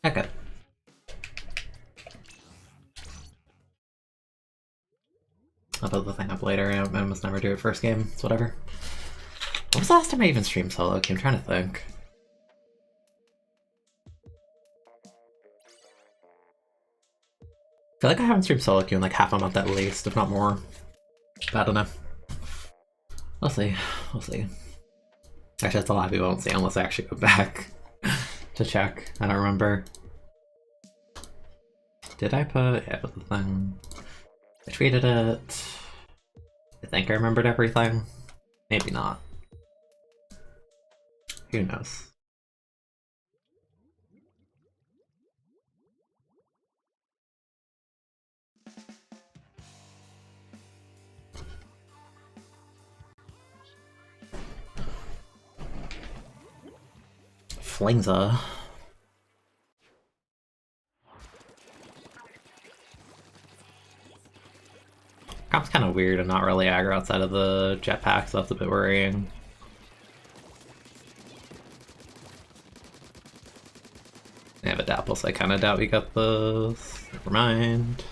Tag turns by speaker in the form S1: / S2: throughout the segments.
S1: Okay. I'll build the thing up later. I almost never do it first game. It's whatever. When was the last time I even streamed solo? I'm trying to think. I feel like I haven't streamed solo queue in like half a month at least, if not more. But I don't know. We'll see. We'll see. Actually, that's a lot of people won't see unless I actually go back to check. I don't remember. Did I put... yeah, put the thing... I tweeted it. I think I remembered everything. Maybe not. Who knows? Flingza. Comp's kind of weird and not really aggro outside of the jetpack, so that's a bit worrying. I have a Dapple, so I kind of doubt we got those. Never mind.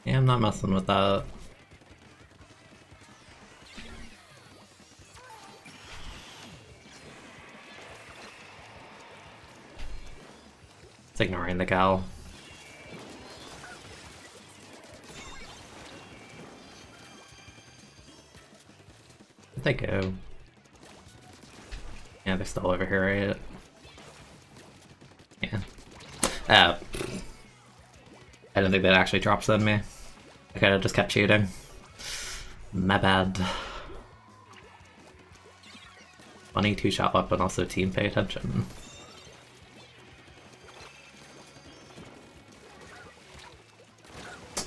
S1: Yeah, I'm not messing with that. It's ignoring the gal. Where'd they go? Yeah, they're still over here, right? Yeah. I didn't think they'd actually drop on me. I could've just kept shooting. My bad. Funny two-shot weapon, also team pay attention.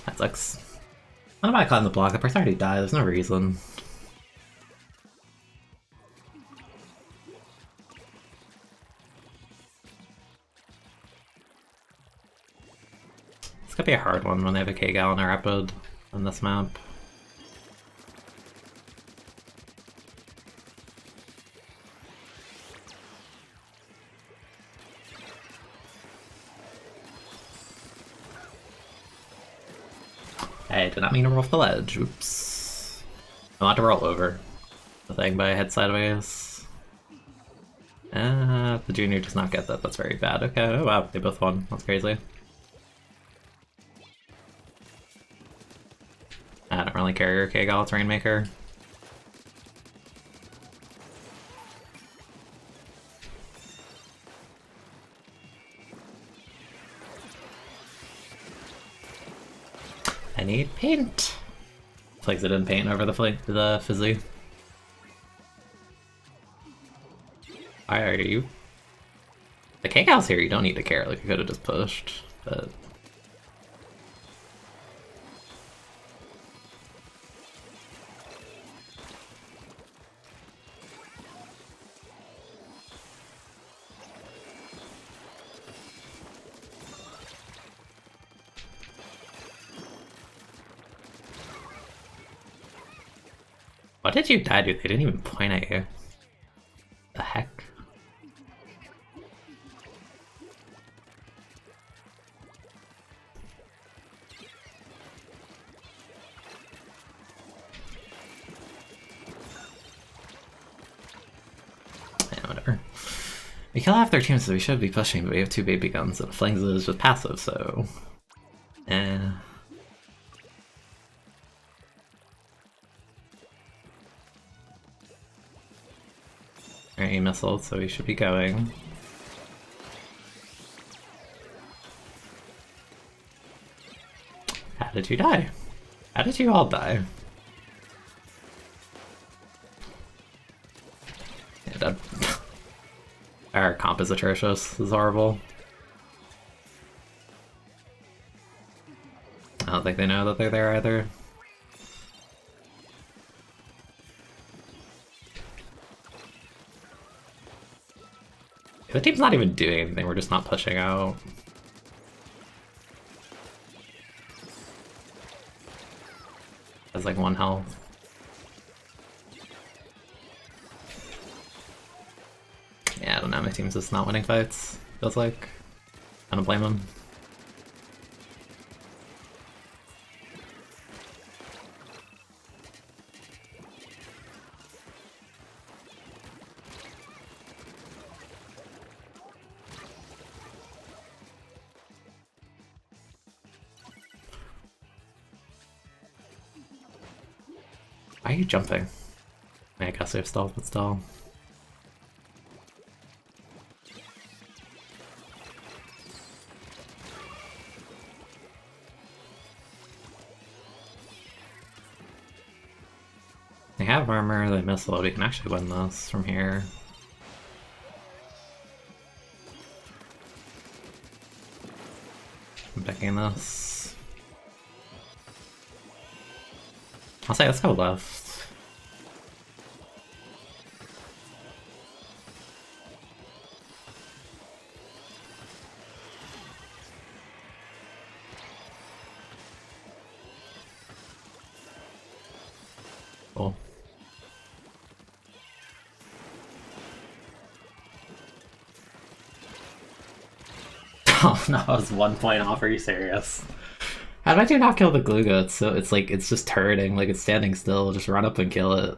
S1: That sucks. Why am I caught in the block? The person already died, there's no reason. It's gonna be a hard one when they have a K-Gal and a Rapid on this map. I did not mean to roll off the ledge. Oops. I want to roll over the thing, but I head sideways. The junior does not get that. That's very bad. Okay. Oh wow, they both won. That's crazy. I don't really care your K-Gal, it's Rainmaker. I need paint. Plagues it in paint over the fizzy. Why are you? The K-Gal's here, you don't need to care, like I could have just pushed, but... What did you die to? They didn't even point at you. The heck? Yeah, whatever. We kill half their team, so we should be pushing, but we have two baby guns, and Flings is with passive, so... Alright, missile, so we should be going. How did you die? How did you all die? Yeah, dead. Our comp is atrocious. This is horrible. I don't think they know that they're there either. The team's not even doing anything, we're just not pushing out. has like 1 health. Yeah, I don't know, my team's just not winning fights, feels like. I don't blame him. Why are you jumping? I guess we have stealth, but still. They have armor, they missile, we can actually win this from here. I'm picking this. I'll say let's go left. Cool. Oh no, I was 1 point off, are you serious? How did my team not kill the Gluga? It's like, it's just turreting, like it's standing still, just run up and kill it.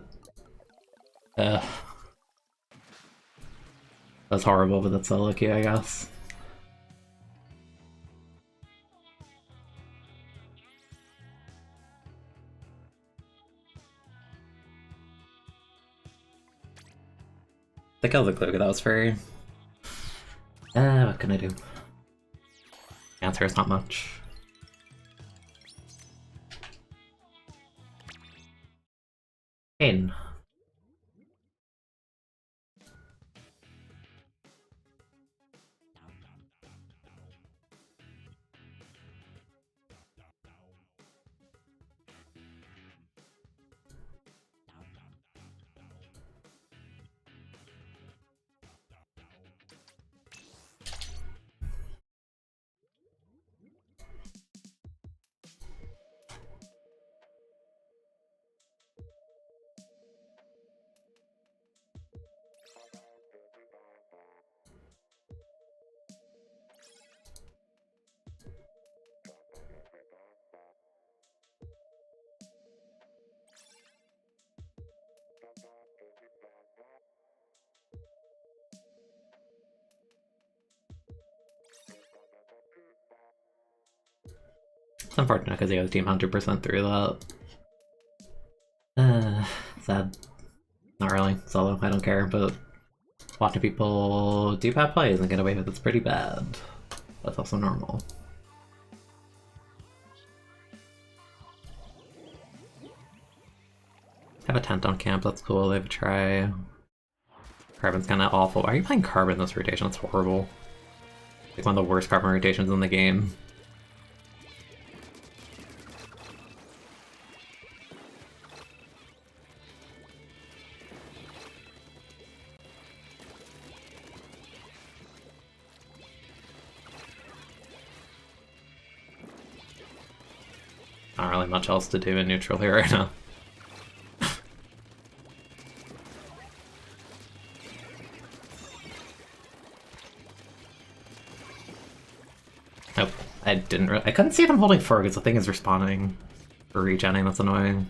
S1: That's horrible, but that's so lucky, I guess. They killed the Gluga, that was free. What can I do? Answer is not much. In. It's unfortunate because the other team 100% through that. Sad. Not really. Solo, I don't care, but watching people do bad plays and get away with it's pretty bad. That's also normal. Have a tent on camp, that's cool, they have a try. Carbon's kinda awful. Why are you playing Carbon this rotation? That's horrible. Like one of the worst Carbon rotations in the game. Not really much else to do in neutral here right now. Nope, I couldn't see them holding 4 because the thing is respawning or regenning, that's annoying.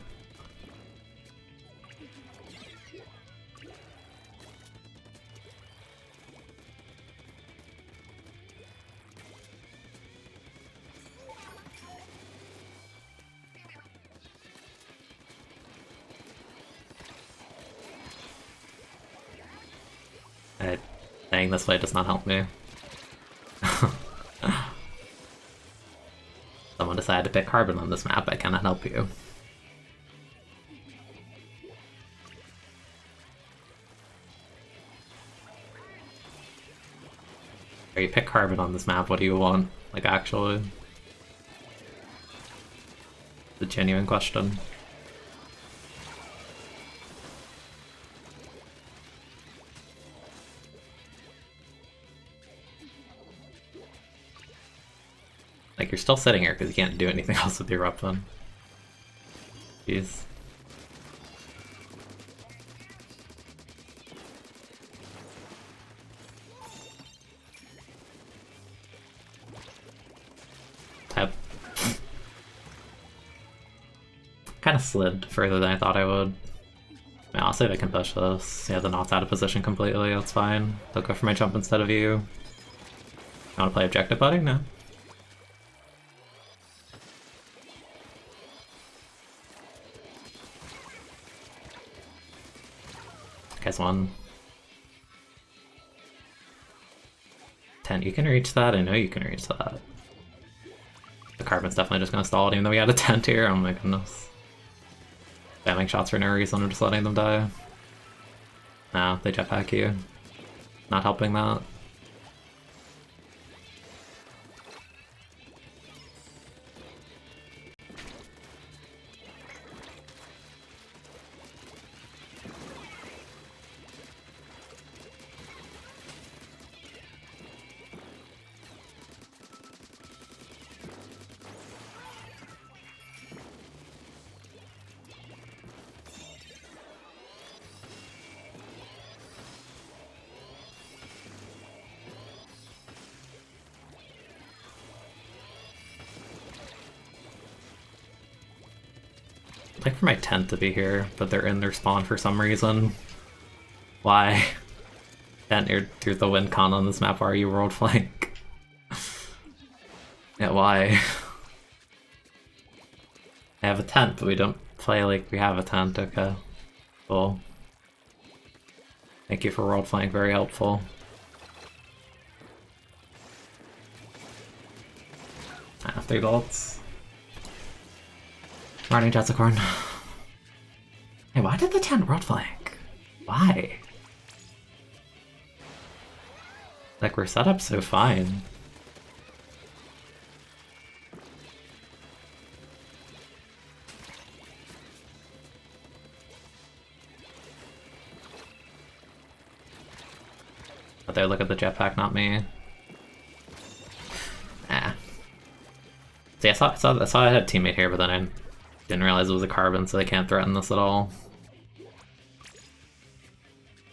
S1: Staying this way does not help me. Someone decided to pick Carbon on this map, I cannot help you. Or you pick Carbon on this map, what do you want? Like, actually? The genuine question. Like, you're still sitting here because you can't do anything else with your weapon. Jeez. Yep. Kind of slid further than I thought I would. Yeah, I'll see if I can push this. Yeah, the knot's out of position completely, that's fine. They'll go for my jump instead of you. I want to play objective, buddy? No. Guys, 1. 10, you can reach that? I know you can reach that. The carbon's definitely just gonna stall it, even though we had a tent here. Oh my goodness. Spamming shots for no reason, I'm just letting them die. No, they jetpack you. Not helping that. I'd like for my tent to be here, but they're in their spawn for some reason. Why? Tent, you're the win con on this map, are you, world flank? Yeah, why? I have a tent, but we don't play like we have a tent, okay. Cool. Thank you for world flank, very helpful. I have 3 bolts. Running Jetsicorn. Hey, why did the tent world flank? Why? Like, we're set up so fine. But they look at the jetpack, not me. Ah. See, I saw I had a teammate here, but then I didn't realize it was a carbon, so they can't threaten this at all.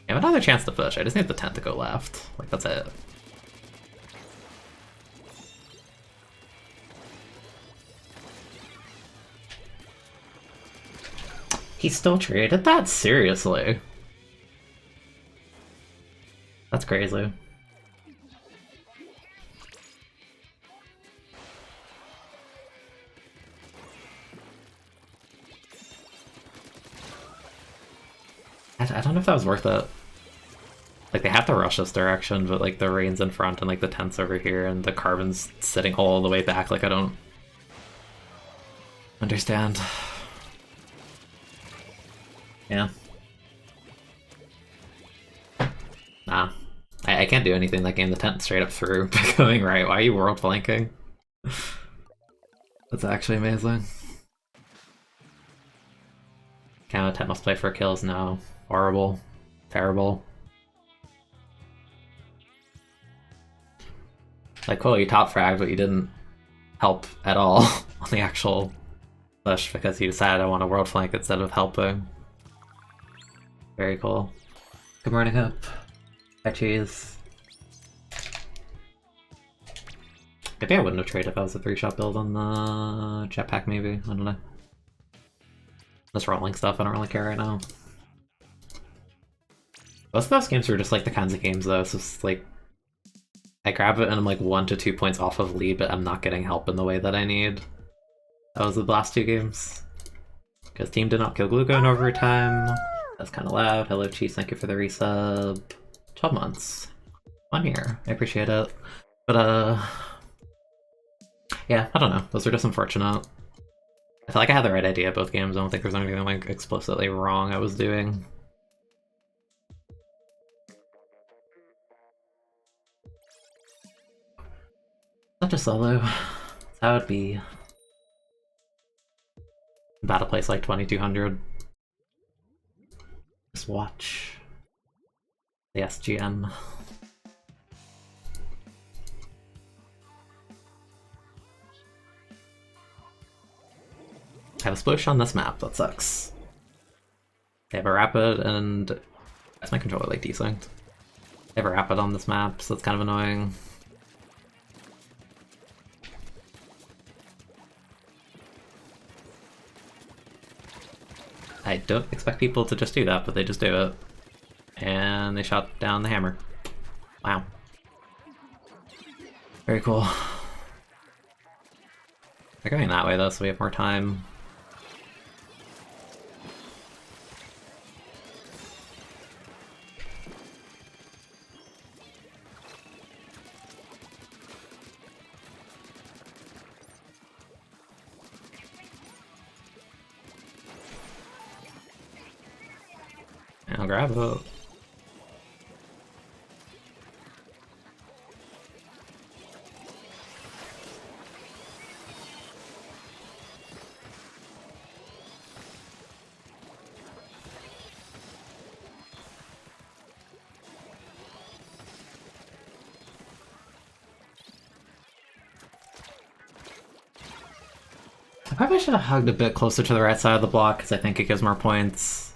S1: I have another chance to push. I just need the tent to go left. Like, that's it. He still traded that? Seriously? That's crazy. I don't know if that was worth it. Like, they have to rush this direction, but like the rain's in front and like the tent's over here and the carbon's sitting all the way back. Like, I don't understand. Yeah. Nah. I can't do anything that game. The tent straight up through going right. Why are you world flanking? That's actually amazing. Can a tent must play for kills now. Horrible. Terrible. Like, cool, you top fragged, but you didn't help at all on the actual push because you decided I want a world flank instead of helping. Very cool. Good morning, Hope. Hi, Cheese. Maybe I wouldn't have traded if I was a 3-shot build on the jetpack, maybe. I don't know. This rolling stuff, I don't really care right now. Most of those games are just like the kinds of games though, so it's like I grab it and I'm like 1 to 2 points off of lead, but I'm not getting help in the way that I need. That was the last 2 games. Because team did not kill Gluko in overtime. That's kind of loud. Hello Cheese, thank you for the resub. 12 months. 1 year. I appreciate it. But yeah, I don't know. Those are just unfortunate. I feel like I had the right idea both games. I don't think there's anything like explicitly wrong I was doing. Such a solo. That would be about a place like 2200. Just watch the SGM. I have a splish on this map, that sucks. They have a rapid and... That's my controller like desynced. They have a rapid on this map, so that's kind of annoying. I don't expect people to just do that, but they just do it. And they shot down the hammer. Wow. Very cool. They're going that way though, so we have more time. I'll grab it. I probably should have hugged a bit closer to the right side of the block, because I think it gives more points.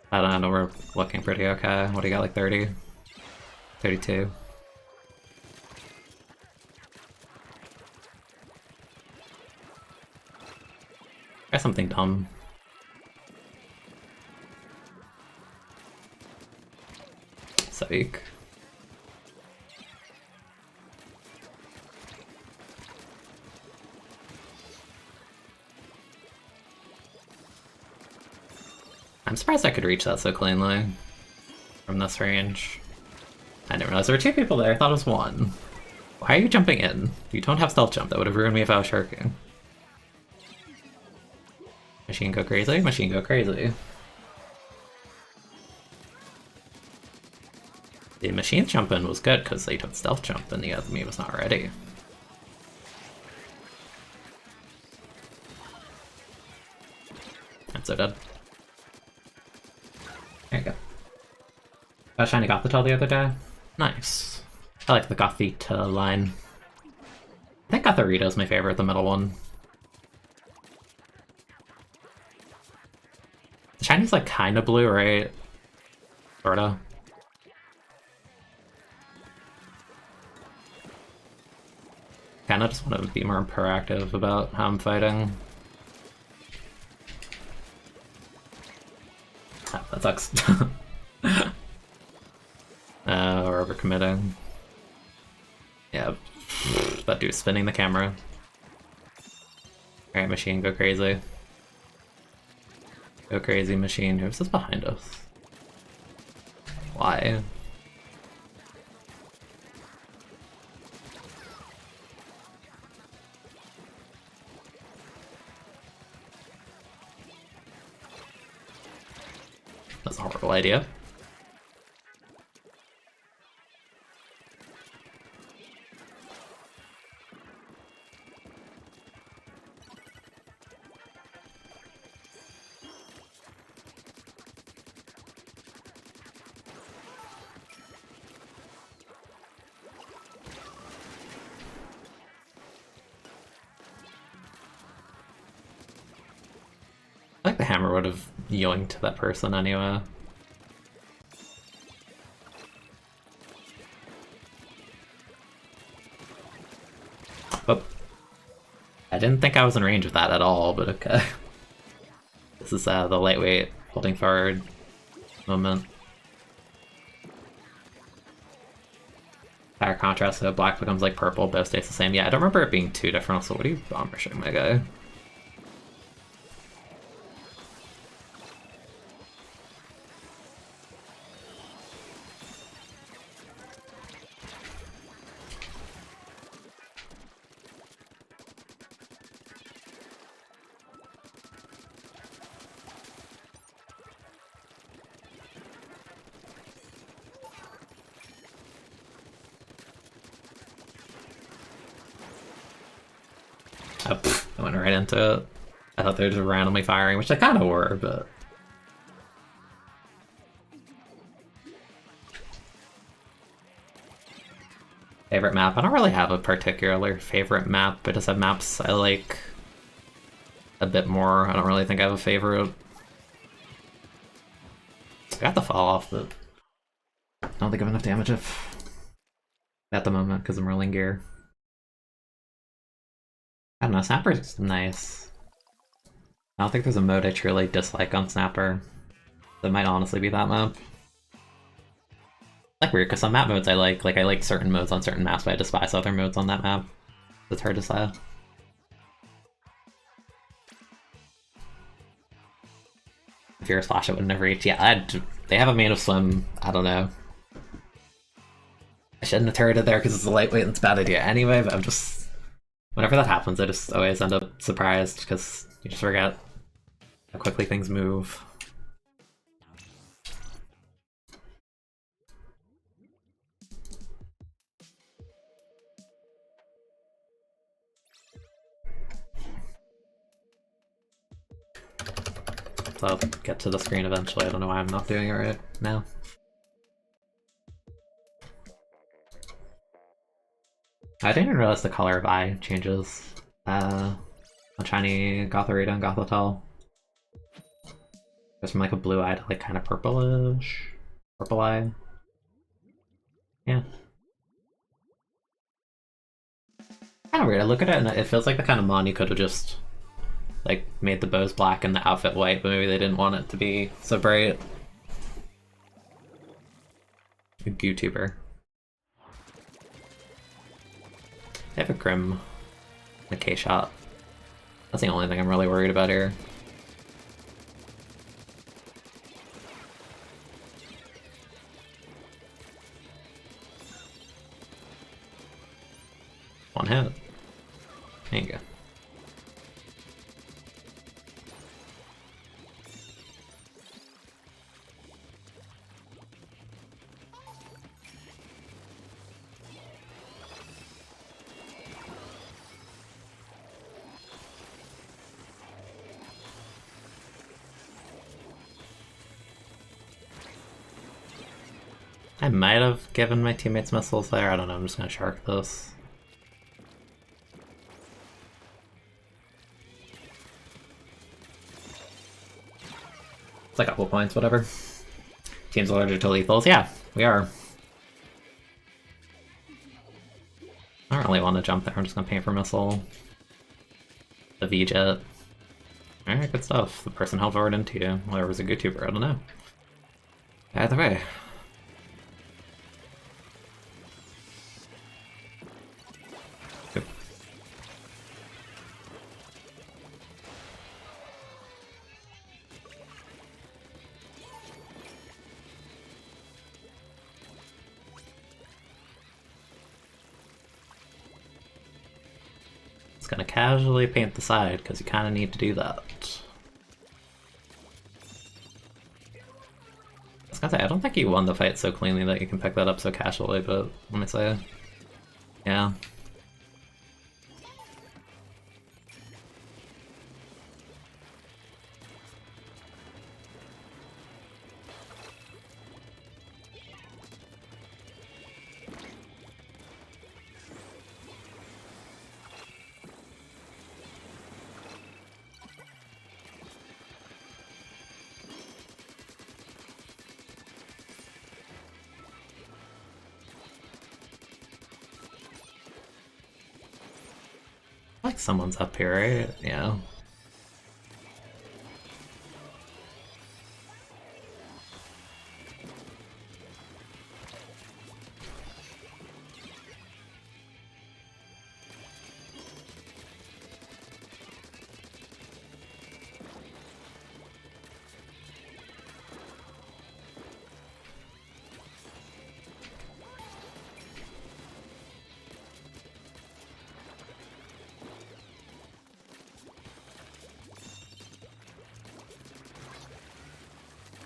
S1: I don't know, we're looking pretty okay. What do you got, like 30? 32? Try something dumb. Psych. I'm surprised I could reach that so cleanly from this range. I didn't realize there were two people there, I thought it was one. Why are you jumping in? You don't have stealth jump, that would have ruined me if I was sharking. Machine go crazy, machine go crazy. The machine jumping was good because they took stealth jump and the enemy was not ready. I'm so dead. There you go. I was shiny Gothita the other day. Nice. I like the Gothita line. I think Gothorito's my favorite, the middle one. The shiny's like kinda blue, right? Sorta. Kinda just want to be more proactive about how I'm fighting. Oh, that sucks. We're overcommitting. Yeah, that dude's spinning the camera. Alright, machine, go crazy. Go crazy, machine. Who's this behind us? Why? That's a horrible idea. I think the hammer would have yoinked that person anyway. But I didn't think I was in range of that at all, but okay. This is the lightweight holding forward moment. Higher contrast, so black becomes like purple, both stays the same. Yeah, I don't remember it being too different, so what are you bomb rushing, my guy? Oh, pfft, I went right into it. I thought they were just randomly firing, which they kind of were, but... Favorite map? I don't really have a particular favorite map. I just have maps I like. a bit more. I don't really think I have a favorite. I got the fall off, but I don't think I have enough damage at the moment because I'm rolling gear. I don't know, Snapper's nice. I don't think there's a mode I truly dislike on Snapper. That might honestly be that map. It's like weird, because some map modes I like I like certain modes on certain maps, but I despise other modes on that map. It's hard to say. If you're a Splash, it would never reach. Yeah, they have a main of swim. I don't know. I shouldn't have turned it there because it's a lightweight and it's a bad idea anyway, but I'm just... Whenever that happens, I just always end up surprised because you just forget how quickly things move. So I'll get to the screen eventually. I don't know why I'm not doing it right now. I didn't even realize the color of eye changes on shiny Gotharita and Gothitelle. Goes from like a blue eye to like kind of purplish. Purple eye. Yeah. Kind of weird. I look at it and it feels like the kind of mon you could have just like made the bows black and the outfit white, but maybe they didn't want it to be so bright. A YouTuber. They have a Grim and a K-Shot. That's the only thing I'm really worried about here. One hit. There you go. I might have given my teammates missiles there. I don't know, I'm just gonna shark this. It's like a couple points, whatever. Team's allergic to lethals. Yeah, we are. I don't really want to jump there. I'm just gonna pay for missile. The V-Jet. Alright, good stuff. The person held forward into you. Whatever was a good tuber, I don't know. Either way. Good. It's gonna casually paint the side, because you kind of need to do that. I was gonna say, I don't think you won the fight so cleanly that you can pick that up so casually, but let me say, yeah. Like someone's up here, right? Yeah.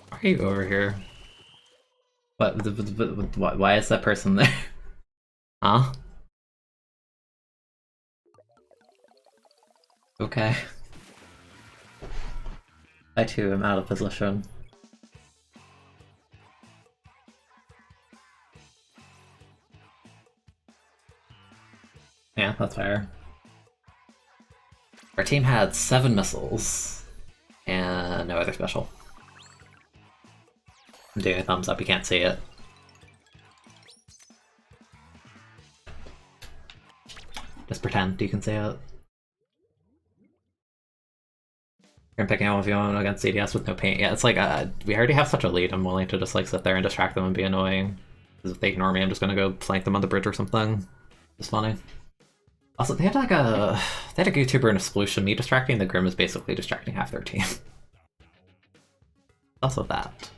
S1: Why are you over here? What? Why is that person there? Huh? Okay. I too am out of position. Yeah, that's fair. Our team had 7 missiles and no other special. I'm doing a thumbs up, you can't see it. Just pretend you can see it. You're picking out if you want against CDS with no paint. Yeah, it's like, we already have such a lead, I'm willing to just like sit there and distract them and be annoying. Because if they ignore me, I'm just gonna go flank them on the bridge or something. It's funny. Also, they had like a YouTuber and a Splatoon. Me distracting the Grim is basically distracting half their team. Also that.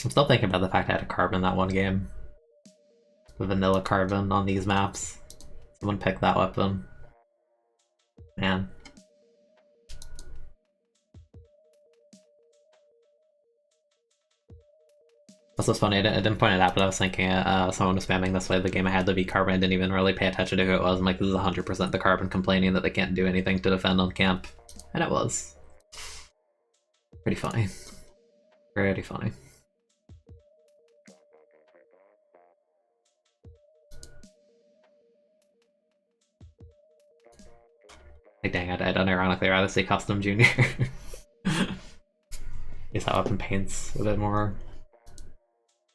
S1: I'm still thinking about the fact I had a carbon that one game. The vanilla carbon on these maps. Someone picked that weapon. Man. Also, it's funny, I didn't point it out, but I was thinking someone was spamming this way the game I had the V carbon. I didn't even really pay attention to who it was. I'm like, this is 100% the carbon complaining that they can't do anything to defend on camp. And it was. Pretty funny. Pretty funny. Like, dang, I'd unironically rather say Custom Junior. Is that weapon paints a bit more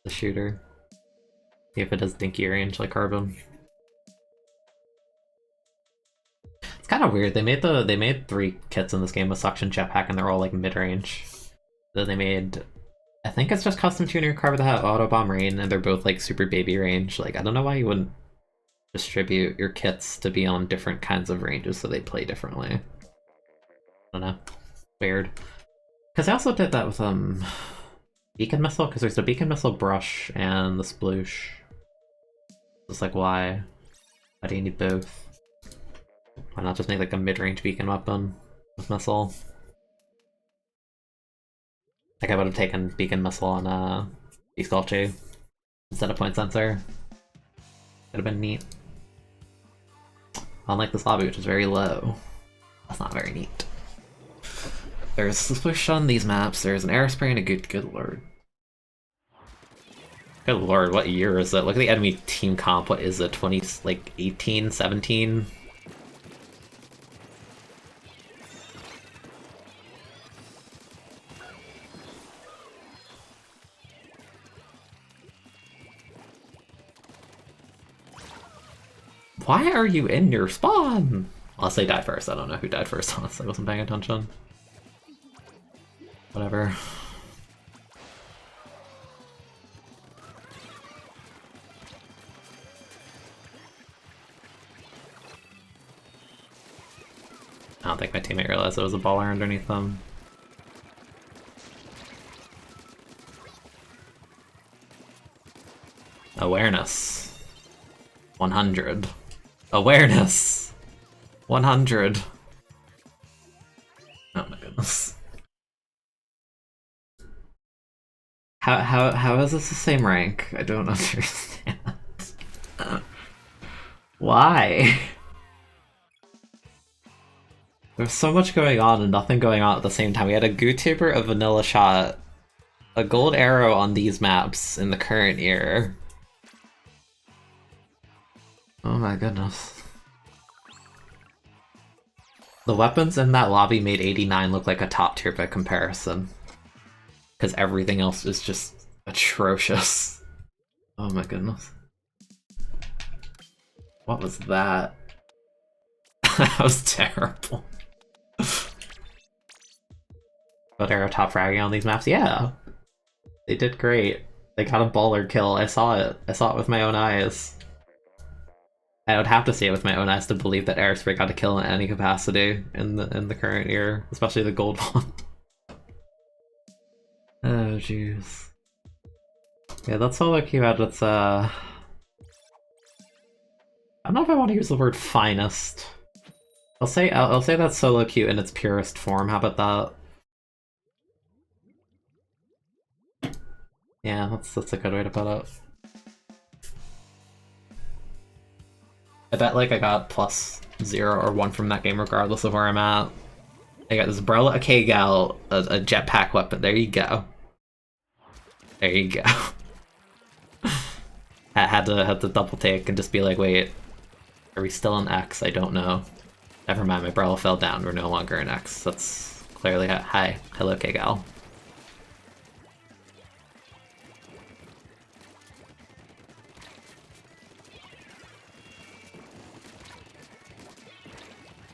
S1: the shooter. If it does dinky range like Carbon. It's kind of weird. They made 3 kits in this game with suction jetpack and they're all like mid-range. Then they made, I think it's just Custom Junior Carbon that had auto bomb rain and they're both like super baby range. Like, I don't know why you wouldn't distribute your kits to be on different kinds of ranges so they play differently. I don't know. Weird. Because I also did that with Beacon Missile, because there's the Beacon Missile brush and the sploosh. It's like, why? Why do you need both? Why not just make like a mid-range beacon weapon with missile? Like, I would have taken Beacon Missile on Sculpture instead of Point Sensor. Could have been neat. Unlike this lobby, which is very low. That's not very neat. There's a sploosh on these maps, there's an aerospray and a good lord. Good lord, what year is it? Look at the enemy team comp, what is it, 20, like 18, 17? Why are you in your spawn? Unless they died first, I don't know who died first, honestly, I wasn't paying attention. Whatever. I don't think my teammate realized there was a baller underneath them. Awareness. 100. Awareness. 100. Oh my goodness. How is this the same rank? I don't understand. Why? There's so much going on and nothing going on at the same time. We had a Gootuber, a vanilla shot, a gold arrow on these maps in the current year. Oh my goodness. The weapons in that lobby made 89 look like a top tier by comparison. Because everything else is just atrocious. Oh my goodness. What was that? That was terrible. But arrow top fragging on these maps? Yeah. They did great. They got a baller kill. I saw it. I saw it with my own eyes. I would have to see it with my own eyes to believe that Aerospray got a kill in any capacity in the current year, especially the gold one. Oh jeez. Yeah, that solo queue had its I don't know if I want to use the word finest. I'll say that solo queue in its purest form. How about that? Yeah, that's a good way to put it. I bet like I got +0 or 1 from that game regardless of where I'm at. I got this Brella, a K-Gal, a jetpack weapon. There you go. There you go. I had to double take and just be like, wait, are we still in X? I don't know. Never mind, my Brella fell down. We're no longer in X. That's clearly hi. Hello, K-Gal.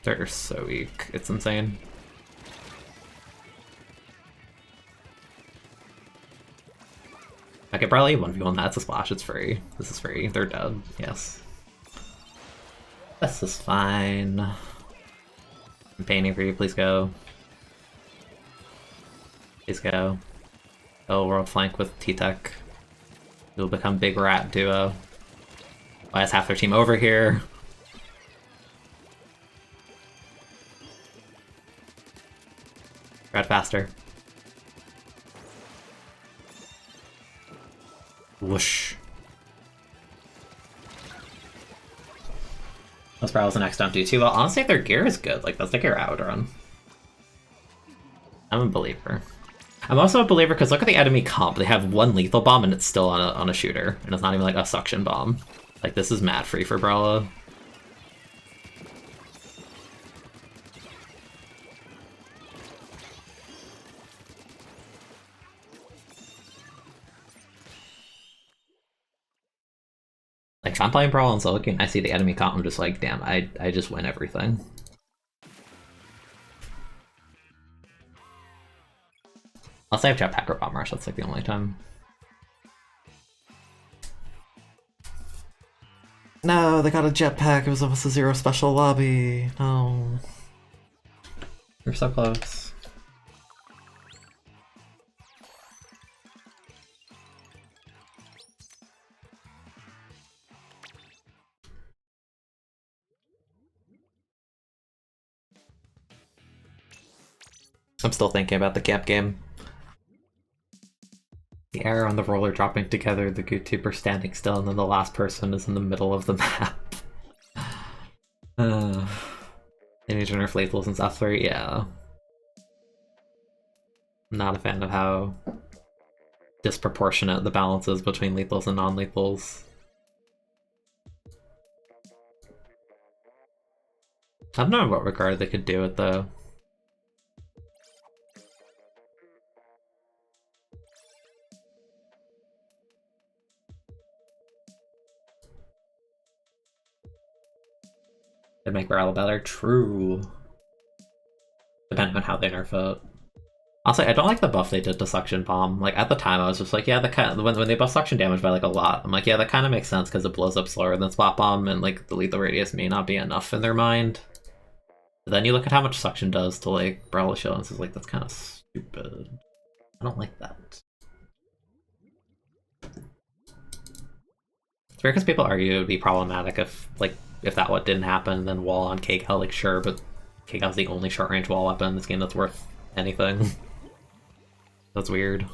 S1: They're so weak. It's insane. I could probably 1v1 that. It's a splash. It's free. This is free. They're dead. Yes. This is fine. I'm painting for you. Please go. Please go. Oh, world flank with T-Tech. It'll become big rat duo. Why is half their team over here? Rat faster. Whoosh. Those Prowls and X don't do too well. Honestly, if their gear is good, like, that's the gear I would run. I'm a believer. I'm also a believer because look at the enemy comp. They have 1 lethal bomb and it's still on a shooter. And it's not even like a suction bomb. Like, this is mad free for Brella. Like, if I'm playing Brawl on Silicon, I see the enemy comp, I'm just like, damn, I just win everything. Unless I have Jetpack or Bomb Rush, that's like the only time. No, they got a Jetpack, it was almost a 0 special lobby. No. You're so close. I'm still thinking about the camp game. The arrow and the roller dropping together, the YouTuber standing still, and then the last person is in the middle of the map. They need to nerf lethals and stuff 3, yeah. I'm not a fan of how disproportionate the balance is between lethals and non-lethals. I don't know in what regard they could do it though. It'd make Barrel better. True. Depending on how they nerf it. Honestly, I don't like the buff they did to Suction Bomb. Like, at the time, I was just like, yeah, when they buff Suction damage by, like, a lot, I'm like, yeah, that kind of makes sense because it blows up slower than Spot Bomb, and, like, the lethal radius may not be enough in their mind. But then you look at how much Suction does to, like, Barrel Shield, and it's like, that's kind of stupid. I don't like that. It's weird because people argue it would be problematic if, like, if that what didn't happen, then wall on K-Gal, like, sure, but K-Gal's the only short-range wall weapon in this game that's worth anything. That's weird.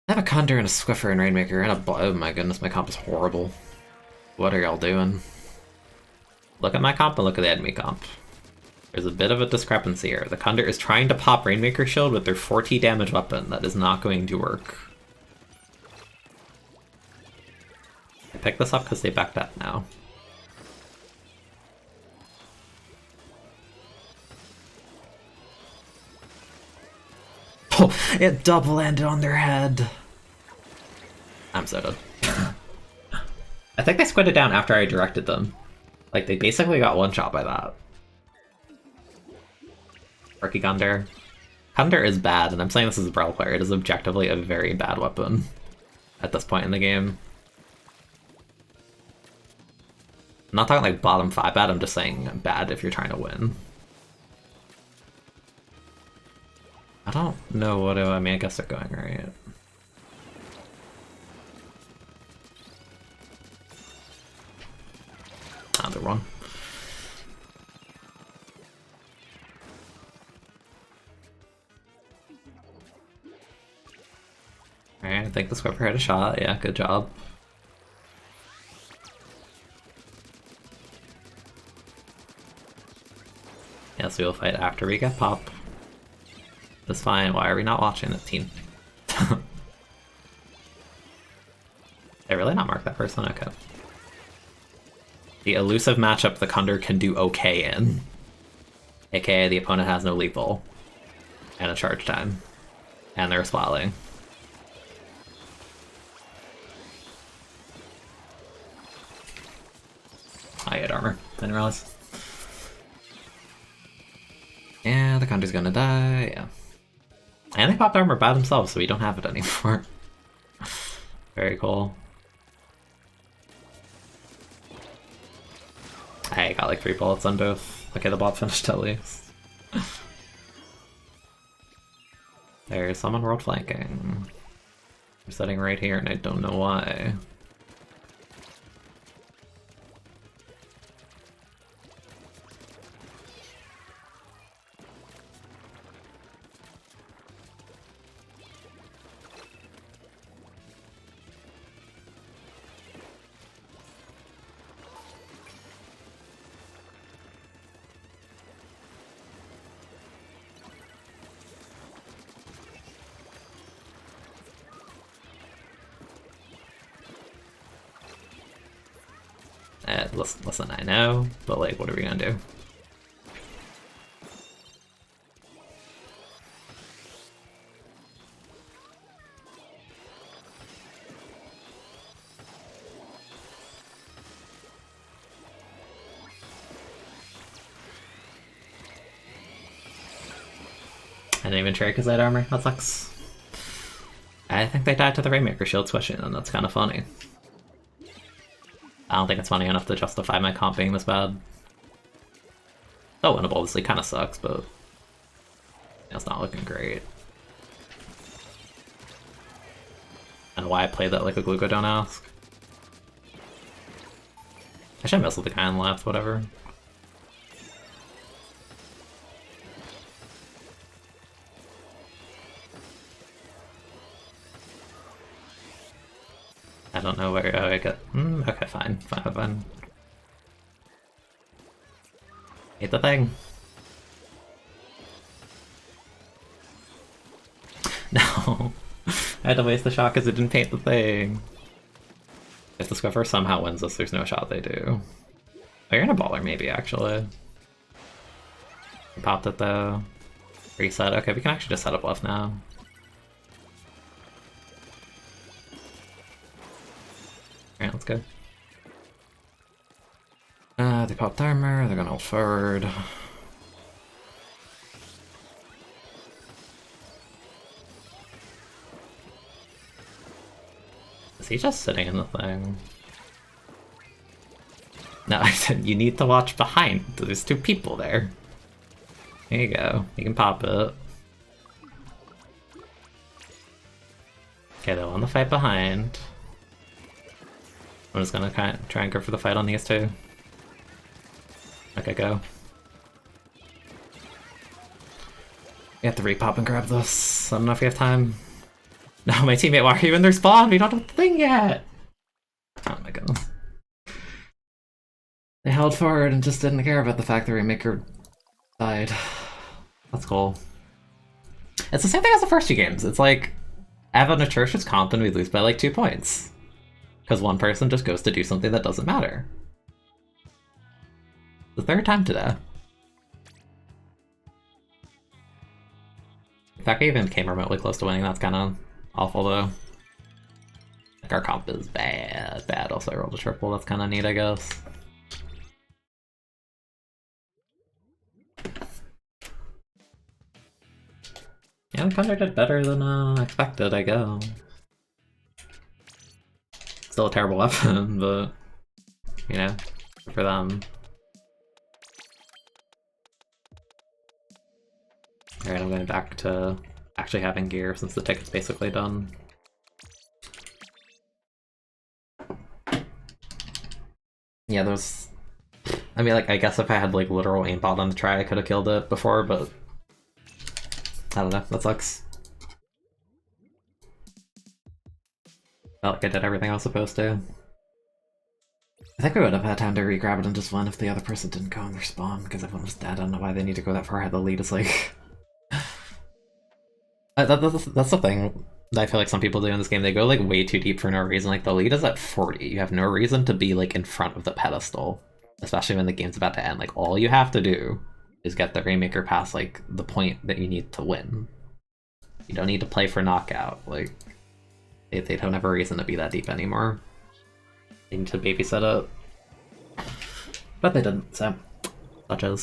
S1: I have a Condor and a Swiffer and Rainmaker and a... Oh my goodness, my comp is horrible. What are y'all doing? Look at my comp and look at the enemy comp. There's a bit of a discrepancy here. The Condor is trying to pop Rainmaker Shield with their 40 damage weapon. That is not going to work. I picked this up because they backed up now. Oh, it double landed on their head. I'm so done. I think they squinted down after I directed them. Like, they basically got one shot by that. Rookie Gunder. Gunder is bad, and I'm saying this as a Brawl player. It is objectively a very bad weapon at this point in the game. I'm not talking like bottom 5 bad, I'm just saying bad if you're trying to win. I don't know what I mean, I guess they're going right. Ah, they're wrong. Alright, I think the Squipper had a shot. Yeah, good job. Yes, we will fight after we get pop. That's fine. Why are we not watching the team? They really not mark that person? Okay. The elusive matchup the Kunder can do okay in. AKA the opponent has no lethal. And a charge time. And they're swallowing. I get armor. Didn't realize. Yeah, the Kunder's gonna die, yeah. And they popped armor by themselves, so we don't have it anymore. Very cool. I got like 3 bullets on both. Okay, the bot finished at least. There's someone world flanking. They're sitting right here and I don't know why. Listen, I know, but like, what are we gonna do? I didn't even trade because I had armor. That sucks. I think they died to the Rainmaker shield switching, and that's kind of funny. I don't think it's funny enough to justify my comp being this bad. Still winnable, this league kind of sucks, but it's not looking great. And why I played that like a Gluko, don't ask. I should mess with the guy on the left, whatever. I don't know where I get. Okay, fine. Hate the thing. No. I had to waste the shot because it didn't paint the thing. If the Squiffer somehow wins this, there's no shot they do. Oh, you're in a baller, maybe, actually. You popped it, though. Reset. Okay, we can actually just set up left now. Alright, let's go. They popped armor, they're gonna hold forward. Is he just sitting in the thing? No, I said you need to watch behind. There's 2 people there. There you go. You can pop it. Okay, they won the fight behind. I'm just gonna try and go for the fight on these 2. Okay, go. We have to repop and grab this. I don't know if we have time. No, my teammate, why are you in their spawn? We don't have the thing yet! Oh my goodness. They held forward and just didn't care about the fact that Rainmaker died. That's cool. It's the same thing as the first 2 games. It's like, I have an atrocious comp and we lose by like 2 points. Because one person just goes to do something that doesn't matter. The 3rd time today. The fact we even came remotely close to winning, that's kind of awful though. Like our comp is bad. Also I rolled a triple, that's kind of neat, I guess. Yeah, we kind of did better than expected, I guess. Still a terrible weapon, but, you know, for them. Alright, I'm going back to actually having gear since the ticket's basically done. Yeah, there's... I mean, like, I guess if I had, like, literal aimbot on the try, I could have killed it before, but... I don't know, that sucks. Felt like I did everything I was supposed to. I think we would have had time to re-grab it and just win if the other person didn't go in their spawn, because everyone was dead. I don't know why they need to go that far ahead. The lead is like... that's the thing that I feel like some people do in this game. They go like way too deep for no reason. Like the lead is at 40. You have no reason to be like in front of the pedestal, especially when the game's about to end. Like all you have to do is get the Rainmaker past like the point that you need to win. You don't need to play for knockout. Like they don't have a reason to be that deep anymore. They need to babysit it. But they didn't, so such as.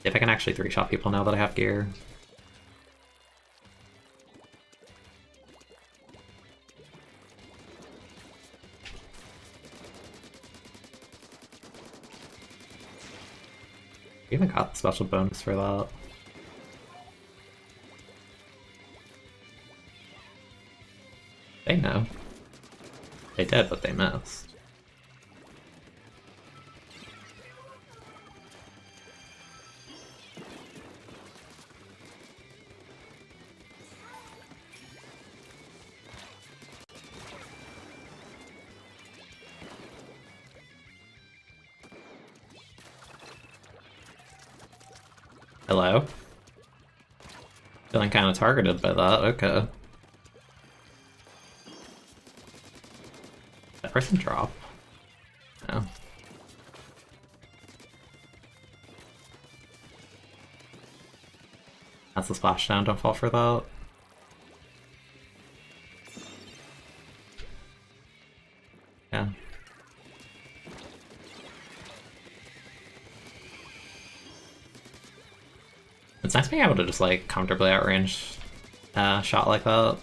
S1: See if I can actually 3-shot people now that I have gear. We even got the special bonus for that. They know. They did, but they missed. Hello? Feeling kind of targeted by that, okay. That person drop? No. That's the splashdown, don't fall for that. Yeah. It's nice being able to just like comfortably outrange shot like that.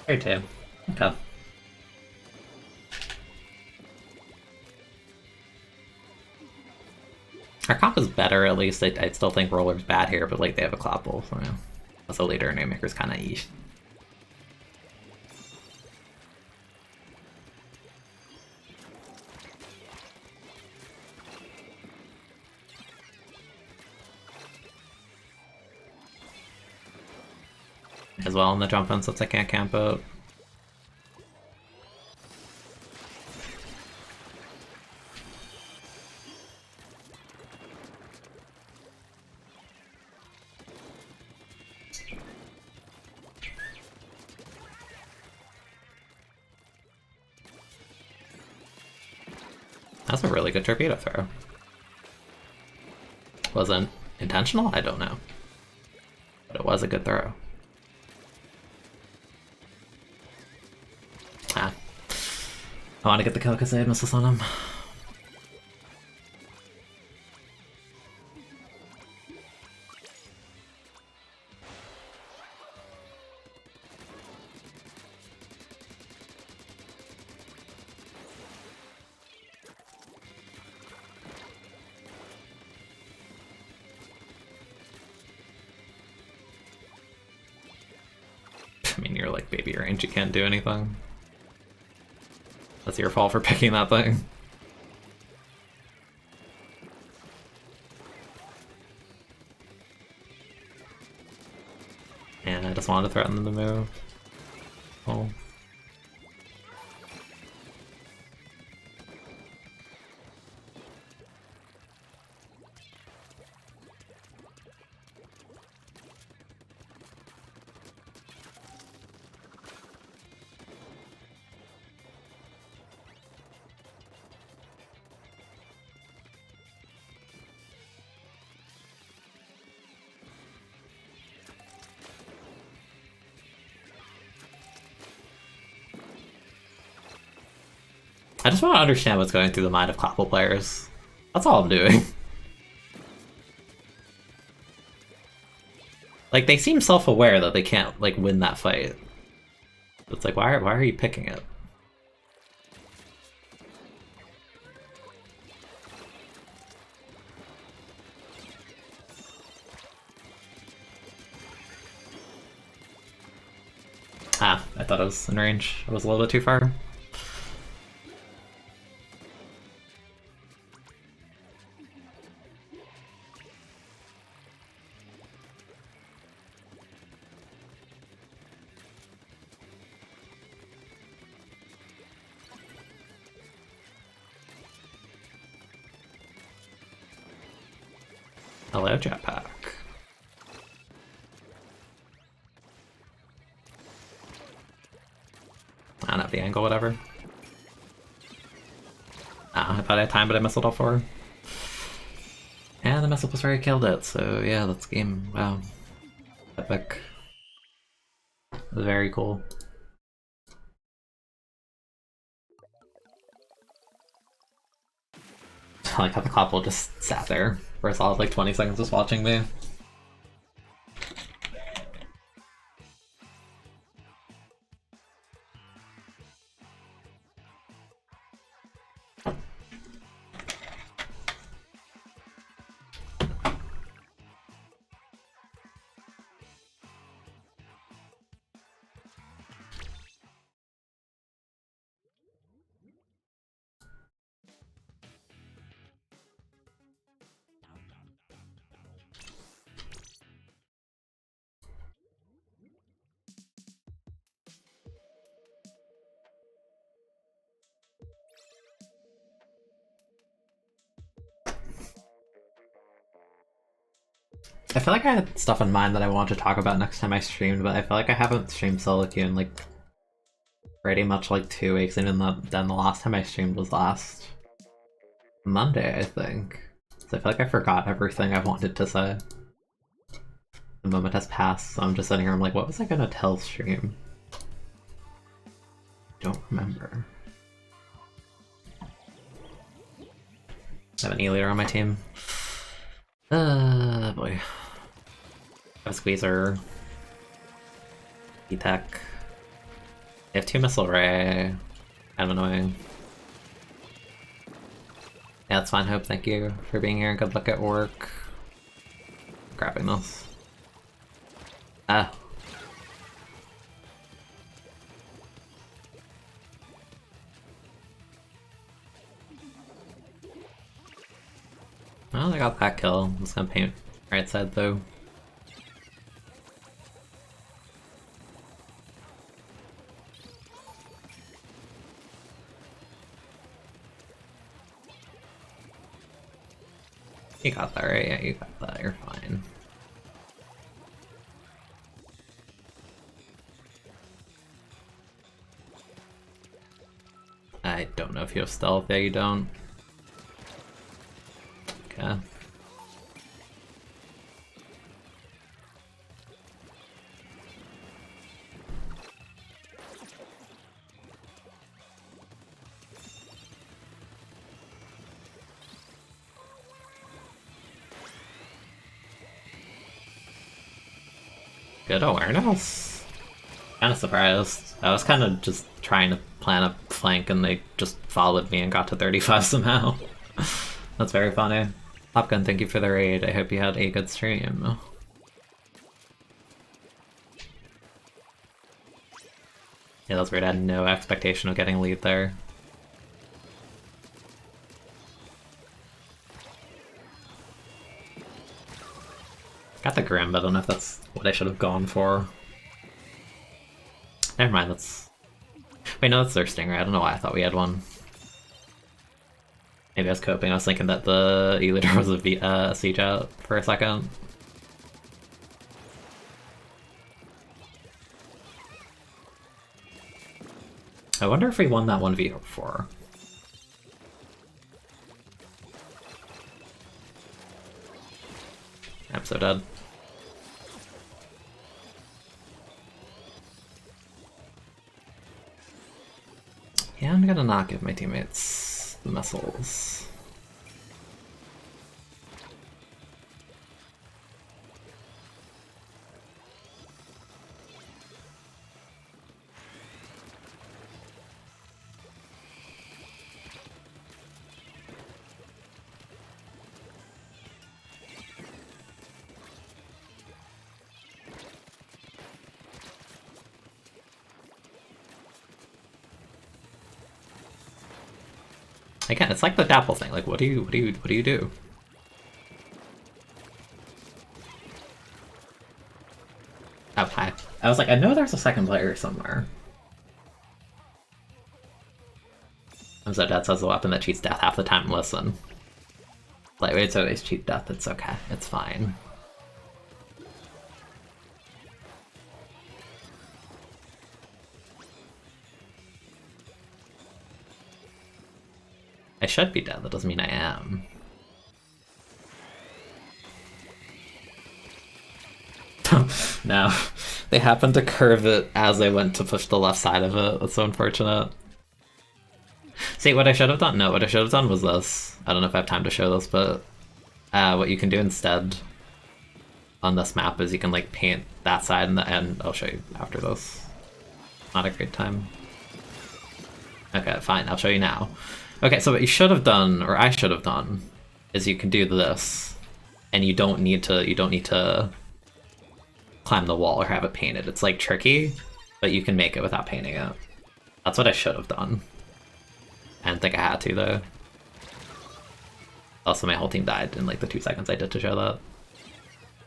S1: Very too. Okay. Our comp is better, at least. I still think Roller's bad here, but like they have a Cloud Bowl, so yeah. Also later Rainmaker's kinda eesh. As well in the jump in since I can't camp out. That's a really good torpedo throw. Wasn't intentional? I don't know. But it was a good throw. Ah. I want to get the kill because I had missiles on him. I mean, you're like baby range, you can't do anything. That's your fault for picking that thing. And I just wanted to threaten them to move. Oh. I just want to understand what's going through the mind of Clapple players. That's all I'm doing. Like, they seem self-aware that they can't, like, win that fight. It's like, why are you picking it? Ah, I thought it was in range. I was a little bit too far. Hello, jetpack. I don't know the angle, whatever. I thought I timed, but I missed it all for. And the missile before I killed it, so yeah, that's game. Wow. Epic. Very cool. I like how the couple just sat there for a solid like 20 seconds just watching me. I feel like I had stuff in mind that I wanted to talk about next time I streamed, but I feel like I haven't streamed solo queue in like pretty much like 2 weeks, and then the last time I streamed was last Monday, I think. So I feel like I forgot everything I wanted to say. The moment has passed, so I'm just sitting here, I'm like, what was I gonna tell stream? Don't remember. I have an E-leader on my team. Boy. I have a squeezer. E-tech. They have 2 missile ray. Kind of annoying. Yeah, that's fine, Hope. Thank you for being here. Good luck at work. Grabbing this. Ah. Well, I got that kill. I'm just gonna paint right side though. You got that, right? Yeah, you got that. You're fine. I don't know if you have stealth. Yeah, you don't. Okay. Good awareness. Kind of surprised. I was kind of just trying to plan a flank and they just followed me and got to 35 somehow. That's very funny. Popgun, thank you for the raid. I hope you had a good stream. Yeah, that's weird. I had no expectation of getting lead there. Got the Grim, but I don't know if that's what I should have gone for. Never mind, that's... Wait, no, that's their Stinger. I don't know why I thought we had one. Maybe I was coping. I was thinking that the E-leader was a siege out for a second. I wonder if we won that 1v before. I'm so dead. Yeah, I'm gonna not give my teammates the missiles. Again, it's like the Dapple thing. Like, what do you do? Oh, hi. I was like, I know there's a second player somewhere. I'm so dead says the weapon that cheats death half the time. Listen. Lightweight's always cheap death, it's okay. It's fine. I should be dead, that doesn't mean I am. No. They happened to curve it as I went to push the left side of it. That's so unfortunate. See, what I should have done? No, what I should have done was this. I don't know if I have time to show this, but what you can do instead on this map is you can like paint that side and the end. I'll show you after this. Not a great time. Okay, fine, I'll show you now. Okay, so what you should have done, or I should have done, is you can do this, and you don't need to climb the wall or have it painted. It's like tricky, but you can make it without painting it. That's what I should have done. I didn't think I had to though. Also, my whole team died in like the 2 seconds I did to show that.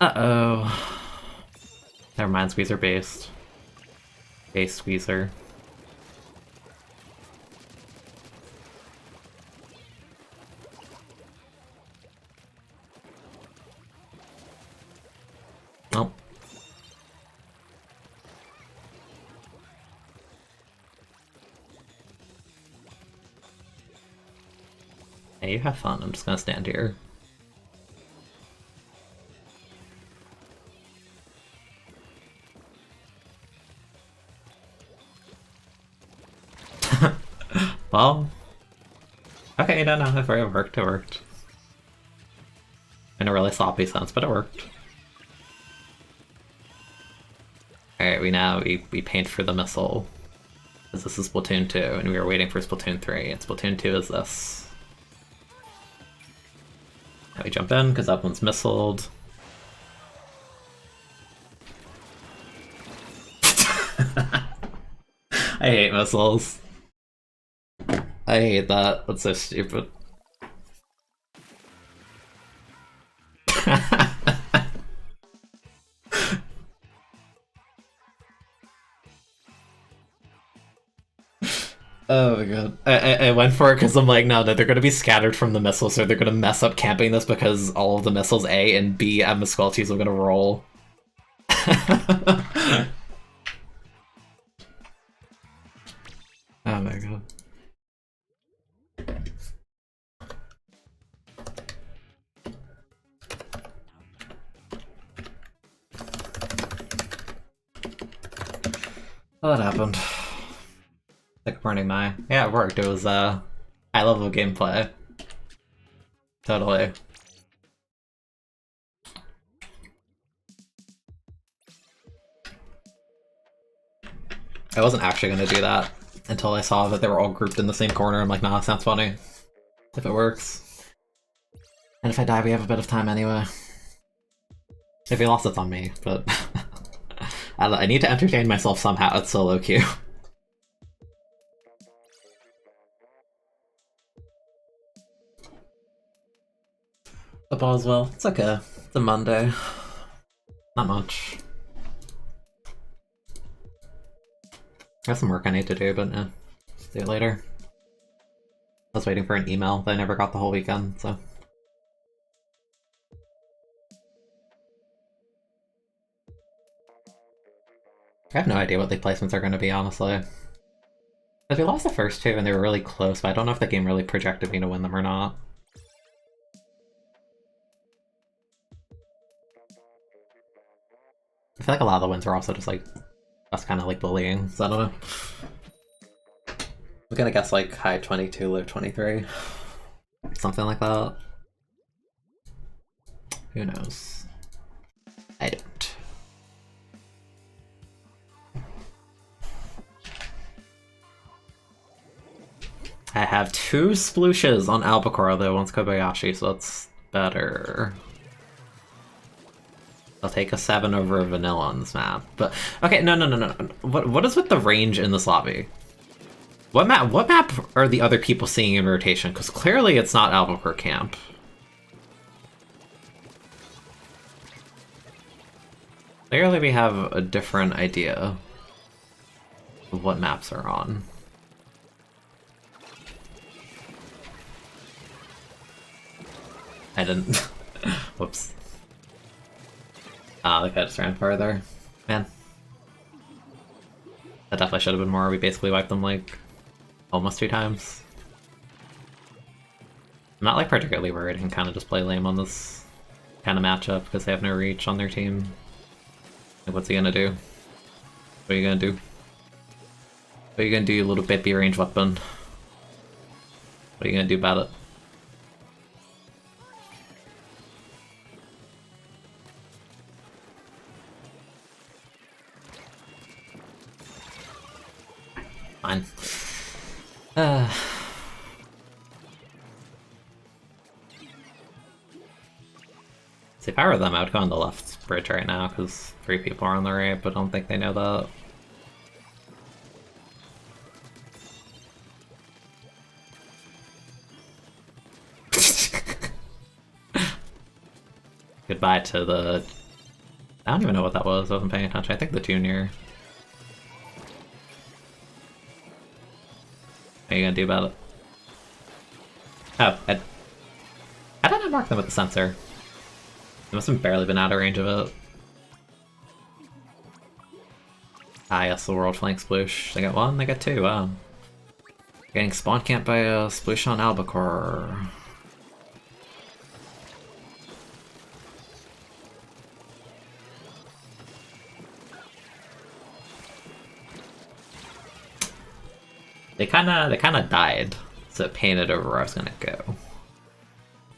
S1: Uh-oh. Never mind, Squeezer based. Base Squeezer. Oh. Hey, you have fun. I'm just gonna stand here. Well, okay, no, if it worked, it worked. In a really sloppy sense, but it worked. Alright, we paint for the missile. Because this is Splatoon 2, and we were waiting for Splatoon 3, and Splatoon 2 is this. Now we jump in, because that one's missiled. I hate missiles. I hate that. That's so stupid. Oh my god. I went for it because I'm like, no, they're gonna be scattered from the missiles, so they're gonna mess up camping this because all of the missiles A and B at Musqualties are gonna roll. Oh my god. Oh, that happened. Like burning my... Yeah, it worked. It was high level gameplay. Totally. I wasn't actually gonna do that until I saw that they were all grouped in the same corner. I'm like, nah, that sounds funny. If it works. And if I die, we have a bit of time anyway. If we lost, it's on me, but... I need to entertain myself somehow. It's solo queue. Football as well. It's okay. It's a Monday. Not much. I have some work I need to do, but yeah. See you later. I was waiting for an email that I never got the whole weekend, so... I have no idea what the placements are going to be, honestly. Because we lost the first two and they were really close, but I don't know if the game really projected me to win them or not. I feel like a lot of the wins were also just like us kind of like bullying, so I don't know. I'm gonna guess like high 22, low 23. Something like that. Who knows? I don't. I have 2 splooshes on Albacore, though one's Kobayashi, so that's better. I'll take a 7 over a vanilla on this map. But okay, no. What is with the range in this lobby? What map are the other people seeing in rotation? Because clearly it's not Albacore camp. Clearly we have a different idea of what maps are on. I didn't. Whoops. Ah, the guy just ran farther. Man. That definitely should have been more. We basically wiped them like almost 2 times. I'm not like particularly worried. I can kind of just play lame on this kind of matchup because they have no reach on their team. Like, what's he gonna do? What are you gonna do? What are you gonna do, you little baby range weapon? What are you gonna do about it? Fine. See, if I were them, I would go on the left bridge right now, because 3 people are on the right, but I don't think they know that. Goodbye to the... I don't even know what that was, I wasn't paying attention. I think the junior. What are you gonna do about it? Oh, how did I mark them with the sensor? They must have barely been out of range of it. Ah yes, the world flank sploosh. They got 1, they got 2, wow. Getting spawn camped by a sploosh on albacore. They kinda died, so it painted over where I was gonna go.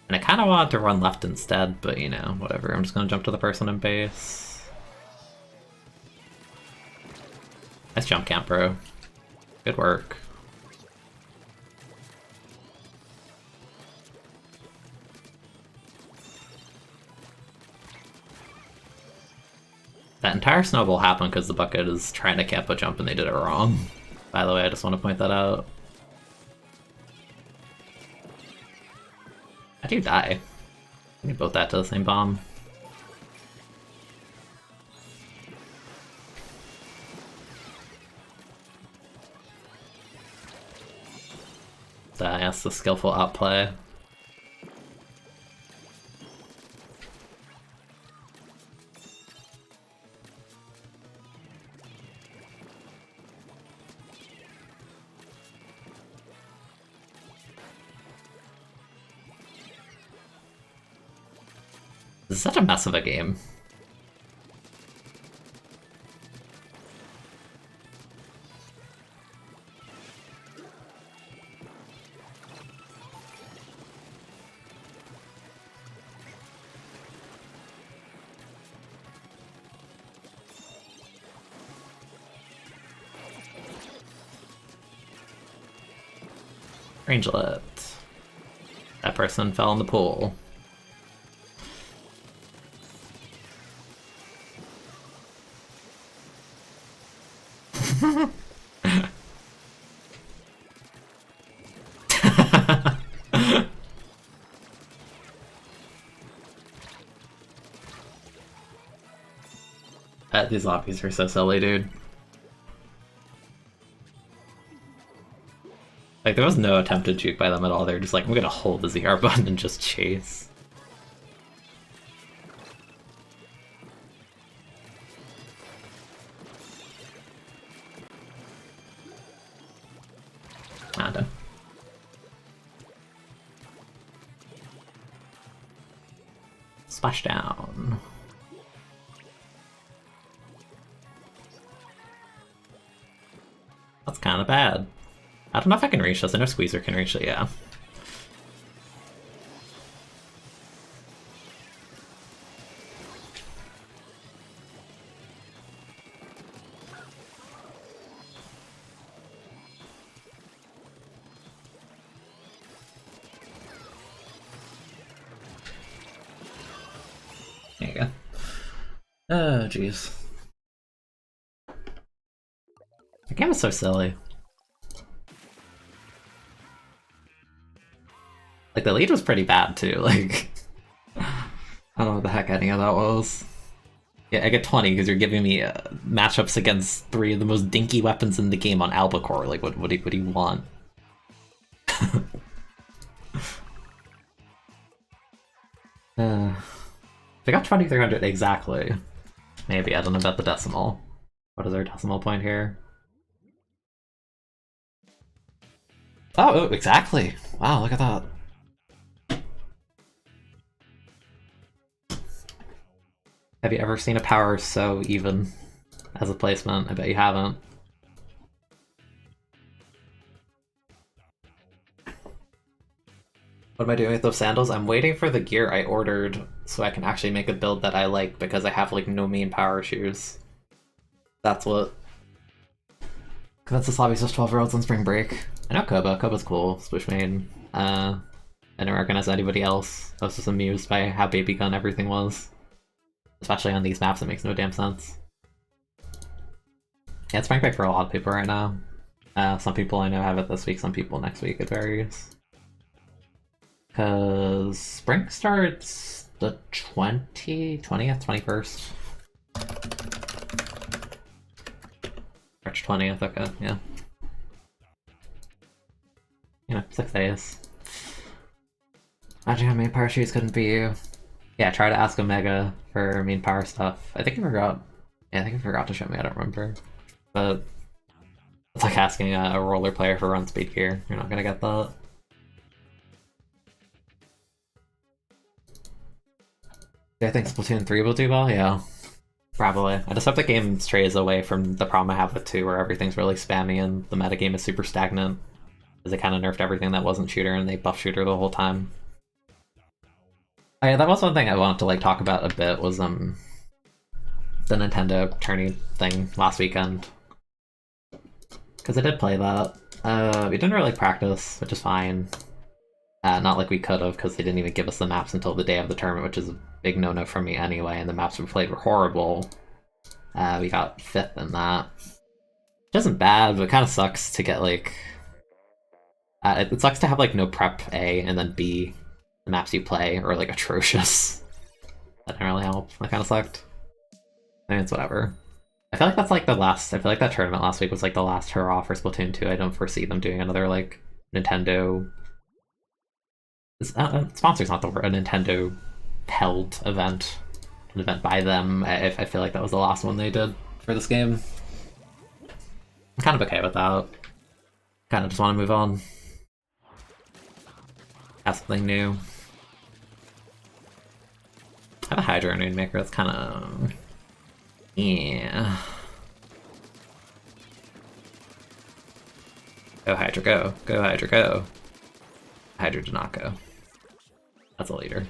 S1: And I kinda wanted to run left instead, but you know, whatever. I'm just gonna jump to the person in base. Nice jump camp, bro. Good work. That entire snowball happened because the bucket is trying to camp a jump and they did it wrong. By the way, I just want to point that out. How do you die? We both that to the same bomb. That's the skillful outplay. This is such a mess of a game. Rangelet. That person fell in the pool. These lobbies are so silly, dude. Like, there was no attempted juke by them at all. They were just like, I'm gonna hold the ZR button and just chase. Ah, done. Splashdown. That's kind of bad. I don't know if I can reach this. I know Squeezer can reach it, yeah. There you go. Oh, jeez. The game is so silly. Like, the lead was pretty bad, too, like... I don't know what the heck any of that was. Yeah, I get 20 because you're giving me matchups against 3 of the most dinky weapons in the game on albacore. Like, what do you want? If we got 2300 exactly, maybe, I don't know about the decimal. What is our decimal point here? Oh, exactly! Wow, look at that. Have you ever seen a power so even as a placement? I bet you haven't. What am I doing with those sandals? I'm waiting for the gear I ordered so I can actually make a build that I like because I have like no main power shoes. That's what. Convince this lobby's just 12-year-olds on spring break. I know Koba. Koba's cool. Swoosh main. I didn't recognize anybody else. I was just amused by how baby gun everything was. Especially on these maps, it makes no damn sense. Yeah, it's spring break for a lot of people right now. Some people I know have it this week, some people next week. It varies. Because spring starts the 20th, 21st. March 20th, okay, yeah. You know, 6 days. Imagine how main power shoes couldn't be you. Yeah, try to ask Omega for main power stuff. I think he forgot. Yeah, I think he forgot to show me, I don't remember. But it's like asking a roller player for run speed gear. You're not gonna get that. Do I think Splatoon 3 will do well? Yeah. Probably. I just hope the game strays away from the problem I have with 2 where everything's really spammy and the metagame is super stagnant. Because they kind of nerfed everything that wasn't shooter and they buffed shooter the whole time. Oh yeah, that was one thing I wanted to like talk about a bit was the Nintendo tourney thing last weekend. Because I did play that. We didn't really practice, which is fine. Not like we could have, because they didn't even give us the maps until the day of the tournament, which is a big no-no for me anyway, and the maps we played were horrible. We got 5th in that. Which isn't bad, but it kind of sucks to get, like... it sucks to have, like, no prep A, and then B, the maps you play are, like, atrocious. That didn't really help. That kind of sucked. I mean, it's whatever. I feel like that's, like, the last... I feel like that tournament last week was, like, the last hurrah for Splatoon 2. I don't foresee them doing another, like, Nintendo... sponsor's not the word, a Nintendo held event. An event by them. I feel like that was the last one they did for this game. I'm kind of okay with that. Kind of just want to move on. Have something new. I have a Hydro Node Maker, that's kind of... yeah. Go Hydra, go. Go Hydra, go. Hydra did not go. That's a leader.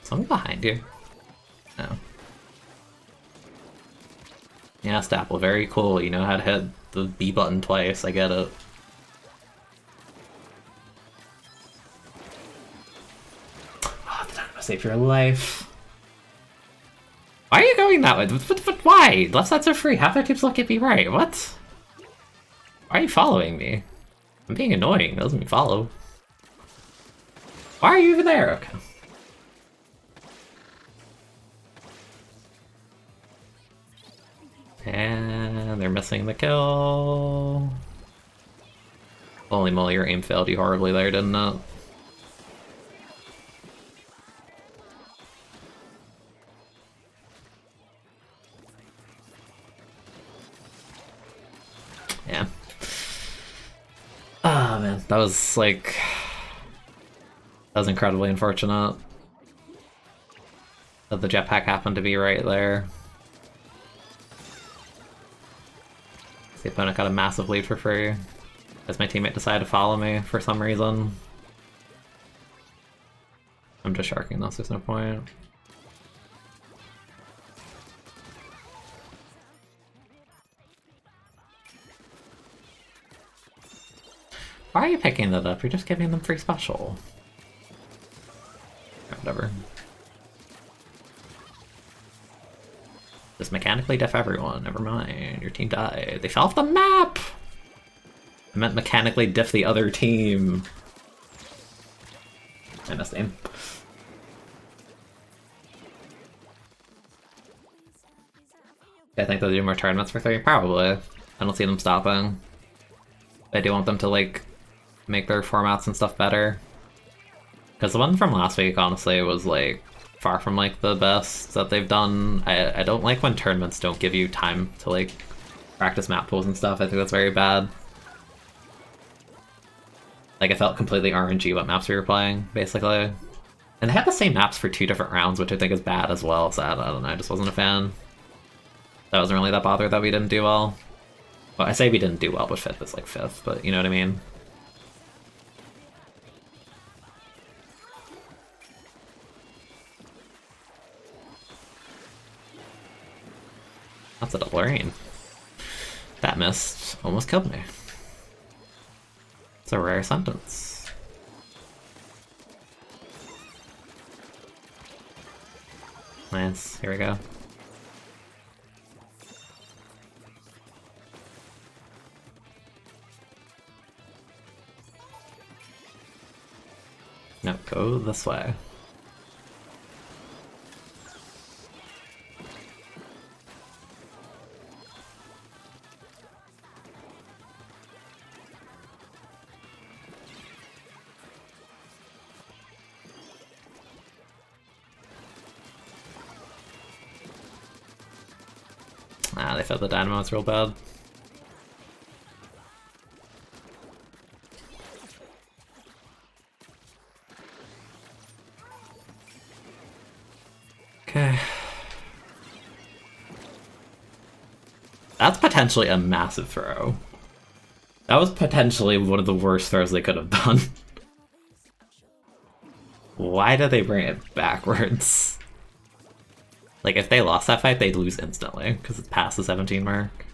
S1: Someone behind you? No. Yeah, Stapple, very cool. You know how to hit the B button twice, I get it. Oh, the dynamo save your life. Why are you going that way? But why? Left sides are free. Half their teams look at me right. What? Why are you following me? I'm being annoying. That doesn't mean follow. Why are you even there? Okay. And they're missing the kill. Holy moly, your aim failed you horribly there, didn't it? Yeah. Ah, man, that was like... that was incredibly unfortunate. That the jetpack happened to be right there. The opponent got a massive lead for free, as my teammate decided to follow me for some reason. I'm just sharking this, there's no point. Why are you picking that up? You're just giving them free special. Whatever. Just mechanically def everyone, never mind. Your team died. They fell off the map! I meant mechanically diff the other team. I missed aim. I think they'll do more tournaments for 3, probably. I don't see them stopping. I do want them to like make their formats and stuff better. Because the one from last week, honestly, was like far from like the best that they've done. I don't like when tournaments don't give you time to like practice map pools and stuff. I think that's very bad. Like, it felt completely RNG what maps we were playing, basically. And they had the same maps for 2 different rounds, which I think is bad as well, so I don't know, I just wasn't a fan. I wasn't really that bothered that we didn't do well. Well, I say we didn't do well, but 5th is like 5th, but you know what I mean? That's a double rain. That missed almost killed me. It's a rare sentence. Nice, here we go. No, go this way. Ah, they felt the dynamo, it's real bad. Okay. That's potentially a massive throw. That was potentially one of the worst throws they could have done. Why did they bring it backwards? Like, if they lost that fight, they'd lose instantly, because it's past the 17 mark.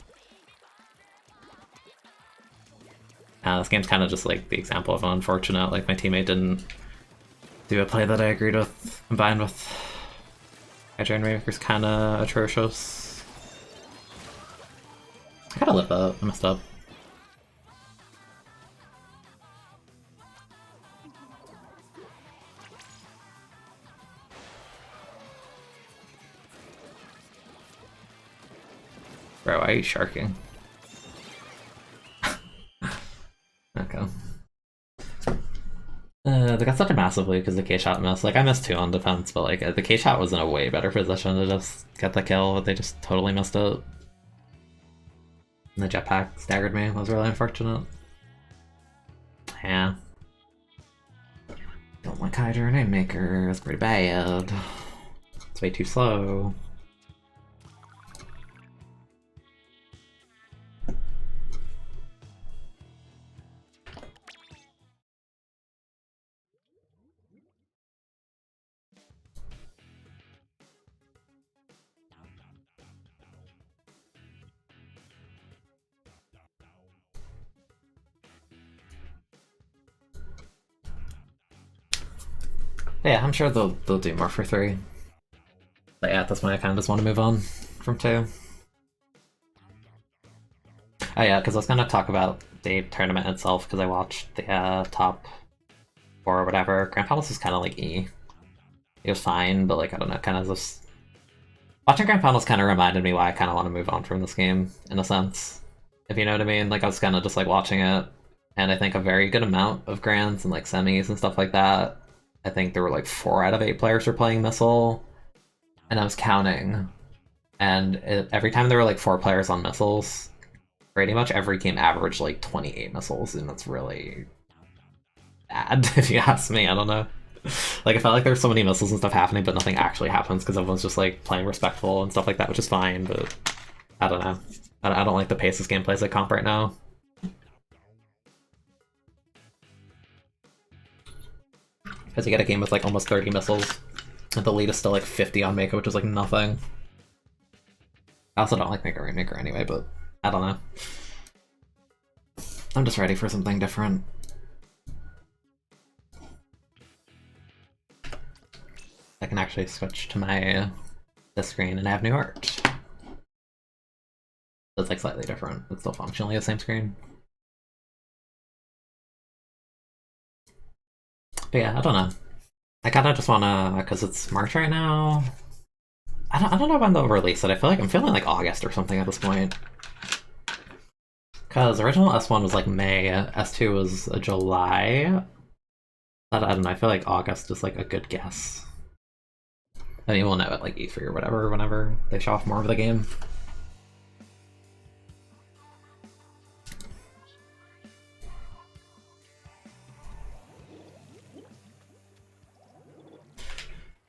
S1: This game's kind of just like the example of unfortunate. Like, my teammate didn't do a play that I agreed with, combined with Hydra Rainmaker's kind of atrocious. I gotta lift up, I messed up. Bro, why are you sharking? Okay. They got such a massive lead because the K-shot missed. Like, I missed 2 on defense, but like the K-shot was in a way better position to just get the kill, but they just totally missed it. And the jetpack staggered me. That was really unfortunate. Yeah. Don't like Hydra Rainmaker. It's pretty bad. It's way too slow. Yeah, I'm sure they'll do more for 3. But yeah, at this point I kind of just want to move on from 2. Oh yeah, because I was going to talk about the tournament itself, because I watched the top 4 or whatever. Grand Finals was kind of like E. It was fine, but like, I don't know, kind of just... Watching Grand Finals kind of reminded me why I kind of want to move on from this game, in a sense. If you know what I mean? Like, I was kind of just like watching it, and I think a very good amount of Grands and like semis and stuff like that. I think there were like 4 out of 8 players were playing Missile, and I was counting, and every time there were like 4 players on Missiles, pretty much every game averaged like 28 missiles, and that's really bad, if you ask me. I don't know. Like, I felt like there's so many missiles and stuff happening, but nothing actually happens because everyone's just like playing respectful and stuff like that, which is fine, but I don't know. I don't like the pace this game plays at comp right now. Because you get a game with like almost 30 missiles, and the lead is still like 50 on Mako, which is like nothing. I also don't like Mako Rainmaker anyway, but I don't know. I'm just ready for something different. I can actually switch to my this screen and have new art. It's like slightly different. It's still functionally the same screen. But yeah, I don't know. I kinda just wanna, because it's March right now. I don't know when they'll release it. I feel like I'm feeling like August or something at this point. Because original S1 was like May, S2 was July. I don't know, I feel like August is like a good guess. I mean, we'll know at like E3 or whatever, whenever they show off more of the game.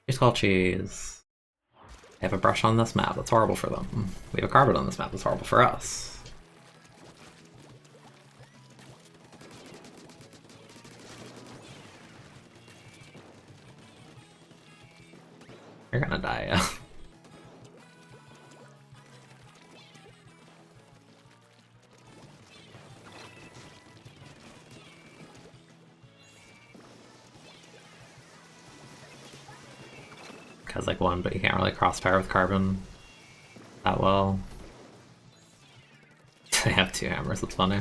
S1: Cheese called cheese. They have a brush on this map, that's horrible for them. We have a carpet on this map, that's horrible for us. You're gonna die, yeah. Has like one, but you can't really crossfire with carbon that well. They have two hammers, it's funny.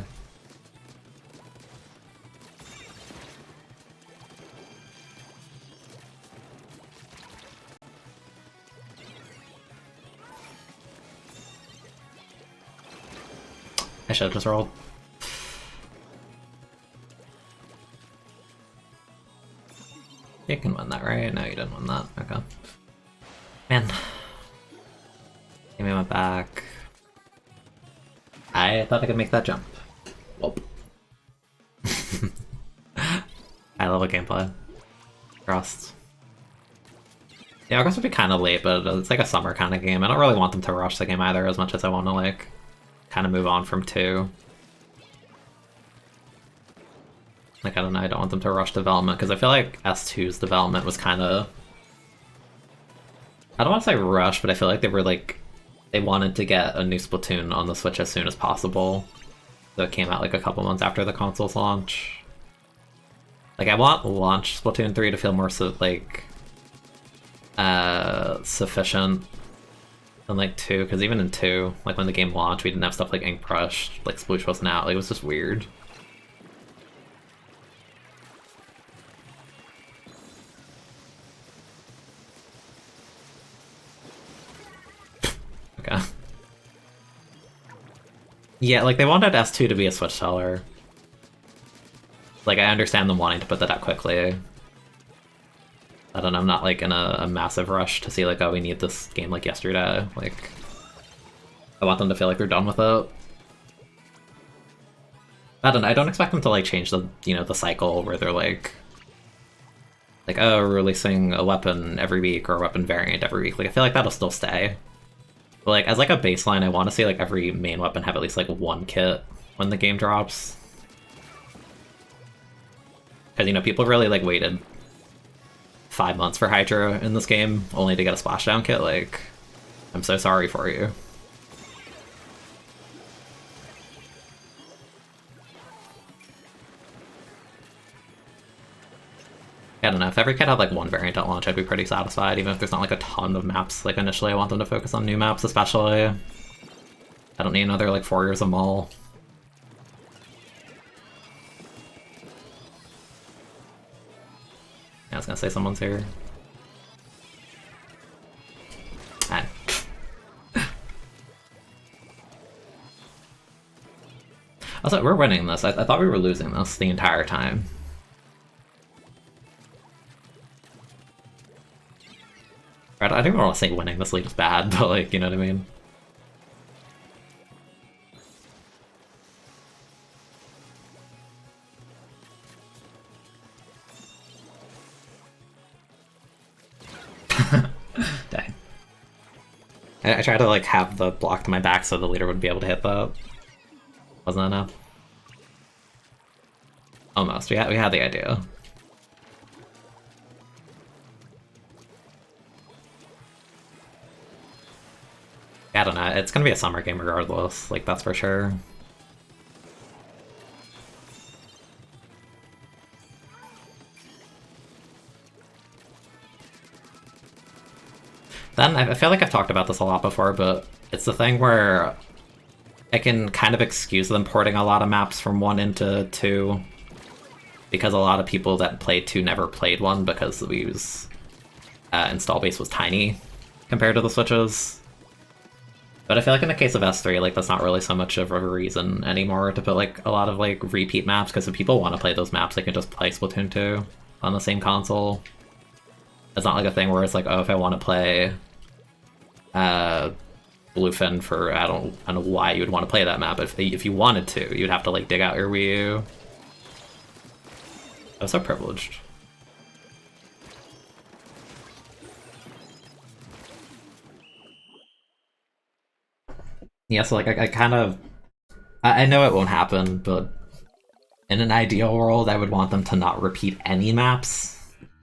S1: I should have just rolled. You can win that, right? No, you didn't win that. Okay. Man. Give me my back. I thought I could make that jump. Whoop. High level gameplay. Trust. Yeah, August would be kind of late, but it's like a summer kind of game. I don't really want them to rush the game either as much as I want to like kind of move on from 2. Like, I don't know, I don't want them to rush development, because I feel like S2's development was kind of... I don't want to say rush, but I feel like they were like... They wanted to get a new Splatoon on the Switch as soon as possible. So it came out like a couple months after the console's launch. Like, I want launch Splatoon 3 to feel more sufficient than like 2, because even in 2, like when the game launched, we didn't have stuff like Ink Brush, like Sploosh wasn't out, like it was just weird. Okay. Yeah, like they wanted S2 to be a Switch seller. Like I understand them wanting to put that out quickly. I don't know, I'm not like in a massive rush to see like, oh, we need this game like yesterday. Like, I want them to feel like they're done with it. I don't know, I don't expect them to like change the, you know, the cycle where they're like, oh, we're releasing a weapon every week or a weapon variant every week. Like, I feel like that'll still stay. But like, as like a baseline, I want to see like every main weapon have at least like one kit when the game drops. Because, you know, people really like waited 5 months for Hydra in this game, only to get a splashdown kit. Like, I'm so sorry for you. I don't know, if every kit had like one variant at launch, I'd be pretty satisfied, even if there's not like a ton of maps. Like initially I want them to focus on new maps especially. I don't need another like 4 years of mall. Yeah, I was gonna say someone's here. Ah. Also, we're winning this. I thought we were losing this the entire time. Right, I don't want to say winning this league is bad, but like, you know what I mean? Dang. I tried to like have the block to my back so the leader would be able to hit that. Wasn't that enough? Almost. We had the idea. I don't know, it's gonna be a summer game regardless, like that's for sure. Then, I feel like I've talked about this a lot before, but it's the thing where I can kind of excuse them porting a lot of maps from 1 into 2. because a lot of people that played 2 never played 1 because the Wii's install base was tiny compared to the Switches. But I feel like in the case of S3, like that's not really so much of a reason anymore to put like a lot of like repeat maps, because if people want to play those maps, they can just play Splatoon 2 on the same console. It's not like a thing where it's like, oh, if I want to play Bluefin for I don't know why you would want to play that map, but if you wanted to, you'd have to like dig out your Wii U. I'm so privileged. Yeah, so like I kind of I know it won't happen, but in an ideal world, I would want them to not repeat any maps.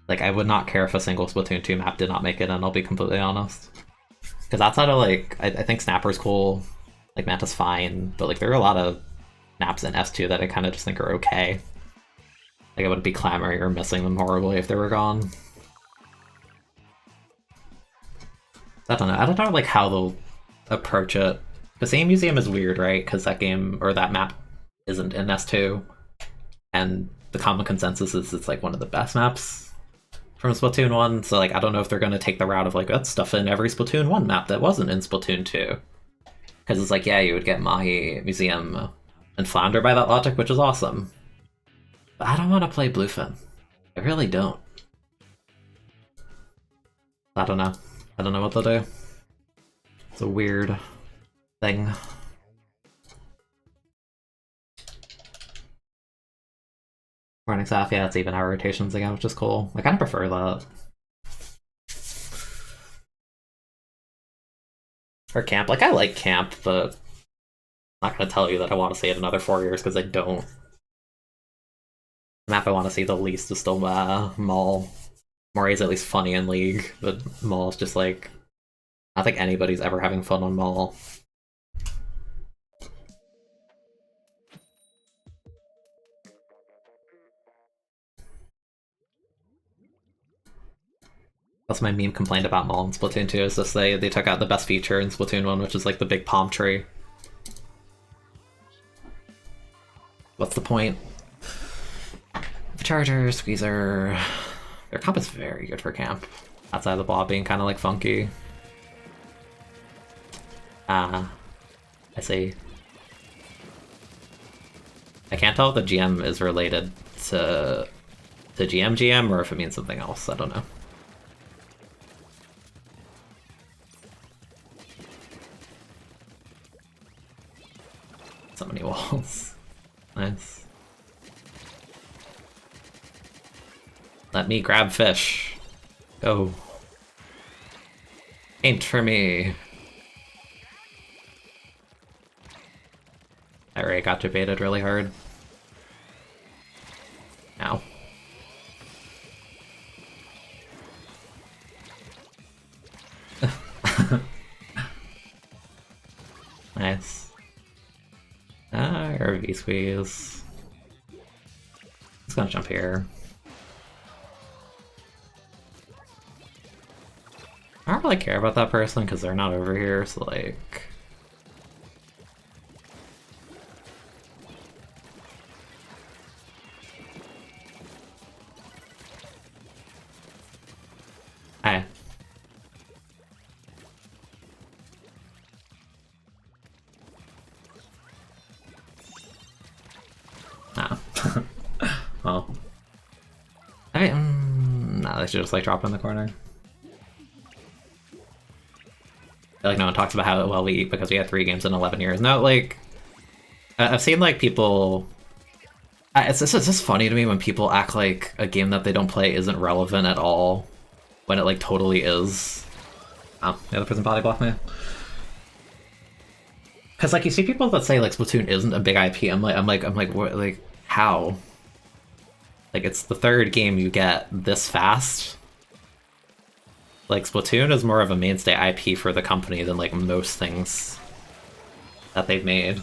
S1: Like, I would not care if a single Splatoon 2 map did not make it, and I'll be completely honest. Because outside of, like, I think Snapper's cool, like, Manta's fine, but, like, there are a lot of maps in S2 that I kind of just think are okay. Like, I wouldn't be clamoring or missing them horribly if they were gone. I don't know. I don't know, like, how they'll approach it. The same museum is weird, right? Because that game, or that map, isn't in S2. And the common consensus is it's, like, one of the best maps from Splatoon 1, so like I don't know if they're going to take the route of like, let's stuff in every Splatoon 1 map that wasn't in Splatoon 2. Because it's like, yeah, you would get Mahi, Museum, and Flounder by that logic, which is awesome. But I don't want to play Bluefin. I really don't. I don't know. I don't know what they'll do. It's a weird thing. Morning staff, yeah, it's even hour rotations again, which is cool. I kind of prefer that. Or camp, like I like camp, but I'm not gonna tell you that I want to see it another 4 years because I don't. The map I want to see the least is still Mall. Mori's at least funny in League, but Mall's just like, I don't think anybody's ever having fun on Mall. That's my meme complaint about Mall in Splatoon 2, is just they took out the best feature in Splatoon 1, which is like the big palm tree. What's the point? The Charger, Squeezer... Their comp is very good for camp. Outside of the blob being kind of like funky. I see. I can't tell if the GM is related to GM or if it means something else, I don't know. So many walls. Nice. Let me grab fish. Go. Ain't for me. I already got debated really hard. Ow. Nice. Or V-squeeze. It's gonna jump here. I don't really care about that person because they're not over here, so like... Hi. Oh. Well. No, they should just like drop it in the corner. I feel like no one talks about how well we eat because we had 3 games in 11 years. No, like... I've seen like people... It's just funny to me when people act like a game that they don't play isn't relevant at all, when it like totally is. Oh, the other person body blocked me. Because like you see people that say like Splatoon isn't a big IP. I'm like, what, like how? Like it's the 3rd game you get this fast. Like Splatoon is more of a mainstay IP for the company than like most things that they've made.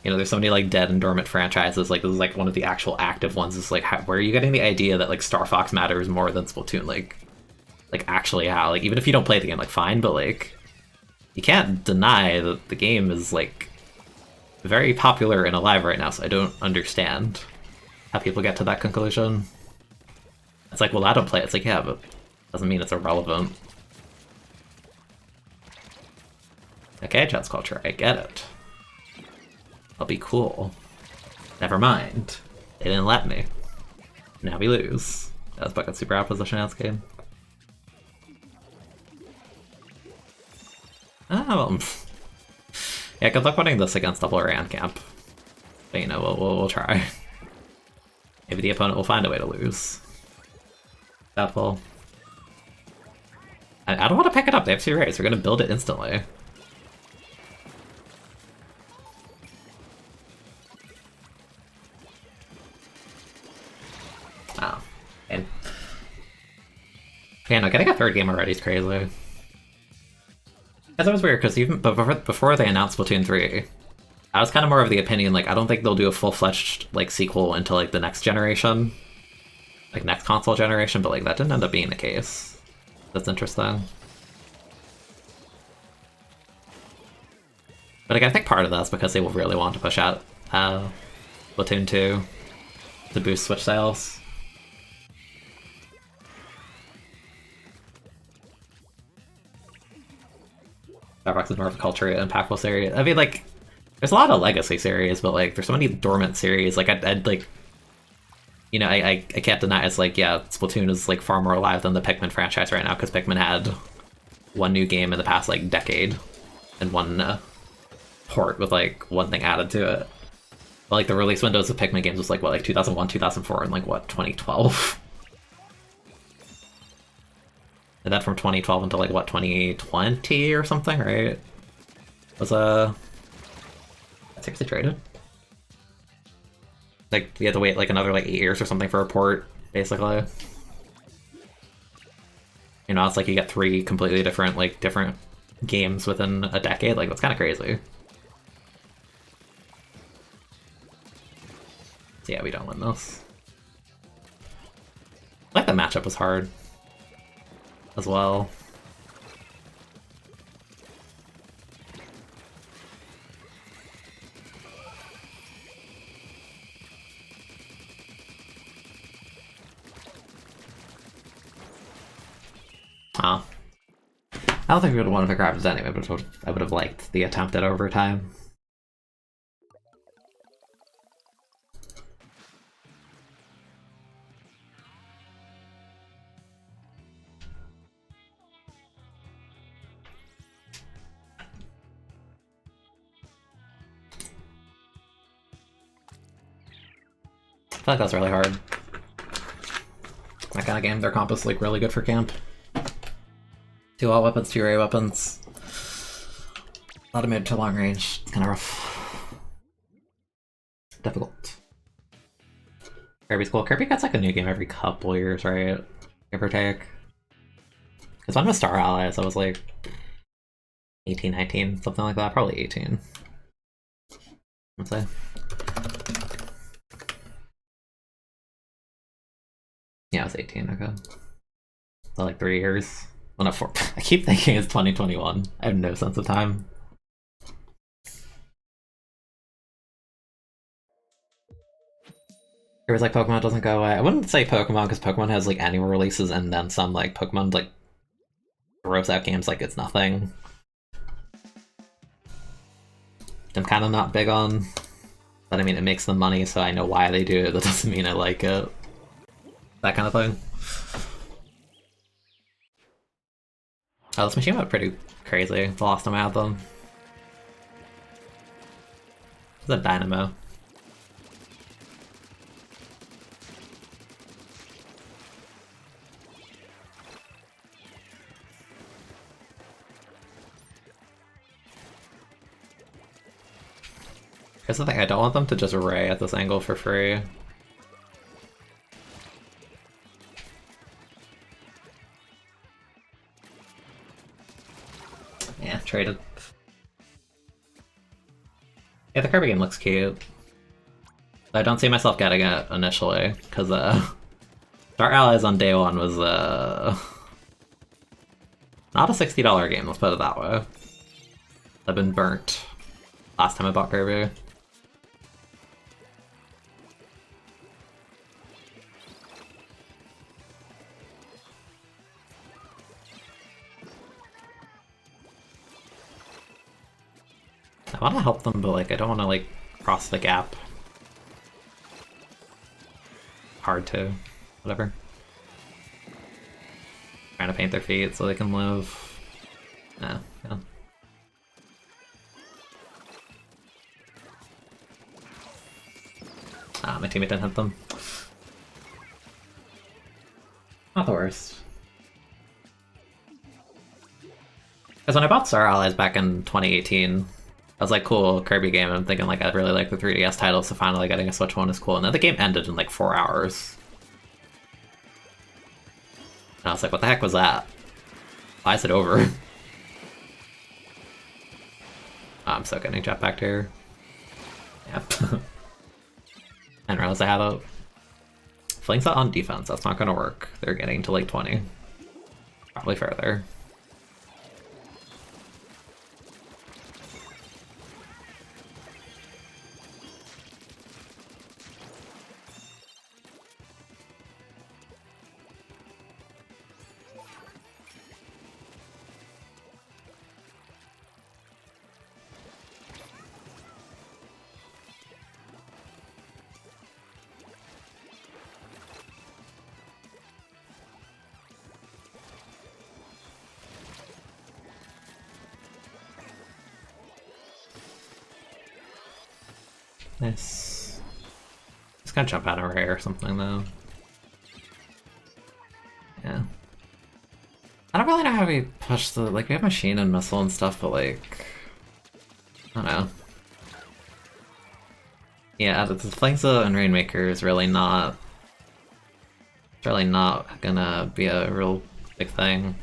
S1: You know, there's so many like dead and dormant franchises. Like this is like one of the actual active ones. It's like, where are you getting the idea that like Star Fox matters more than Splatoon? Like actually how? Like even if you don't play the game, like fine, but like you can't deny that the game is like very popular and alive right now. So I don't understand how people get to that conclusion. It's like, well, I don't play it. It's like, yeah, but doesn't mean it's irrelevant. Okay, Jets culture, I get it. I'll be cool. Never mind. They didn't let me. Now we lose. That was bucket super opposition ass game. Oh, well. Yeah, good luck winning this against double Rand camp. But you know, we'll try. Maybe the opponent will find a way to lose. Doubtful. I don't want to pick it up. They have 2 raids. We're gonna build it instantly. Oh. And yeah, no, getting a 3rd game already is crazy. Because it was weird, because even before they announced Splatoon 3, I was kind of more of the opinion, like, I don't think they'll do a full-fledged, like, sequel until, like, the next generation. Like, next console generation, but, like, that didn't end up being the case. That's interesting. But, like, I think part of that's because they will really want to push out Splatoon 2 to boost Switch sales. Starbucks is more of a culturally impactful series. I mean, like, there's a lot of legacy series, but, like, there's so many dormant series. Like, I'd like, you know, I can't deny it's like, yeah, Splatoon is, like, far more alive than the Pikmin franchise right now, because Pikmin had 1 new game in the past, like, decade, and 1 port with, like, 1 thing added to it. But, like, the release windows of Pikmin games was, like, what, like, 2001, 2004, and, like, what, 2012? And then from 2012 until, like, what, 2020 or something, right? Was seriously traded? Like, you had to wait, like, another, like, 8 years or something for a port, basically. You know, it's like you get 3 completely different, like, different games within a decade. Like, that's kind of crazy. So yeah, we don't win this. I like the matchup was hard as well. Oh. I don't think we would have won if it grabbed it anyway, but I would have liked the attempt at overtime. I feel like that's really hard. That kind of game, their comp is like really good for camp. 2 alt weapons, 2 ray weapons. A lot of mid to long range. It's kind of rough. Difficult. Kirby's cool. Kirby gets like a new game every couple years, right? Give or take. Because one was Star Allies, I was like 18, 19, something like that. Probably 18. I'd say. Yeah, I was 18, okay. So like 3 years. Well, no, 4. I keep thinking it's 2021. I have no sense of time. It was like Pokemon doesn't go away. I wouldn't say Pokemon, because Pokemon has like annual releases and then some. Like Pokemon like throws out games like it's nothing. I'm kind of not big on, but I mean it makes them money, so I know why they do it. That doesn't mean I like it. That kind of thing. Oh, this machine went pretty crazy the last time I had them. It's a dynamo. Here's the thing, I don't want them to just array at this angle for free. Yeah, traded. Yeah, the Kirby game looks cute. I don't see myself getting it initially, because Star Allies on day 1 was not a $60 game, let's put it that way. I've been burnt last time I bought Kirby. I want to help them, but like I don't want to like cross the gap. Hard to, whatever. Trying to paint their feet so they can live. Nah, yeah. Ah, my teammate didn't hit them. Not the worst. Because when I bought Star Allies back in 2018, I was like, cool, Kirby game, and I'm thinking like I really like the 3DS title, so finally getting a Switch one is cool. And then the game ended in like 4 hours. And I was like, what the heck was that? Why is it over? Oh, I'm so getting jetpacked here. Yep. I didn't realize I had a Fling's on defense, that's not gonna work. They're getting to like 20. Probably further. Nice. Just gonna jump out of her or something though. Yeah. I don't really know how we push the like we have machine and missile and stuff, but like I don't know. Yeah, the Flingza and Rainmaker is really not gonna be a real big thing.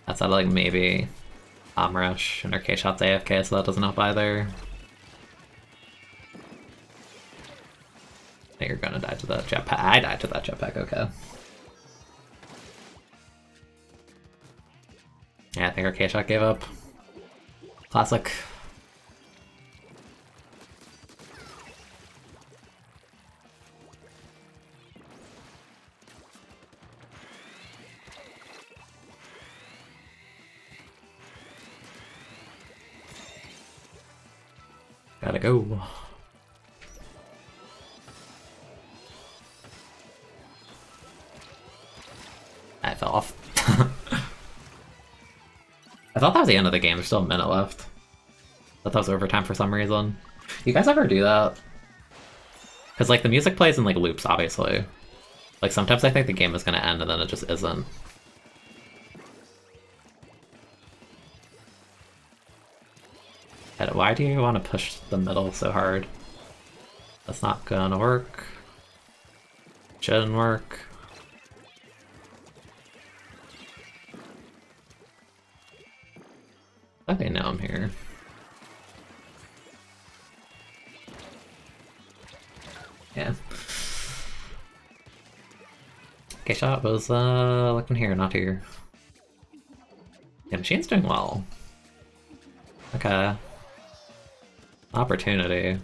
S1: Outside of like maybe Rush and her K-Shot's AFK, so that doesn't help either. You're gonna die to that jetpack. I died to that jetpack, okay. Yeah, I think our K-Shot gave up. Classic. Gotta go. I fell off. I thought that was the end of the game. There's still a minute left. I thought that was overtime for some reason. You guys ever do that? Because like the music plays in like loops, obviously. Like sometimes I think the game is gonna end and then it just isn't. And why do you want to push the middle so hard? That's not gonna work. Shouldn't work. Okay, now I'm here. Yeah. K-Shot was looking here, not here. Yeah, Machine's doing well. Okay. Opportunity.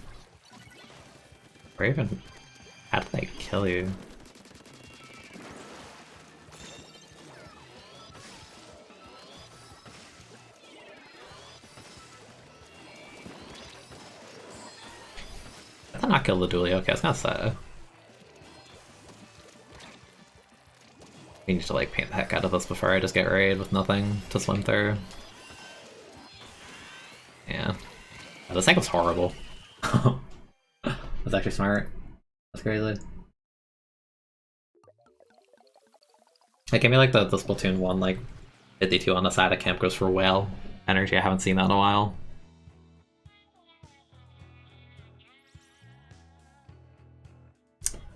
S1: Raven, how did they kill you? I did not kill the dually. Okay, I was gonna say. We need to like paint the heck out of this before I just get raided with nothing to swim through. Yeah. Oh, this tank was horrible. That's actually smart. That's crazy. It gave me like the Splatoon 1 like 52 on the side of camp goes for whale energy. I haven't seen that in a while.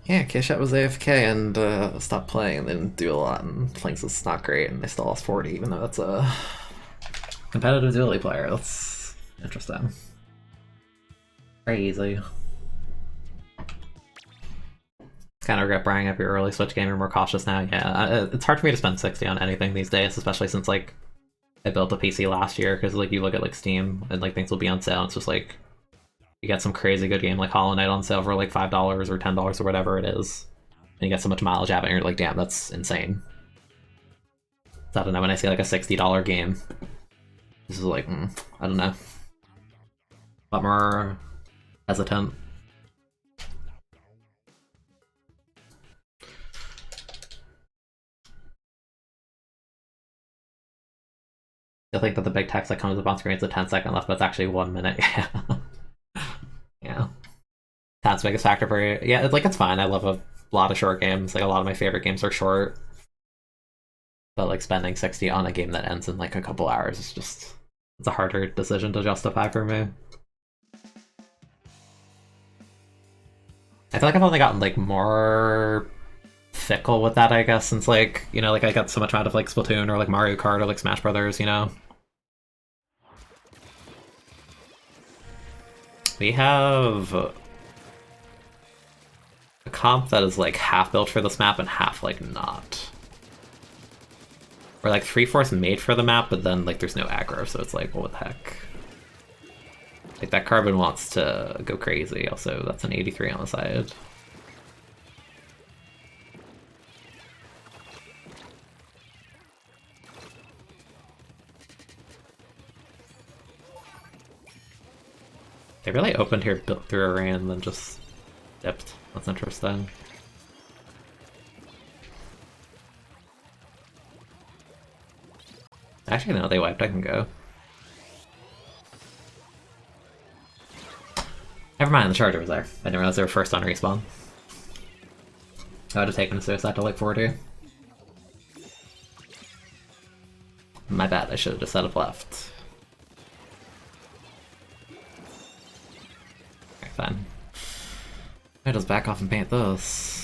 S1: Yeah, K-Shot was AFK and stopped playing and didn't do a lot, and Flinks is not great, and they still lost 40, even though that's a competitive dually player. That's interesting. Crazy. Kind of regret buying up your early Switch game. You're more cautious now. Yeah, it's hard for me to spend 60 on anything these days, especially since like I built a PC last year. Because like you look at like Steam and like things will be on sale. And it's just like you get some crazy good game like Hollow Knight on sale for like $5 or $10 or whatever it is, and you get so much mileage out of it. And you're like, damn, that's insane. So I don't know. When I see like a $60 game, this is like I don't know. A lot more hesitant. I think that the big text that comes up on screen is a 10-second left, but it's actually 1 minute. Yeah. Yeah. That's the biggest factor for you. Yeah, it's fine. I love a lot of short games. Like, a lot of my favorite games are short. But, like, spending 60 on a game that ends in, like, a couple hours is just... It's a harder decision to justify for me. I feel like I've only gotten, like, more fickle with that, I guess, since, like, you know, like, I got so much out of, like, Splatoon or, like, Mario Kart or, like, Smash Brothers, you know? We have a comp that is like half built for this map and half like not. Or like 3/4 made for the map, but then like there's no aggro, so it's like, what the heck? Like that carbon wants to go crazy. Also, that's an 83 on the side. They really opened here, built through a rain, and then just dipped. That's interesting. Actually, no, they wiped. I can go. Never mind, the charger was there. I didn't realize they were first on respawn. I would have taken a suicide to like 40. My bad, I should have just set up left. Alright, fine. I just back off and paint this.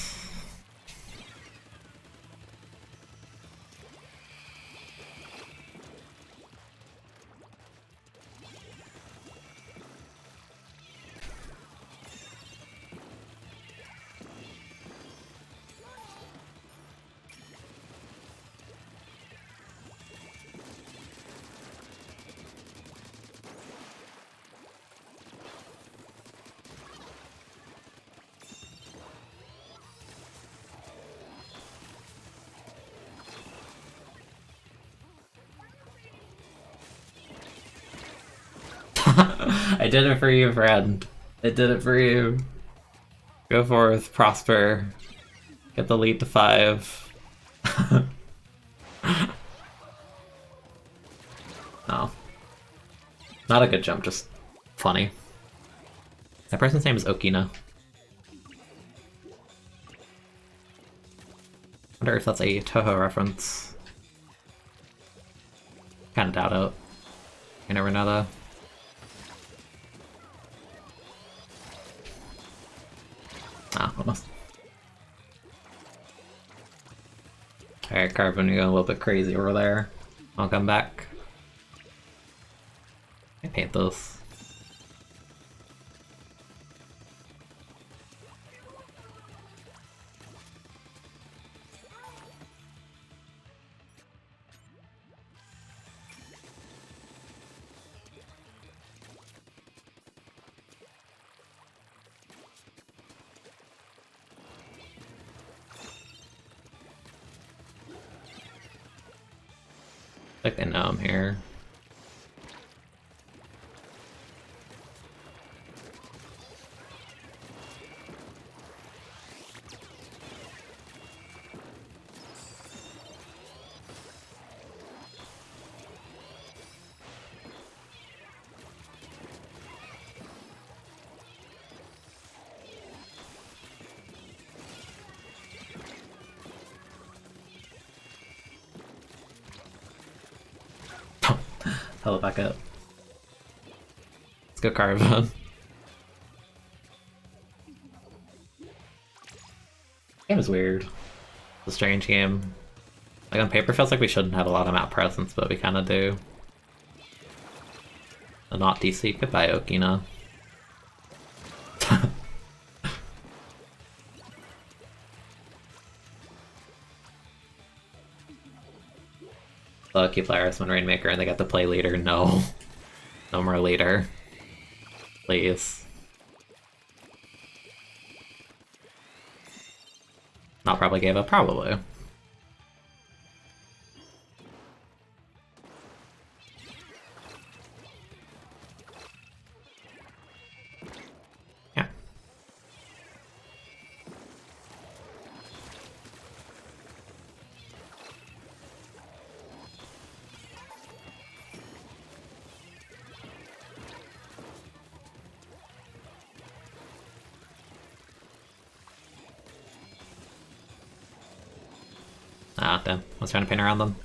S1: I did it for you, friend. I did it for you. Go forth, prosper. Get the lead to 5. Oh. Not a good jump, just funny. That person's name is Okina. Wonder if that's a Toho reference. Kinda doubt it. You never know though. Ah, almost. Alright, Carbon, you're going a little bit crazy over there. I'll come back. I paint those. I think they know I'm here. Hell back up. Let's go Carbon. Game is weird. It's a strange game. Like on paper feels like we shouldn't have a lot of map presence, but we kinda do. And not DC. Goodbye, Okina. Lucky players when Rainmaker and they get to play leader. No. No more leader. Please. Not probably gave up, probably. Ah, damn. I was trying to pin around them.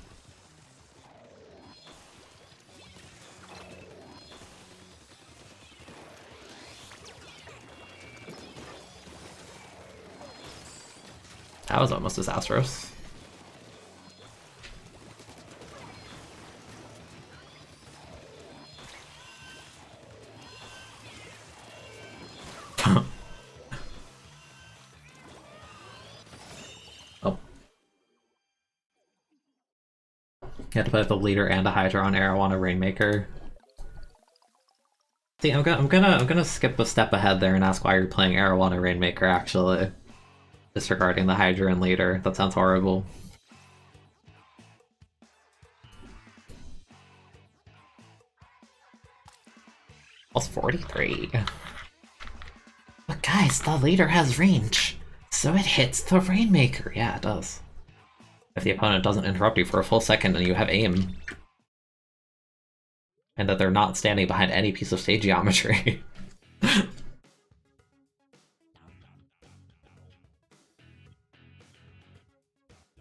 S1: That was almost disastrous. Oh. You had to play with a leader and a Hydra on Arowana Rainmaker. See, I'm gonna skip a step ahead there and ask why you're playing Arowana Rainmaker actually. Disregarding the Hydra and leader. That sounds horrible. Plus 43. But guys, the leader has range, so it hits the Rainmaker. Yeah, it does. If the opponent doesn't interrupt you for a full second and you have aim. And that they're not standing behind any piece of stage geometry.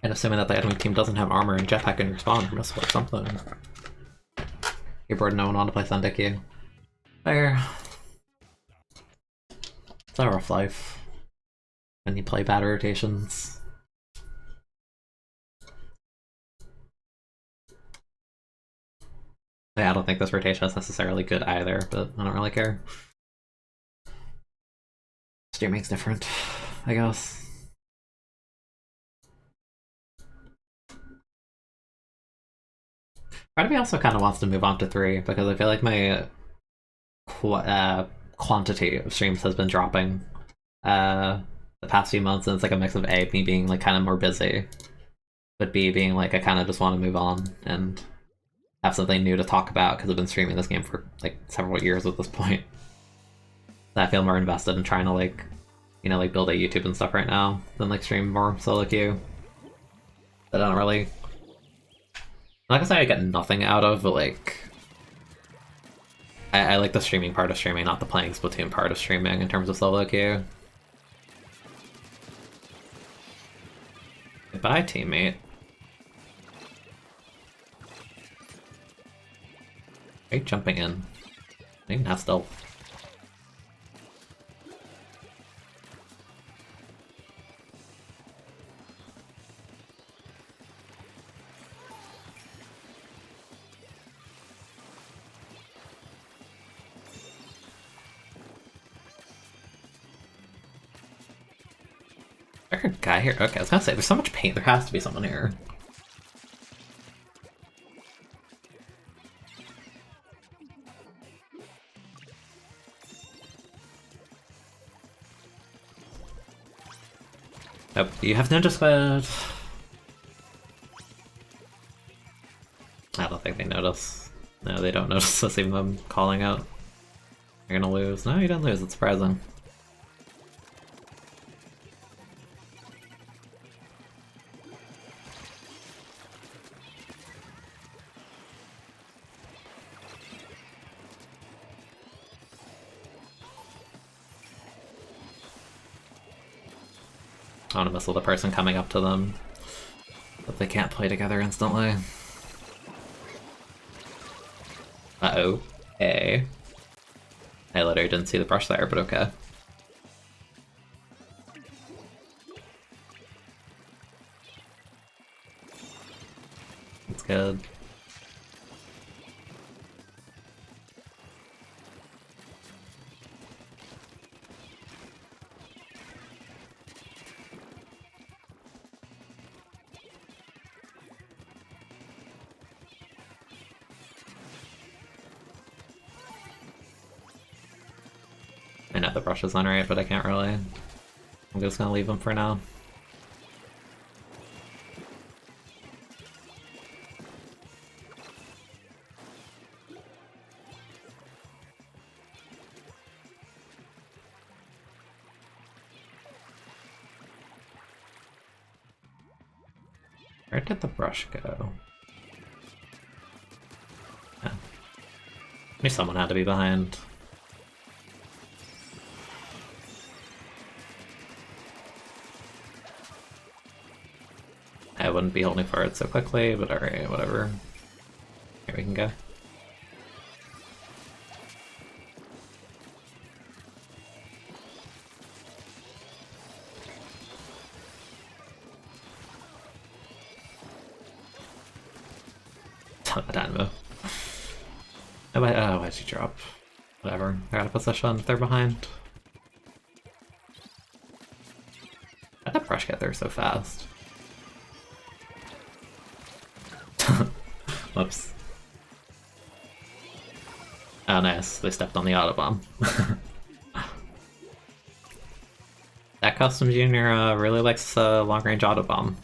S1: And assuming that the enemy team doesn't have armor and jetpack in respawn or missile or something. You're bored, no one want to play Sundeki. Fair. It's a rough life. When you play bad rotations. Yeah, I don't think this rotation is necessarily good either, but I don't really care. Streaming's different, I guess. Part of me also kind of wants to move on to 3, because I feel like my quantity of streams has been dropping the past few months, and it's like a mix of A, me being like kind of more busy, but B, being like I kind of just want to move on and have something new to talk about, because I've been streaming this game for like several years at this point. I feel more invested in trying to like, you know, like build a YouTube and stuff right now than like stream more solo queue. I don't really... I'm not gonna say I get nothing out of, but like... I like the streaming part of streaming, not the playing Splatoon part of streaming in terms of solo queue. Goodbye, teammate. Are you jumping in? Maybe not stealth. Is there a guy here? Okay, I was gonna say, there's so much paint, there has to be someone here. Nope, you have Ninja Squid. I don't think they notice. No, they don't notice us even them calling out. You're gonna lose. No, you didn't lose, it's surprising. I want to missile the person coming up to them, but they can't play together instantly. Uh-oh. Hey. I literally didn't see the brush there, but okay. That's good. I know the brush is on right, but I can't really. I'm just gonna leave him for now. Where did the brush go? Yeah. I knew someone had to be behind. wouldn't be holding for it so quickly, but alright, whatever. Here we can go. Dynamo. Oh, why'd she drop? Whatever. They're out of position. They're behind. How'd that brush get there so fast? Whoops. Oh, nice. They stepped on the Autobomb. That Custom Junior really likes long-range Autobomb.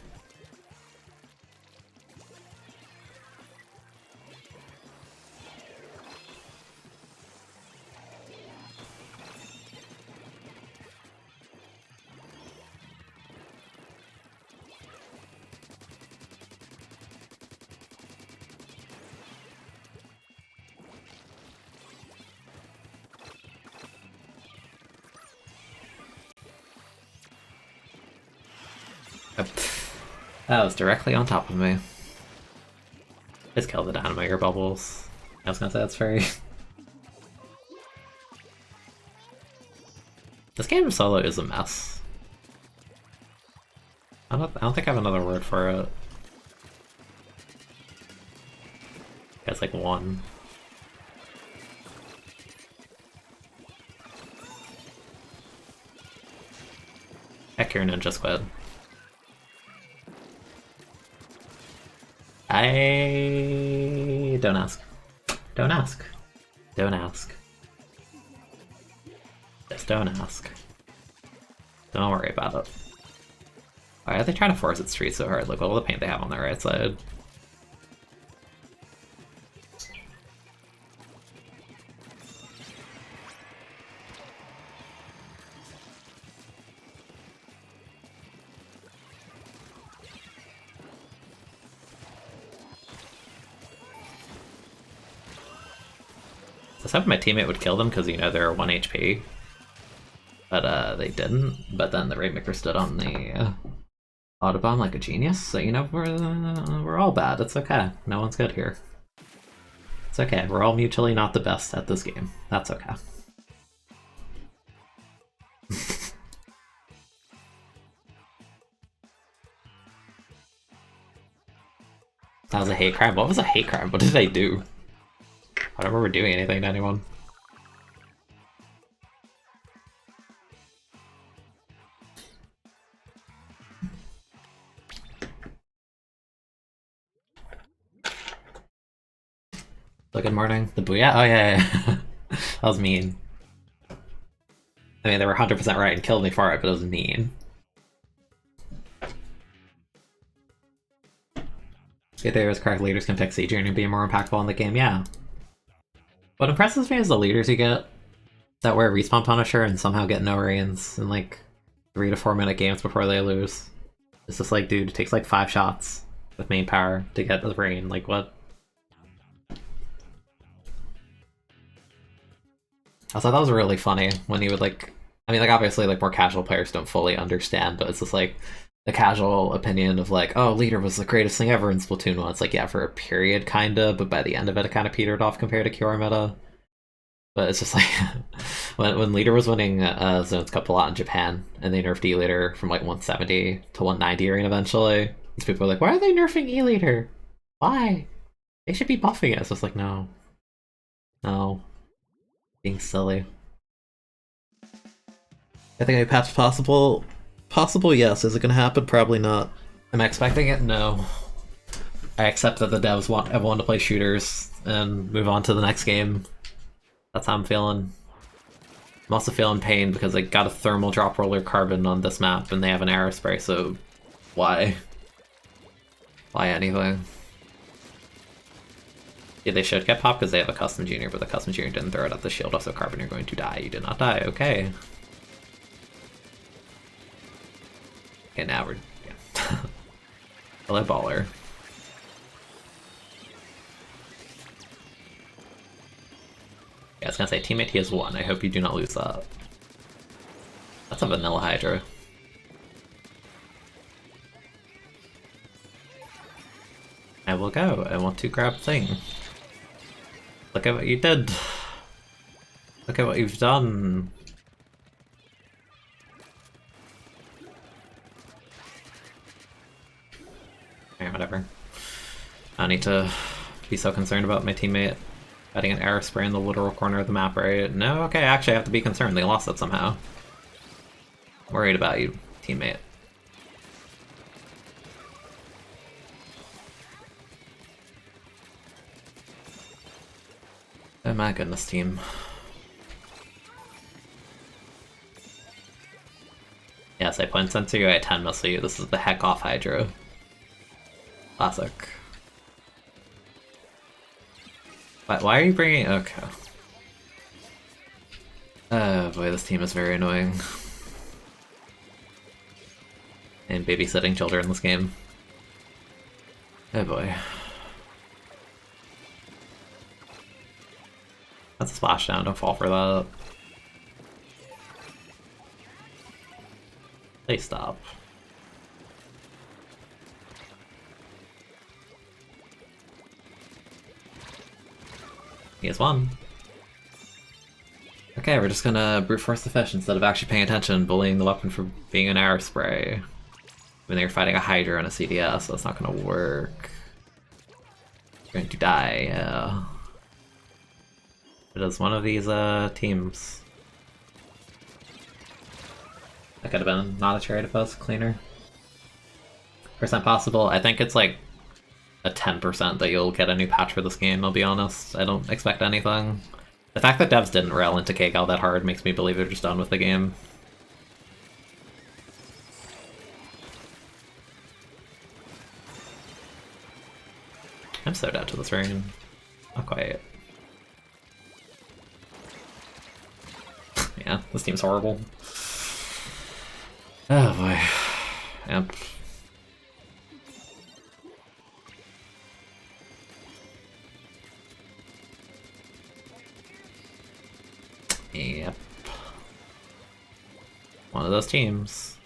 S1: That was directly on top of me. Just kill the Dynamaker bubbles. I was gonna say that's very... This game of solo is a mess. I don't think I have another word for it. It's like one. Heck, your Ninja Squid. Don't ask. Don't ask. Don't ask. Just don't ask. Don't worry about it. Why are they trying to force its street so hard? Look at all the paint they have on their right side. I was hoping my teammate would kill them because, you know, they're 1 HP. But they didn't. But then the Rainmaker stood on the Autobomb like a genius. So, you know, we're all bad. It's okay. No one's good here. It's okay. We're all mutually not the best at this game. That's okay. That was a hate crime? What was a hate crime? What did I do? I don't remember doing anything to anyone. So good morning. The Booyah? Oh yeah. That was mean. I mean, they were 100% right and killed me for it, but it was mean. If there is correct, leaders can pick Siege and be more impactful in the game, yeah. What impresses me is the leaders you get that wear Respawn Punisher and somehow get no reigns in like 3 to 4 minute games before they lose. It's just like, dude, it takes like 5 shots with main power to get the reign, like what? I thought that was really funny when he would like, I mean, like obviously like more casual players don't fully understand, but it's just like the casual opinion of like, oh, leader was the greatest thing ever in Splatoon 1. It's like, yeah, for a period kinda, but by the end of it kind of petered off compared to Kiora meta. But it's just like when leader was winning Zones Cup a lot in Japan and they nerfed E-leader from like 170 to 190 arena eventually, these people were like, why are they nerfing E-leader? Why? They should be buffing it. It's just like, no. Being silly. I think a patch possible. Possible, yes. Is it gonna happen? Probably not. Am I expecting it? No. I accept that the devs want everyone to play shooters and move on to the next game. That's how I'm feeling. I'm also feeling pain because I got a thermal drop roller carbon on this map and they have an arrow spray, so why? Why anything? Yeah, they should get popped because they have a custom junior, but the custom junior didn't throw it at the shield. Also, Carbon, you're going to die. You did not die. Okay. Okay, now we're... yeah. Hello, baller. Yeah, I was gonna say, teammate, he has 1. I hope you do not lose that. That's a vanilla Hydra. will go. I want to grab thing. Look at what you did. Look at what you've done. Alright, whatever. I don't need to be so concerned about my teammate getting an air spray in the literal corner of the map, right? No, okay, actually I have to be concerned. They lost it somehow. Worried about you, teammate. Oh my goodness, team. Yes, I point sensor you at 10 mostly. This is the heck off Hydro. Classic. Why are you bringing... Okay. Oh boy, this team is very annoying. And babysitting children in this game. Oh boy. That's a splashdown, don't fall for that. Please stop. He has won. Okay, we're just gonna brute force the fish instead of actually paying attention, bullying the weapon for being an air spray. When they're fighting a Hydra and a CDS, so it's not gonna work. You're going to die, yeah. It is one of these teams. That could have been not a chariot post cleaner. Percent possible. I think it's like a 10% that you'll get a new patch for this game, I'll be honest. I don't expect anything. The fact that devs didn't rail into K-Gal that hard makes me believe they're just done with the game. I'm so dead to this rain. Not quite. Yeah, this team's horrible. Oh boy. Yep. Yep. One of those teams.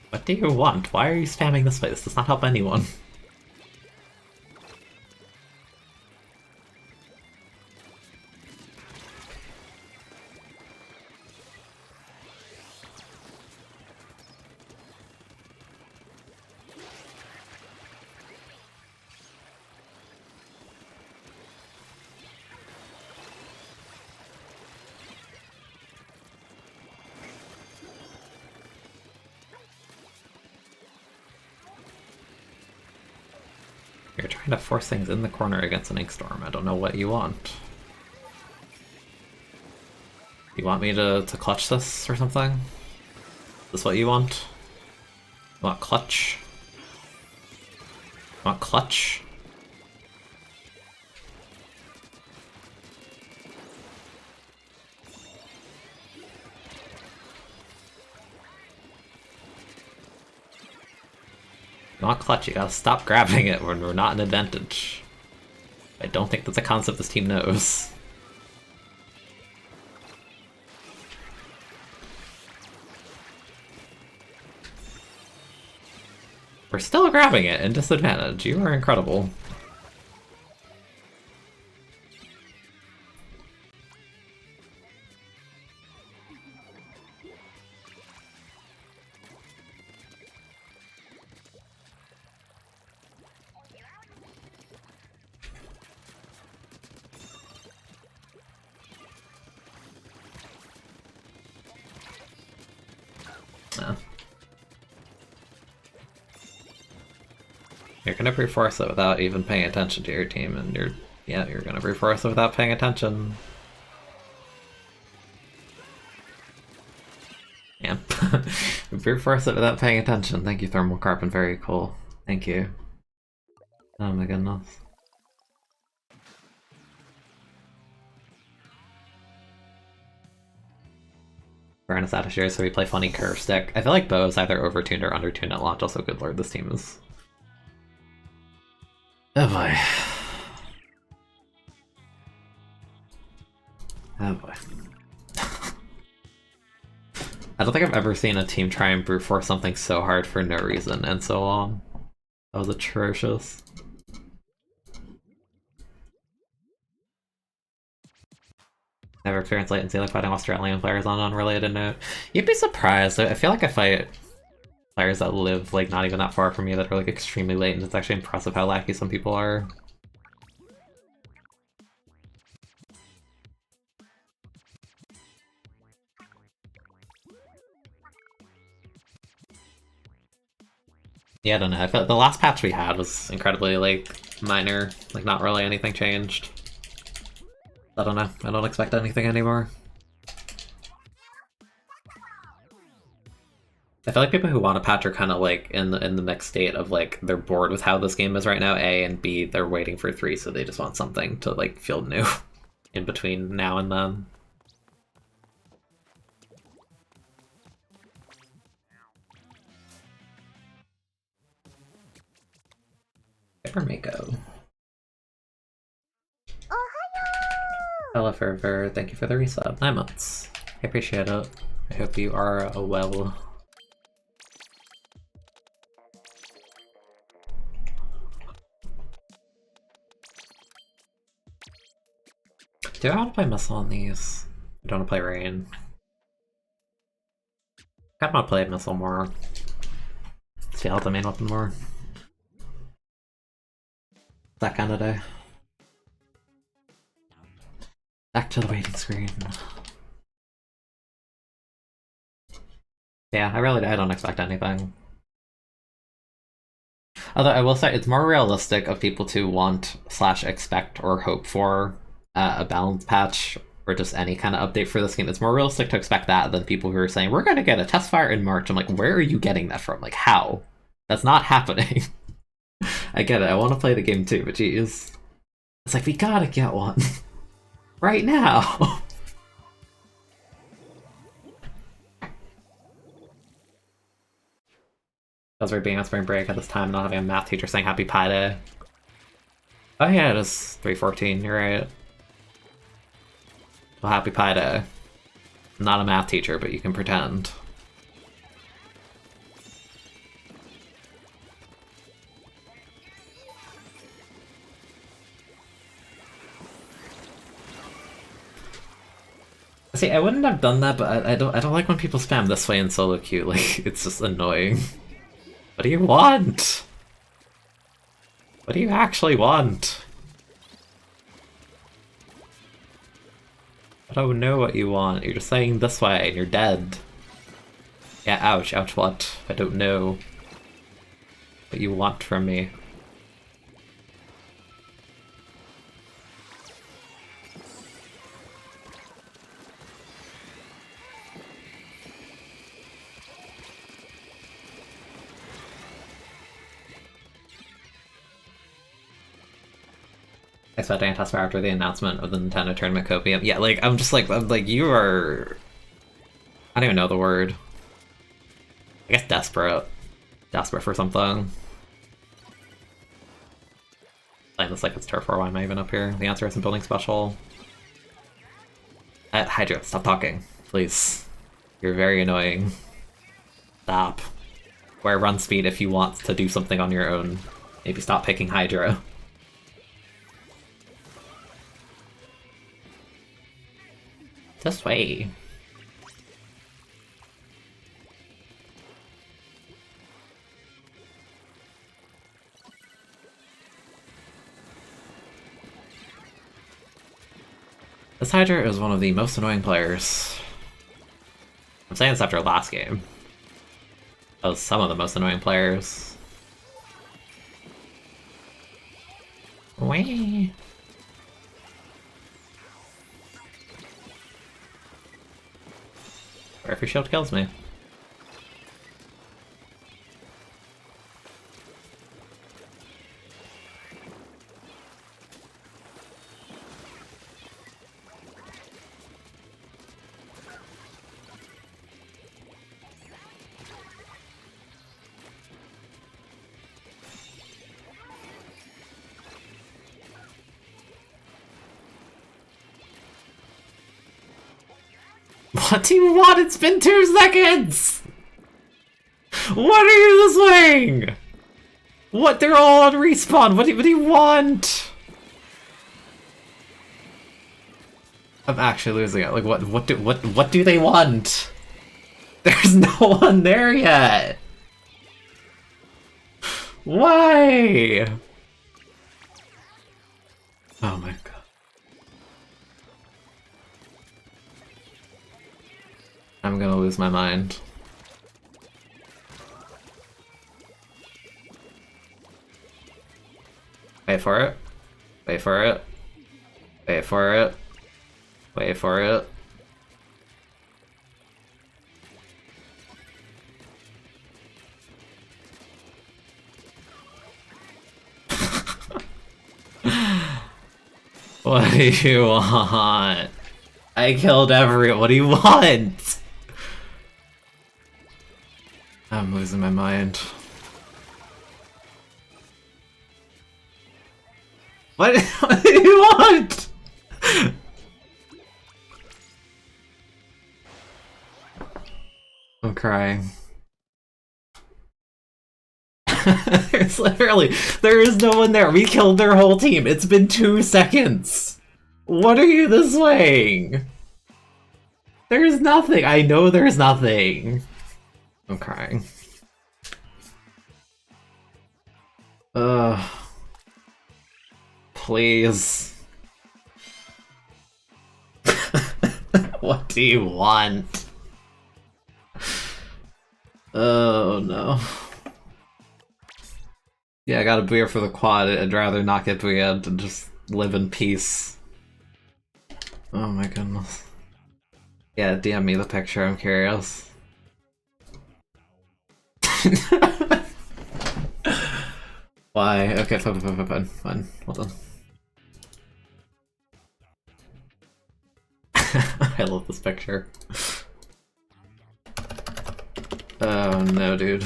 S1: What do you want? Why are you spamming this way? This does not help anyone. You're trying to force things in the corner against an ink storm. I don't know what you want. You want me to clutch this or something? Is this what you want? You want clutch? You want clutch? You want clutch, you gotta stop grabbing it when we're not an advantage. I don't think that's a concept this team knows. We're still grabbing it in disadvantage. You are incredible. You're gonna brute force it without even paying attention to your team, and you're gonna brute force it without paying attention. Yep. Brute force it without paying attention. Thank you, Thermal Carbon. Very cool. Thank you. Oh my goodness. Baroness out of shares, so we play funny curve stick. I feel like Bo is either overtuned or undertuned at launch. Also, good lord, this team is. Oh boy. Oh boy. I don't think I've ever seen a team try and brute force something so hard for no reason and so long. That was atrocious. Never experienced latency like fighting Australian players on an unrelated note. You'd be surprised. I feel like I fight players that live like not even that far from me that are like extremely latent. It's actually impressive how lacky some people are. Yeah, I don't know. I felt the last patch we had was incredibly like minor, like not really anything changed. I don't know. I don't expect anything anymore. I feel like people who want a patch are kind of like in the mixed state of like they're bored with how this game is right now, A, and B, they're waiting for 3, so they just want something to like feel new in between now and then. Paper Mako. Hello, Fervor. Thank you for the resub. 9 months. I appreciate it. I hope you are well. Do I want to play Missile on these? I don't want to play Rain. I want to play Missile more. See how the main weapon more. That kind of day. Back to the waiting screen. Yeah, I don't expect anything. Although I will say it's more realistic of people to want / expect or hope for a balance patch or just any kind of update for this game. It's more realistic to expect that than people who are saying we're going to get a test fire in March. I'm like, where are you getting that from? Like, how? That's not happening. I get it. I want to play the game too, but geez, it's like we gotta get one right now. Because we're being on spring break at this time, not having a math teacher saying Happy Pi Day. Oh yeah, it is 3:14. You're right. Well, Happy Pi Day. I'm not a math teacher, but you can pretend. See, I wouldn't have done that, but I don't like when people spam this way in solo queue. Like, it's just annoying. What do you want? What do you actually want? I don't know what you want. You're just saying this way, and you're dead. Yeah, ouch, ouch what? I don't know what you want from me. I expect Antasper after the announcement of the Nintendo Tournament Copium. Yeah, like, I'm like, you are... I don't even know the word. I guess desperate. Desperate for something. Playing this like it's Turf War, why am I even up here? The answer isn't building special. Hydra, stop talking, please. You're very annoying. Stop. Wear run speed if you want to do something on your own. Maybe stop picking Hydra. This way. This Hydra is one of the most annoying players. I'm saying this after last game. That was some of the most annoying players. Whee! Or if your shield kills me. What do you want? It's been 2 seconds! What are you doing? What? They're all on respawn. What do you want? I'm actually losing it. Like, what do they want? There's no one there yet. Why? Oh my god. I'm gonna lose my mind. Wait for it. Wait for it. Wait for it. Wait for it. What do you want? I killed everyone. What do you want? I'm losing my mind. What do you want? I'm crying. There's literally, there is no one there. We killed their whole team. It's been 2 seconds. What are you this way? There's nothing. I know there's nothing. I'm crying. Ugh. Please. What do you want? Oh no. Yeah, I got a beer for the quad. I'd rather not get booyed and just live in peace. Oh my goodness. Yeah, DM me the picture, I'm curious. Why? Okay, fine. Hold on. I love this picture. Oh no, dude.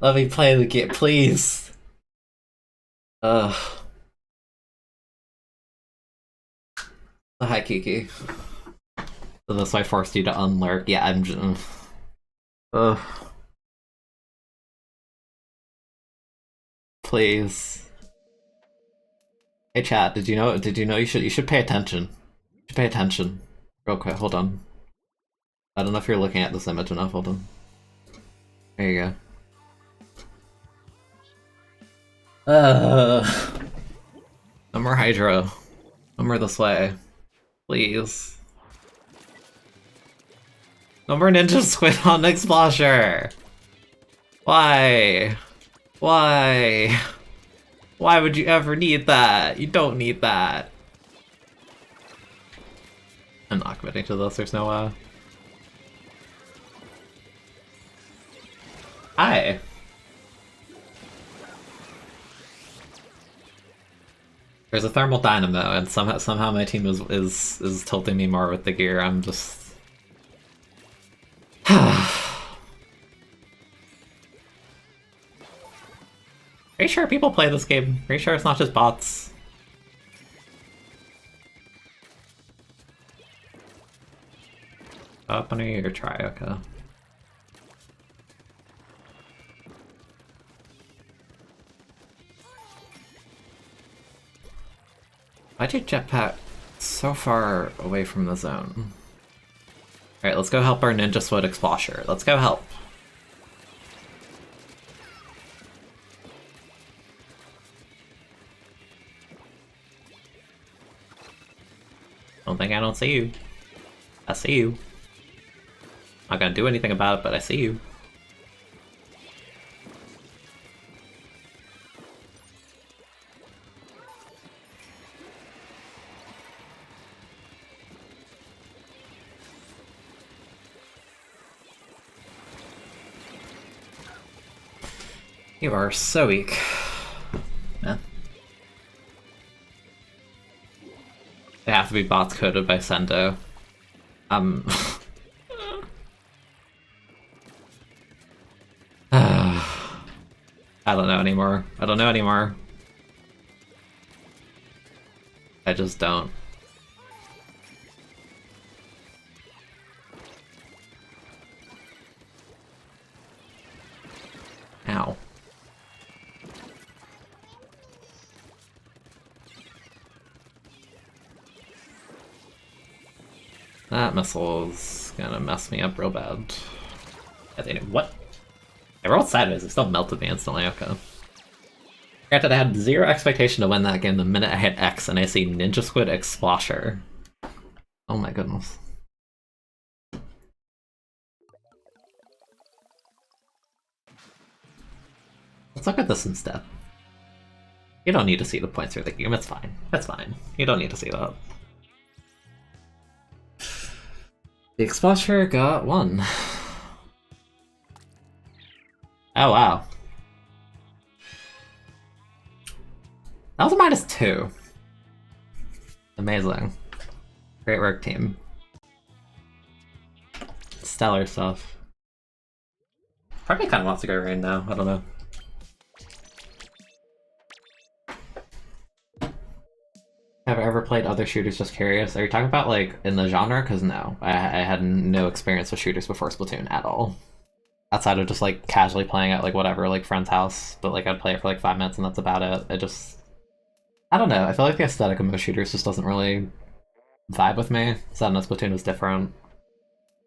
S1: Let me play the game, please. Ugh. Hi, Kiki. So that's why I forced you to unlurk. Yeah, I'm just. Ugh. Please. Hey, chat. Did you know? You should pay attention. You should pay attention. Real quick. Hold on. I don't know if you're looking at this image enough. Hold on. There you go. No more Hydro. No more this way. Please. No more Ninja Squid on Explosion! Why? Why? Why would you ever need that? You don't need that. I'm not committing to this, there's no Hi. There's a thermal dynamo, and somehow my team is tilting me more with the gear. I'm just. Are you sure people play this game? Are you sure it's not just bots? Opening or try, okay. Why'd you jetpack so far away from the zone? Alright, let's go help our Ninja Squid Explosion. Let's go help. Don't think I don't see you. I see you. Not gonna do anything about it, but I see you. You are so weak. Yeah. They have to be bots coded by Sendo. I don't know anymore. I don't know anymore. I just don't. Ow. That missile's gonna mess me up real bad. I think what? I rolled sideways, it still melted me instantly, okay. Granted, I had zero expectation to win that game the minute I hit X and I see Ninja Squid Explosher. Oh my goodness. Let's look at this instead. You don't need to see the points for the game, it's fine. It's fine. You don't need to see that. The Explosher got 1. Oh wow. That was a -2. Amazing. Great work, team. Stellar stuff. Probably kind of wants to go rain now, I don't know. Have I ever played other shooters? Just curious. Are you talking about like in the genre? Because no, I had no experience with shooters before Splatoon at all. Outside of just like casually playing at like whatever, like friend's house, but like I'd play it for like 5 minutes and that's about it. I don't know, I feel like the aesthetic of most shooters just doesn't really vibe with me, so I don't know, Splatoon was different.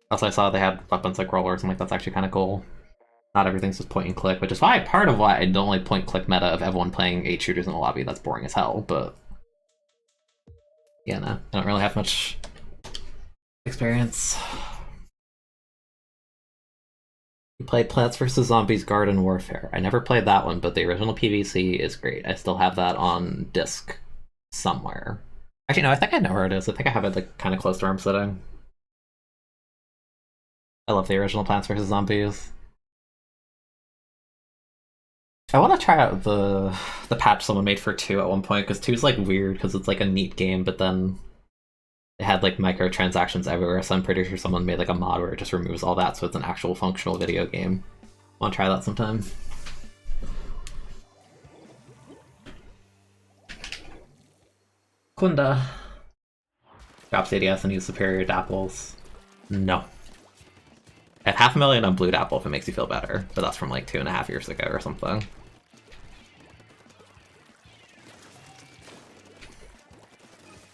S1: Also, I saw they had weapons like rollers, and like that's actually kind of cool. Not everything's just point and click, which is part of why I don't like point and click meta of everyone playing 8 shooters in the lobby. That's boring as hell, but yeah, no, I don't really have much experience. You played Plants vs. Zombies Garden Warfare. I never played that one, but the original PVC is great. I still have that on disc somewhere. Actually, no, I think I know where it is. I think I have it like kind of close to where I'm sitting. I love the original Plants vs. Zombies. I want to try out the patch someone made for 2 at one point, because 2 is like weird because it's like a neat game, but then it had like microtransactions everywhere, so I'm pretty sure someone made like a mod where it just removes all that, so it's an actual functional video game. Want to try that sometime. Kunda. Drops ADS and use superior dapples. No. I have 500,000 on Blue Dapple if it makes you feel better, but that's from like 2.5 years ago or something.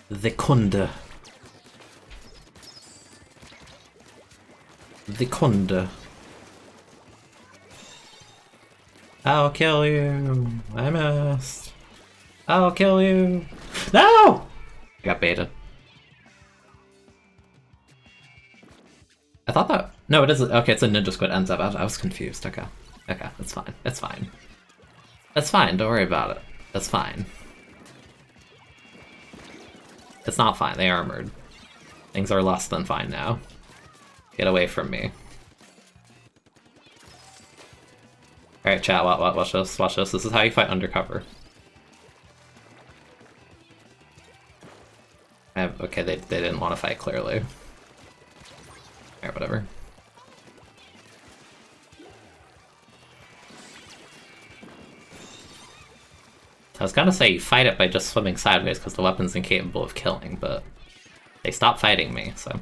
S1: The Kunda. The Kunda. I'll kill you. I missed. I'll kill you. No! I got baited. I thought that... No, it is... Okay, it's a Ninja Squid ends up. I was confused. Okay. Okay, that's fine. It's fine. It's fine. Don't worry about it. It's fine. It's not fine. They armored. Things are less than fine now. Get away from me. Alright, chat, watch this, watch this. This is how you fight undercover. Okay, they didn't want to fight, clearly. Alright, whatever. I was gonna say you fight it by just swimming sideways because the weapon's incapable of killing, but they stopped fighting me, so...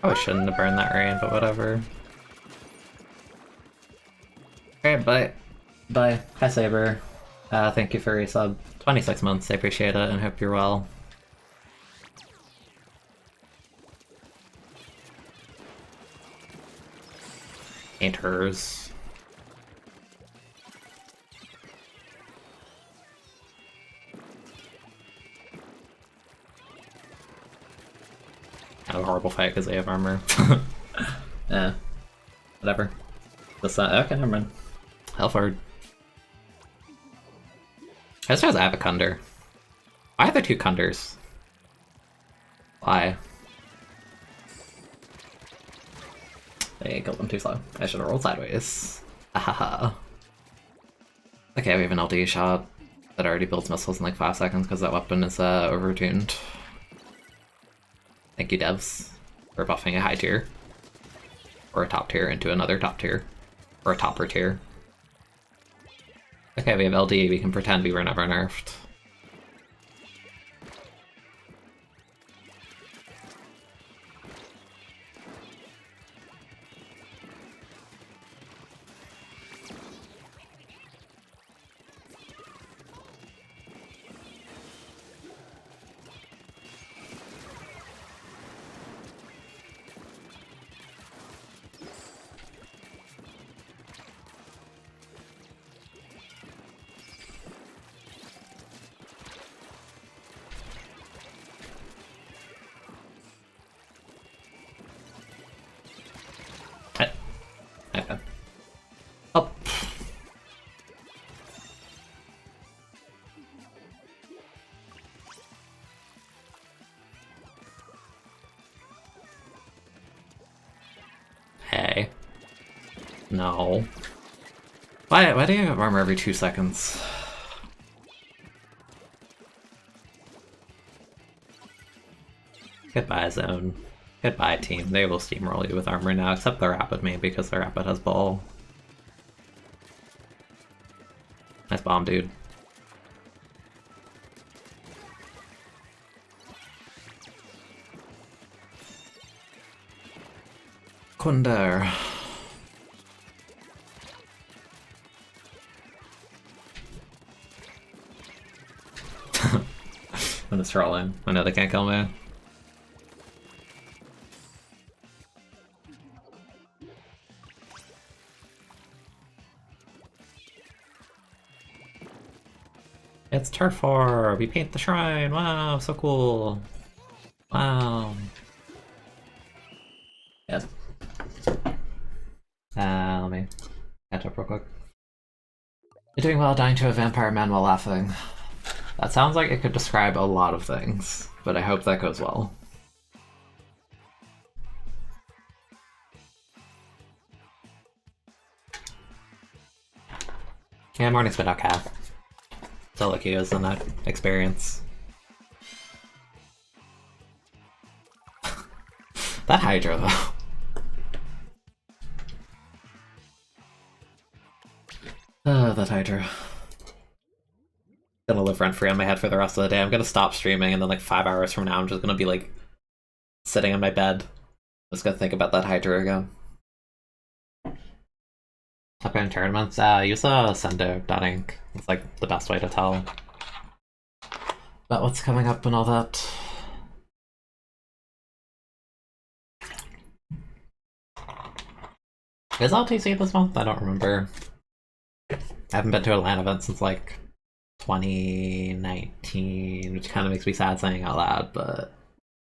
S1: Probably shouldn't have burned that rain, but whatever. Alright, bye. Bye. Hi, Saber. Thank you for your sub. 26 months, I appreciate it, and hope you're well. Ain't hers. a horrible fight because they have armor. Yeah, whatever. Okay, never mind. Helford. I just have a Kunder. Why are there 2 Kunders? Why? They killed them too slow. I should have rolled sideways. Ahaha. Okay, we have an LD shot that already builds missiles in like 5 seconds because that weapon is overtuned. Thank you, devs, for buffing a high tier. Or a top tier into another top tier. Or a topper tier. Okay, we have LD, we can pretend we were never nerfed. Okay. Oh. Hey. No. Why do you have armor every 2 seconds? Goodbye, zone. Goodbye, team. They will steamroll you with armor now, except the rapid me because the rapid has ball. Nice bomb, dude. Kunder. I'm just trolling. I know they can't kill me. It's turf war! We paint the shrine! Wow, so cool! Wow. Yes. Let me catch up real quick. You're doing well dying to a vampire man while laughing. That sounds like it could describe a lot of things, but I hope that goes well. Yeah, morning's been okay. So lucky is in that experience. That Hydra though. That Hydra. Gonna live rent free on my head for the rest of the day. I'm gonna stop streaming and then like 5 hours from now I'm just gonna be like sitting in my bed. I'm just gonna think about that Hydra again. Upcoming tournaments, use Sendo.inc. It's like the best way to tell about what's coming up and all that. Is LTC this month? I don't remember. I haven't been to a LAN event since like 2019, which kind of makes me sad saying out loud, but it's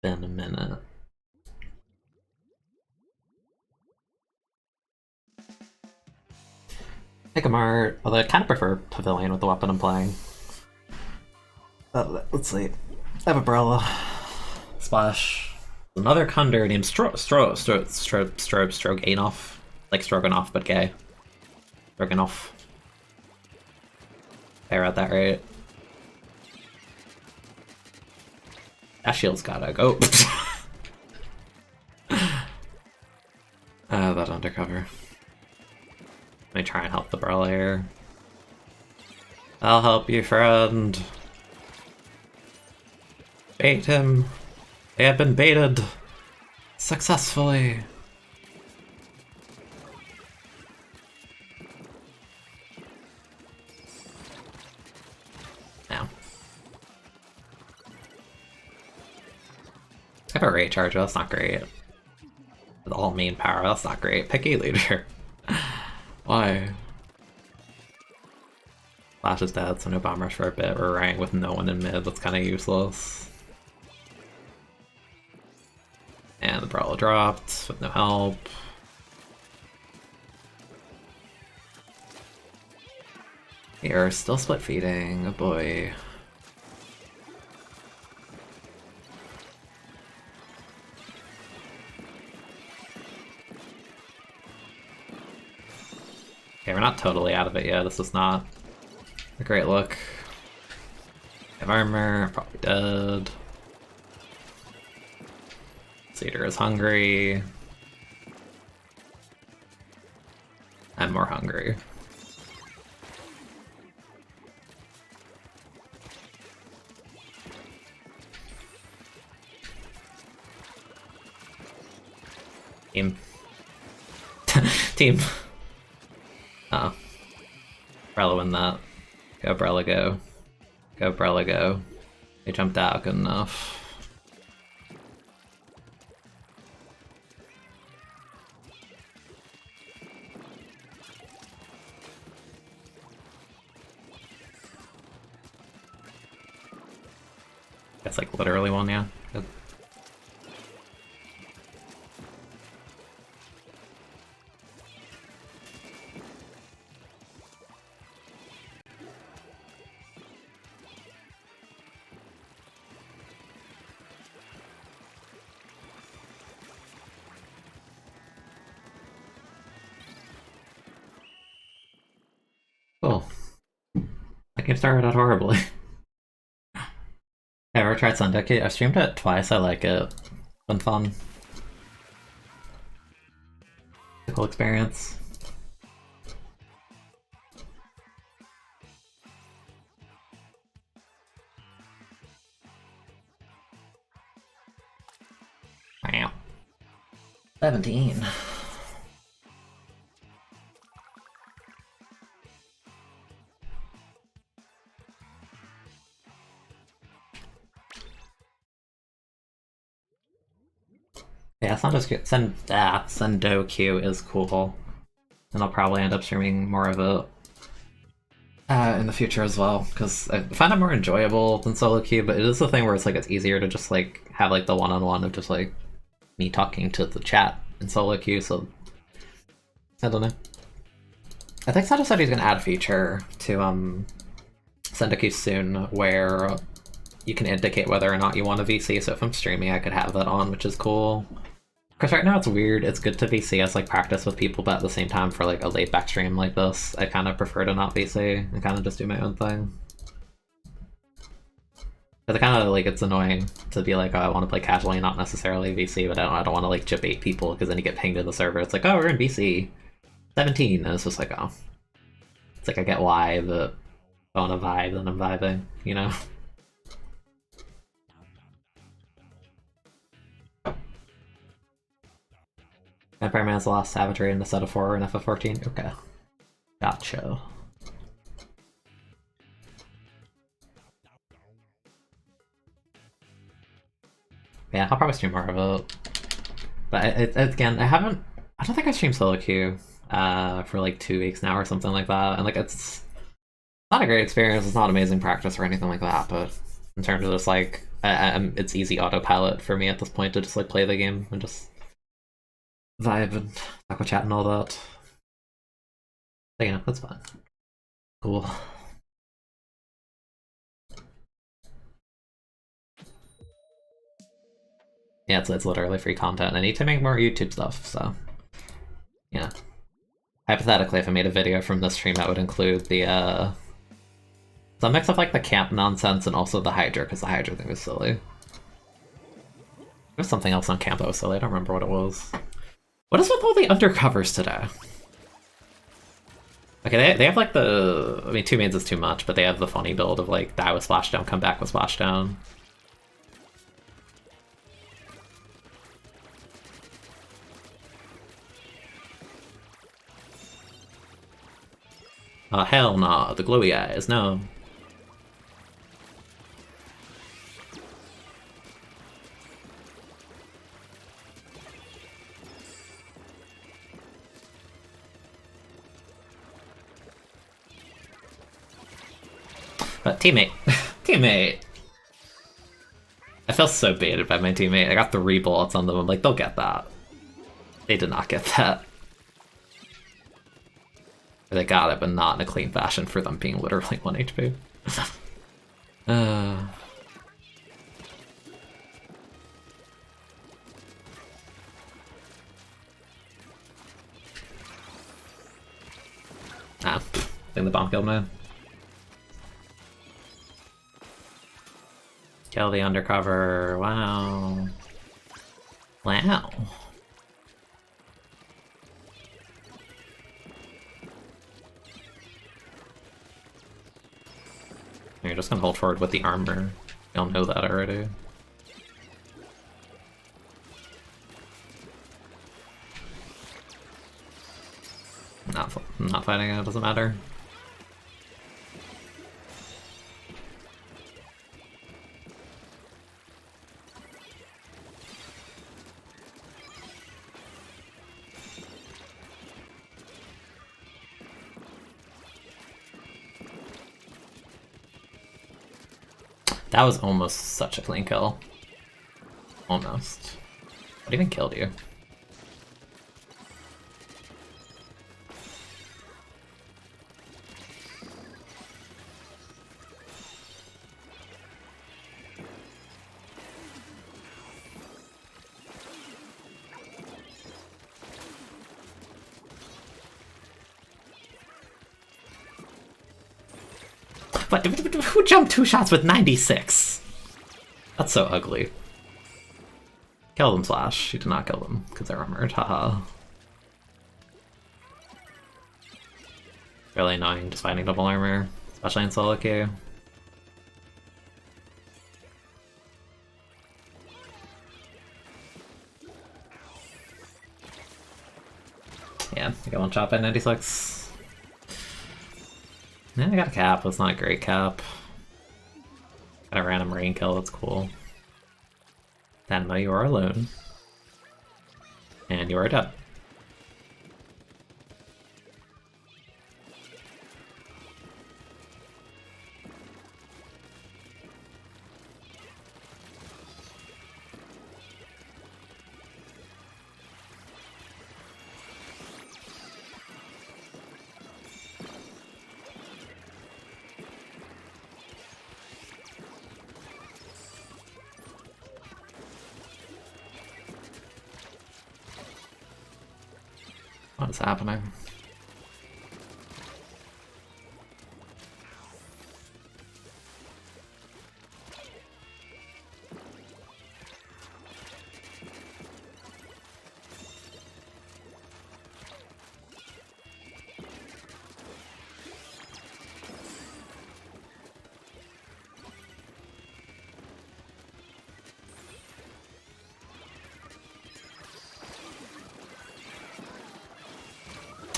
S1: been a minute. Pick a mart, although I kind of prefer Pavilion with the weapon I'm playing. Let's see. I have a Umbrella. Splash. Another Kunder named Stroganoff. Like Stroganoff, but gay. Stroganoff. I read that right. That shield's gotta go. That undercover. Let me try and help the brawler here. I'll help you, friend. Bait him. They have been baited. Successfully. Now. I have a rate charge, that's not great. With all main power, that's not great. Picky leader. Why? Flash is dead, so no bomb rush for a bit. We're ranking with no one in mid, that's kind of useless. Umbrella dropped with no help. Here, still split feeding, oh boy. Okay, we're not totally out of it yet. This is not a great look. Have armor, probably dead. Cedar is hungry. I'm more hungry. Team. Team. Oh. Brella win that. Go Brella go. Go Brella go. They jumped out good enough. That's like literally one, yeah. Good. Cool. That game started out horribly. Ever tried Sundeki? I've streamed it twice, I like it. It's been fun. It's a cool experience. Wow. 17. Yeah, it's not just good. Sendoku is cool. And I'll probably end up streaming more of it in the future as well, because I find it more enjoyable than solo queue, but it is the thing where it's like it's easier to just like have like the one-on-one of just like me talking to the chat in solo queue, so I don't know. I think Sato said he's gonna add a feature to Sendoku soon where you can indicate whether or not you want a VC, so if I'm streaming I could have that on, which is cool. Because right now it's weird, it's good to VC as like practice with people, but at the same time for like a laid back stream like this, I kind of prefer to not VC and kind of just do my own thing. But kind of like it's annoying to be like, oh, I want to play casually, not necessarily VC, but I don't want to like chip 8 people because then you get pinged in the server. It's like, oh, we're in VC 17, and it's just like, oh, it's like I get why, but I want to vibe, then I'm vibing, you know. Vampire Man's lost Savagery in the set of 4 and FF14? Okay. Gotcha. Yeah, I'll probably stream more of it. But again, I don't think I streamed solo queue for like 2 weeks now or something like that. And like it's not a great experience, it's not amazing practice or anything like that, but in terms of just like, it's easy autopilot for me at this point to just like play the game and just vibe and talk with chat and all that. But yeah, that's fine. Cool. Yeah, it's literally free content. I need to make more YouTube stuff, so yeah. Hypothetically, if I made a video from this stream, that would include the some mix of like the camp nonsense and also the Hydra, because the Hydra thing was silly. There's something else on camp that was silly. I don't remember what it was. What is with all the undercovers today? Okay, they have like the... I mean, 2 mains is too much, but they have the funny build of like die with splashdown, come back with splashdown. Hell nah, the glowy eyes, no. But teammate. Teammate! I felt so baited by my teammate. I got 3 bullets on them. I'm like, they'll get that. They did not get that. Or they got it, but not in a clean fashion for them being literally 1 HP. I think the bomb killed me. Kill the undercover. Wow. Wow. You're just gonna hold forward with the armor. You'll know that already. Not fighting it, doesn't matter. That was almost such a clean kill. Almost. What even killed you? But who jumped 2 shots with 96? That's so ugly. Kill them, Slash. You did not kill them, because they're armored. Haha. Really annoying just fighting double armor, especially in solo queue. Yeah, I got 1 shot by 96. Yeah, I got a cap, but it's not a great cap. Got a random rain kill, that's cool. Tenma, you are alone. And you are dead. What is happening?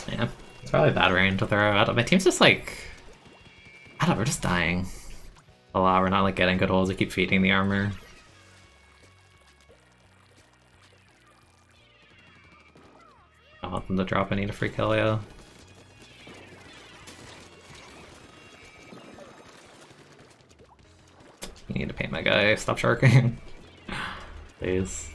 S1: Yeah, it's probably a bad range to throw out. My team's just like, I don't know, we're just dying a lot. We're not like getting good holes. We keep feeding the armor. I want them to drop. I need a free kill, yeah. You need to paint my guy. Stop sharking. Please.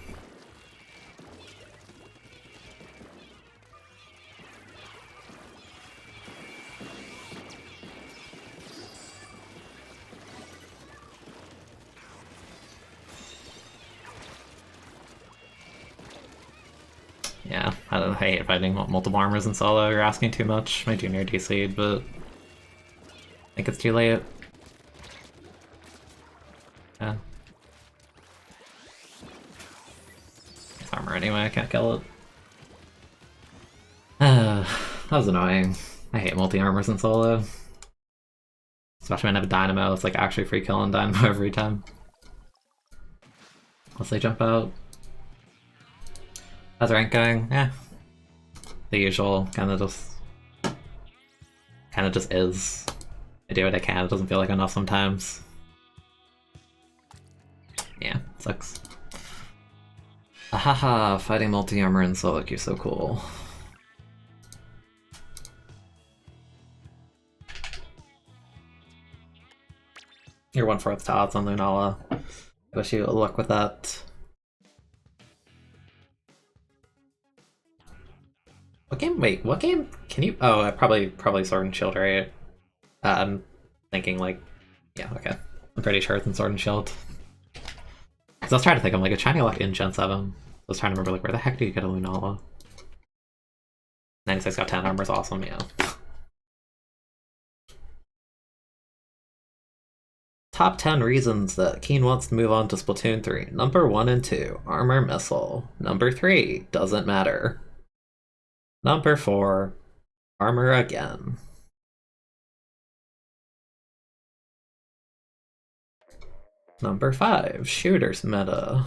S1: Yeah, I hate fighting multiple armors in solo. You're asking too much. My junior DC'd, but I think it's too late. Yeah. It's armor anyway, I can't kill it. That was annoying. I hate multi-armors in solo. Especially when I have a dynamo, it's like actually free kill on dynamo every time. Unless they jump out. How's rank going? Yeah. The usual, kinda just is. I do what I can, it doesn't feel like enough sometimes. Yeah, sucks. Ahaha, fighting multi-armor in solo queue, so cool. You're 1/4 odds on Lunala. Wish you luck with that. What game? Wait, what game can you? Oh, probably Sword and Shield, right? I'm thinking like, yeah, okay. I'm pretty sure it's in Sword and Shield. Because I was trying to think, I'm like, it's shiny lock in Gen 7. I was trying to remember like where the heck do you get a Lunala? 96 got 10 armor is awesome, yeah. Top 10 reasons that Keen wants to move on to Splatoon 3. Number 1 and 2, Armor Missile. Number 3, doesn't matter. Number 4, Armor again. Number 5, Shooters meta.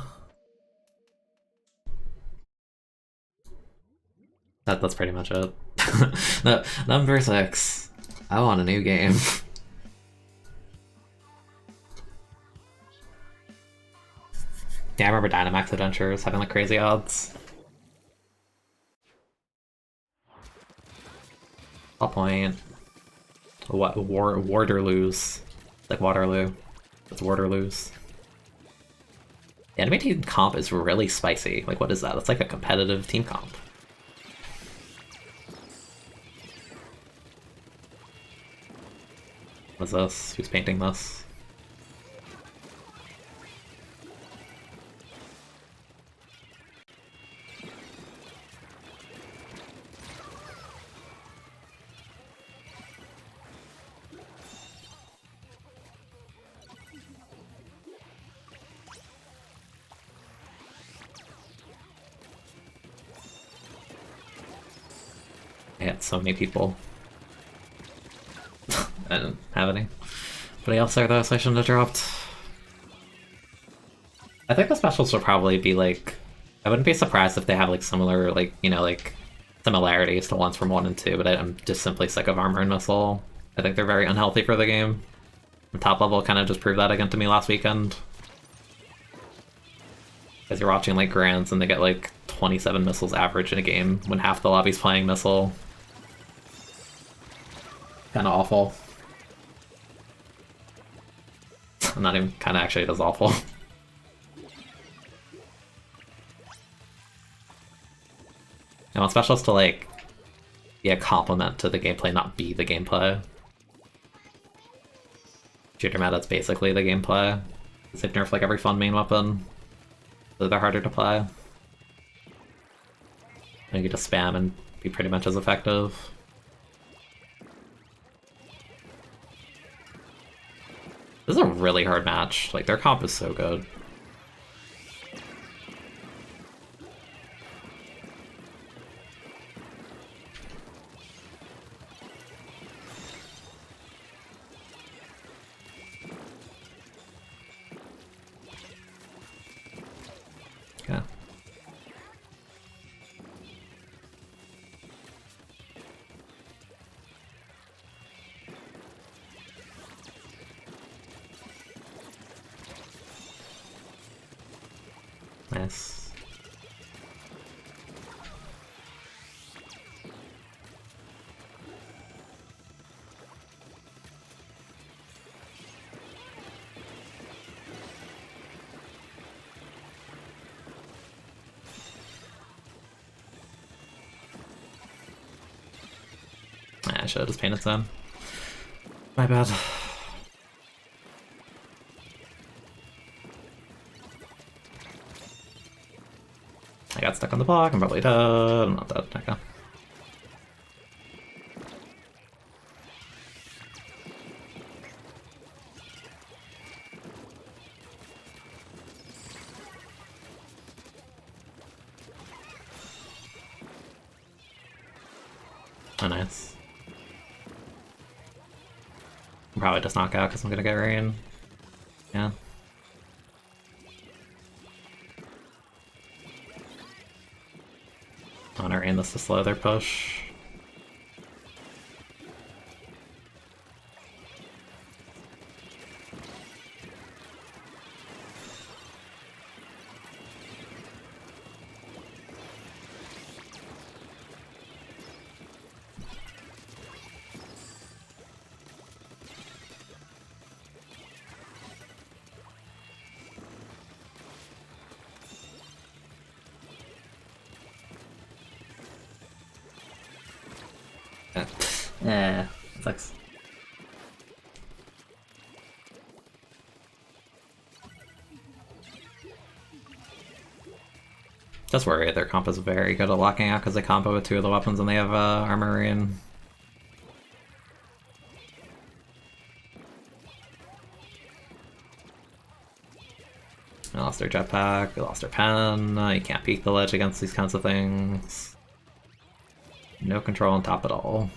S1: That's pretty much it. No, number 6, I want a new game. Yeah, I remember Dynamax Adventures having like crazy odds. Top point. What? Waterloos. Like Waterloo. It's Waterloos. The enemy team comp is really spicy. Like, what is that? It's like a competitive team comp. What's this? Who's painting this? I had so many people. I didn't have any. But else are those I shouldn't have dropped. I think the specials will probably be like, I wouldn't be surprised if they have like similar, like, you know, like similarities to ones from 1 and 2, but I'm just simply sick of Armor and Missile. I think they're very unhealthy for the game. And top level kind of just proved that again to me last weekend. Because you're watching like Grands and they get like 27 missiles average in a game when half the lobby's playing Missile. Kind of awful. Not even kind of, actually, it is awful. I want specials to like be a complement to the gameplay, not be the gameplay. Shooter meta, it's basically the gameplay. They've nerfed like every fun main weapon, so they're harder to play. And you can just spam and be pretty much as effective. This is a really hard match. Like, their comp is so good. Okay. Nice. I should have just painted some. My bad. I got stuck on the block, I'm probably dead. I'm not dead, okay. Oh, nice. Probably just knock out because I'm gonna get rain. Yeah. I want to rain this to slow their push. Yeah, sucks. Just worried their comp is very good at locking out because they combo with two of the weapons and they have armory and... They lost their jetpack, they lost their pen, you can't peek the ledge against these kinds of things. No control on top at all.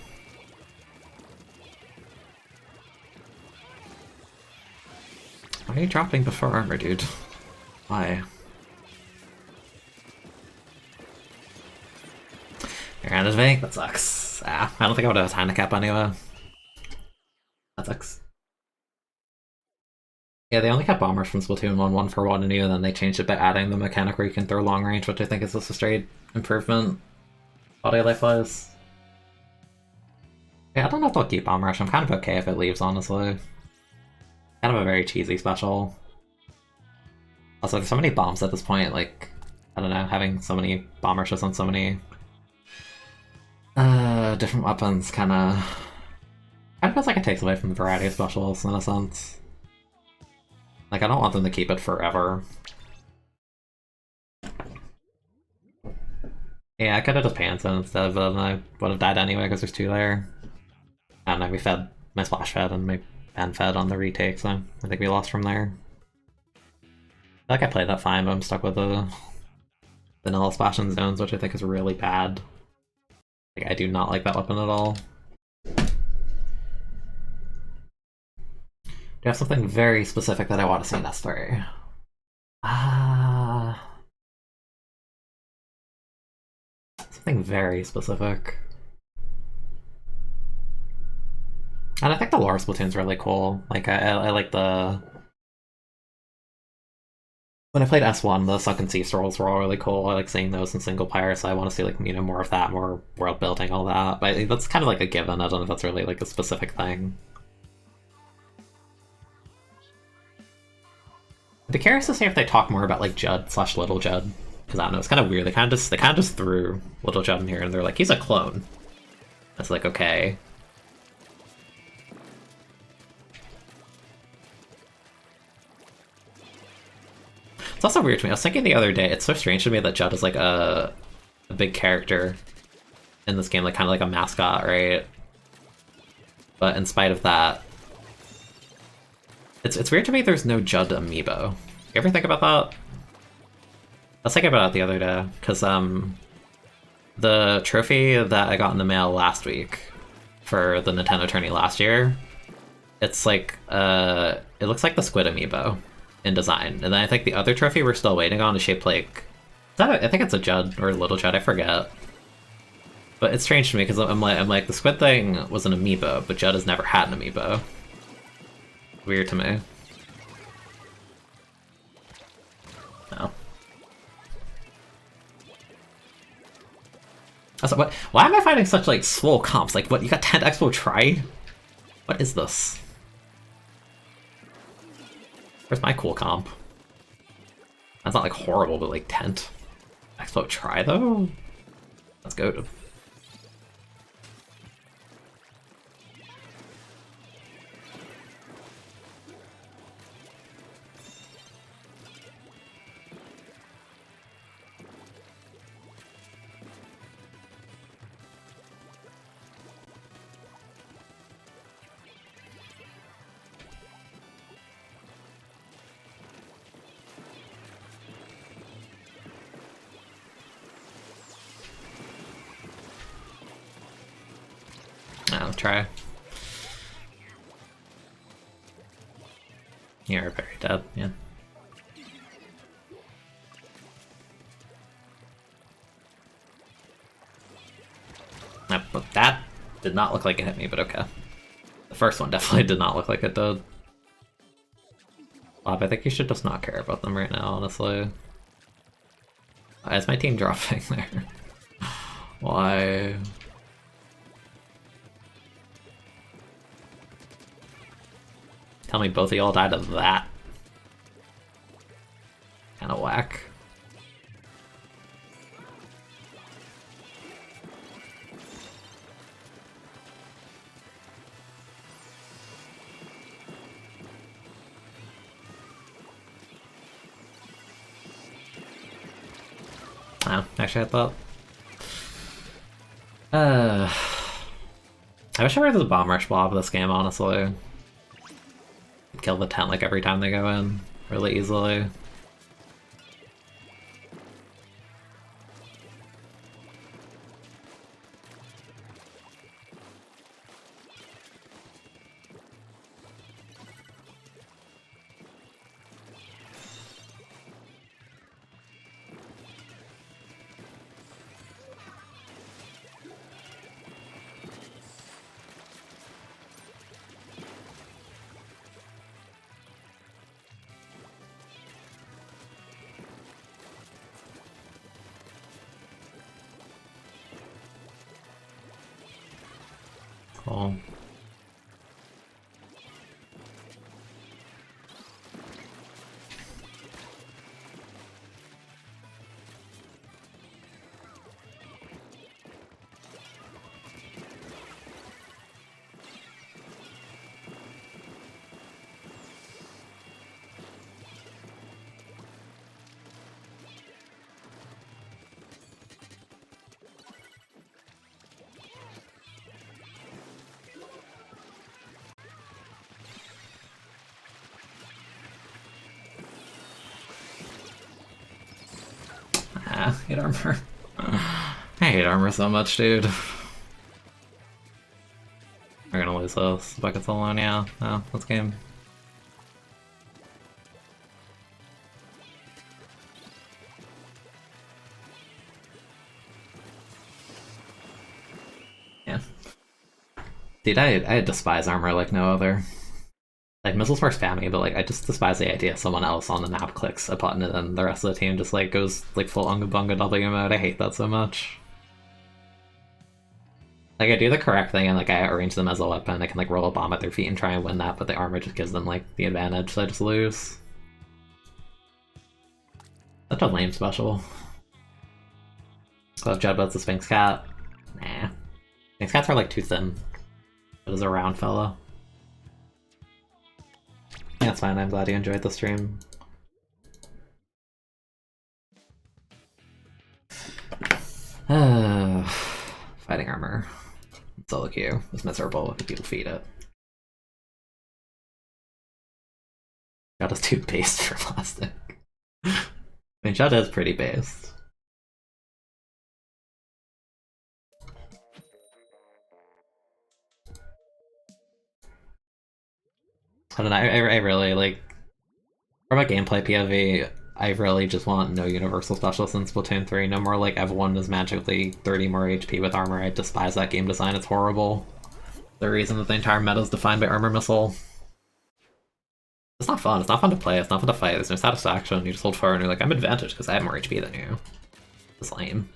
S1: Why are you dropping before armor, dude? Why? You're out of bank? That sucks. Ah, I don't think I would have a handicap anyway. That sucks. Yeah, they only kept bombers from Splatoon 1 for 1 and and then they changed it by adding the mechanic where you can throw long range, which I think is just a straight improvement. Body life wise. Yeah, I don't know if they'll keep Bomb Rush. I'm kind of okay if it leaves, honestly. Kind of a very cheesy special. Also, there's so many bombs at this point, like, I don't know, having so many Bomb Rushes on so many different weapons kind of feels like it takes away from the variety of specials, in a sense. Like, I don't want them to keep it forever. Yeah, I could have just pants in instead, but then I would have died anyway because there's two there. I don't know, we fed, my splash fed and my pen fed on the retake, so I think we lost from there. I feel like I played that fine, but I'm stuck with the vanilla splash in zones, which I think is really bad. Like, I do not like that weapon at all. Do you have something very specific that I want to see in S3? Something very specific. And I think the lore Splatoon's really cool. Like, I like the... When I played S1, the Sunken Sea Scrolls were all really cool. I like seeing those in single player, so I want to see, like, you know, more of that, more world building, all that. But that's kind of like a given. I don't know if that's really, like, a specific thing. I'd be curious to see if they talk more about, like, Judd / Little Judd. Because I don't know, it's kind of weird. They kind of just threw Little Judd in here, and they're like, he's a clone. That's like, okay. It's also weird to me. I was thinking the other day, it's so strange to me that Judd is like a big character in this game, like kind of like a mascot, right? But in spite of that, it's weird to me there's no Judd amiibo. You ever think about that? I was thinking about it the other day, because the trophy that I got in the mail last week for the Nintendo tourney last year, it's like, it looks like the Squid amiibo in design. And then I think the other trophy we're still waiting on is shaped like... I think it's a Judd or a Little Judd, I forget. But it's strange to me, because I'm like, the Squid thing was an amiibo, but Judd has never had an amiibo. Weird to me. No. Also, what? Why am I finding such, like, swole comps? Like, what, you got 10 Expo Tri? What is this? Where's my cool comp? That's not, like, horrible, but, like, Tent. Expo Tri, though? Let's go to... I'll try. You're very dead, yeah. That did not look like it hit me, but okay. The first one definitely did not look like it did. Bob, I think you should just not care about them right now, honestly. Why is my team dropping there? Why? Tell me both of y'all died of that. Kinda whack. Oh, actually I thought... I wish I were the bomb rush blob this game, honestly. Kill the tent like every time they go in, really easily. Cool. I hate armor. I hate armor so much, dude. We're gonna lose this. Buckets alone, yeah. Oh, let's game. Yeah. Dude, I despise armor like no other. Like, missiles are spammy, but like I just despise the idea someone else on the map clicks a button and then the rest of the team just like goes like full Unga Bunga W mode. I hate that so much. Like, I do the correct thing and like I arrange them as a weapon. I can like roll a bomb at their feet and try and win that, but the armor just gives them like the advantage, so I just lose. Such a lame special. Glove Judbut's the Sphinx Cat. Nah. Sphinx Cats are like too thin. It is a round fella. Yeah, it's fine. I'm glad you enjoyed the stream. Fighting armor. Solo queue is miserable if you defeat it. Judd is too based for plastic. I mean, Judd is pretty based. I don't know, I really, like, from a gameplay POV, I really just want no universal specialists in Splatoon 3. No more, like, Ev1 is magically 30 more HP with armor. I despise that game design, it's horrible. The reason that the entire meta is defined by armor missile. It's not fun to play, it's not fun to fight, there's no satisfaction. You just hold forward and you're like, I'm advantaged because I have more HP than you. It's lame.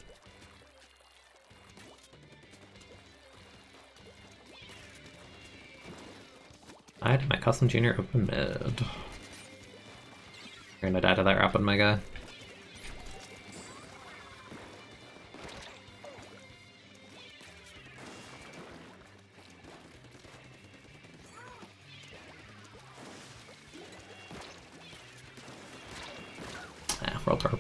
S1: I did my custom junior open mid. You're gonna die to that rapid mega. Yeah, roll perp.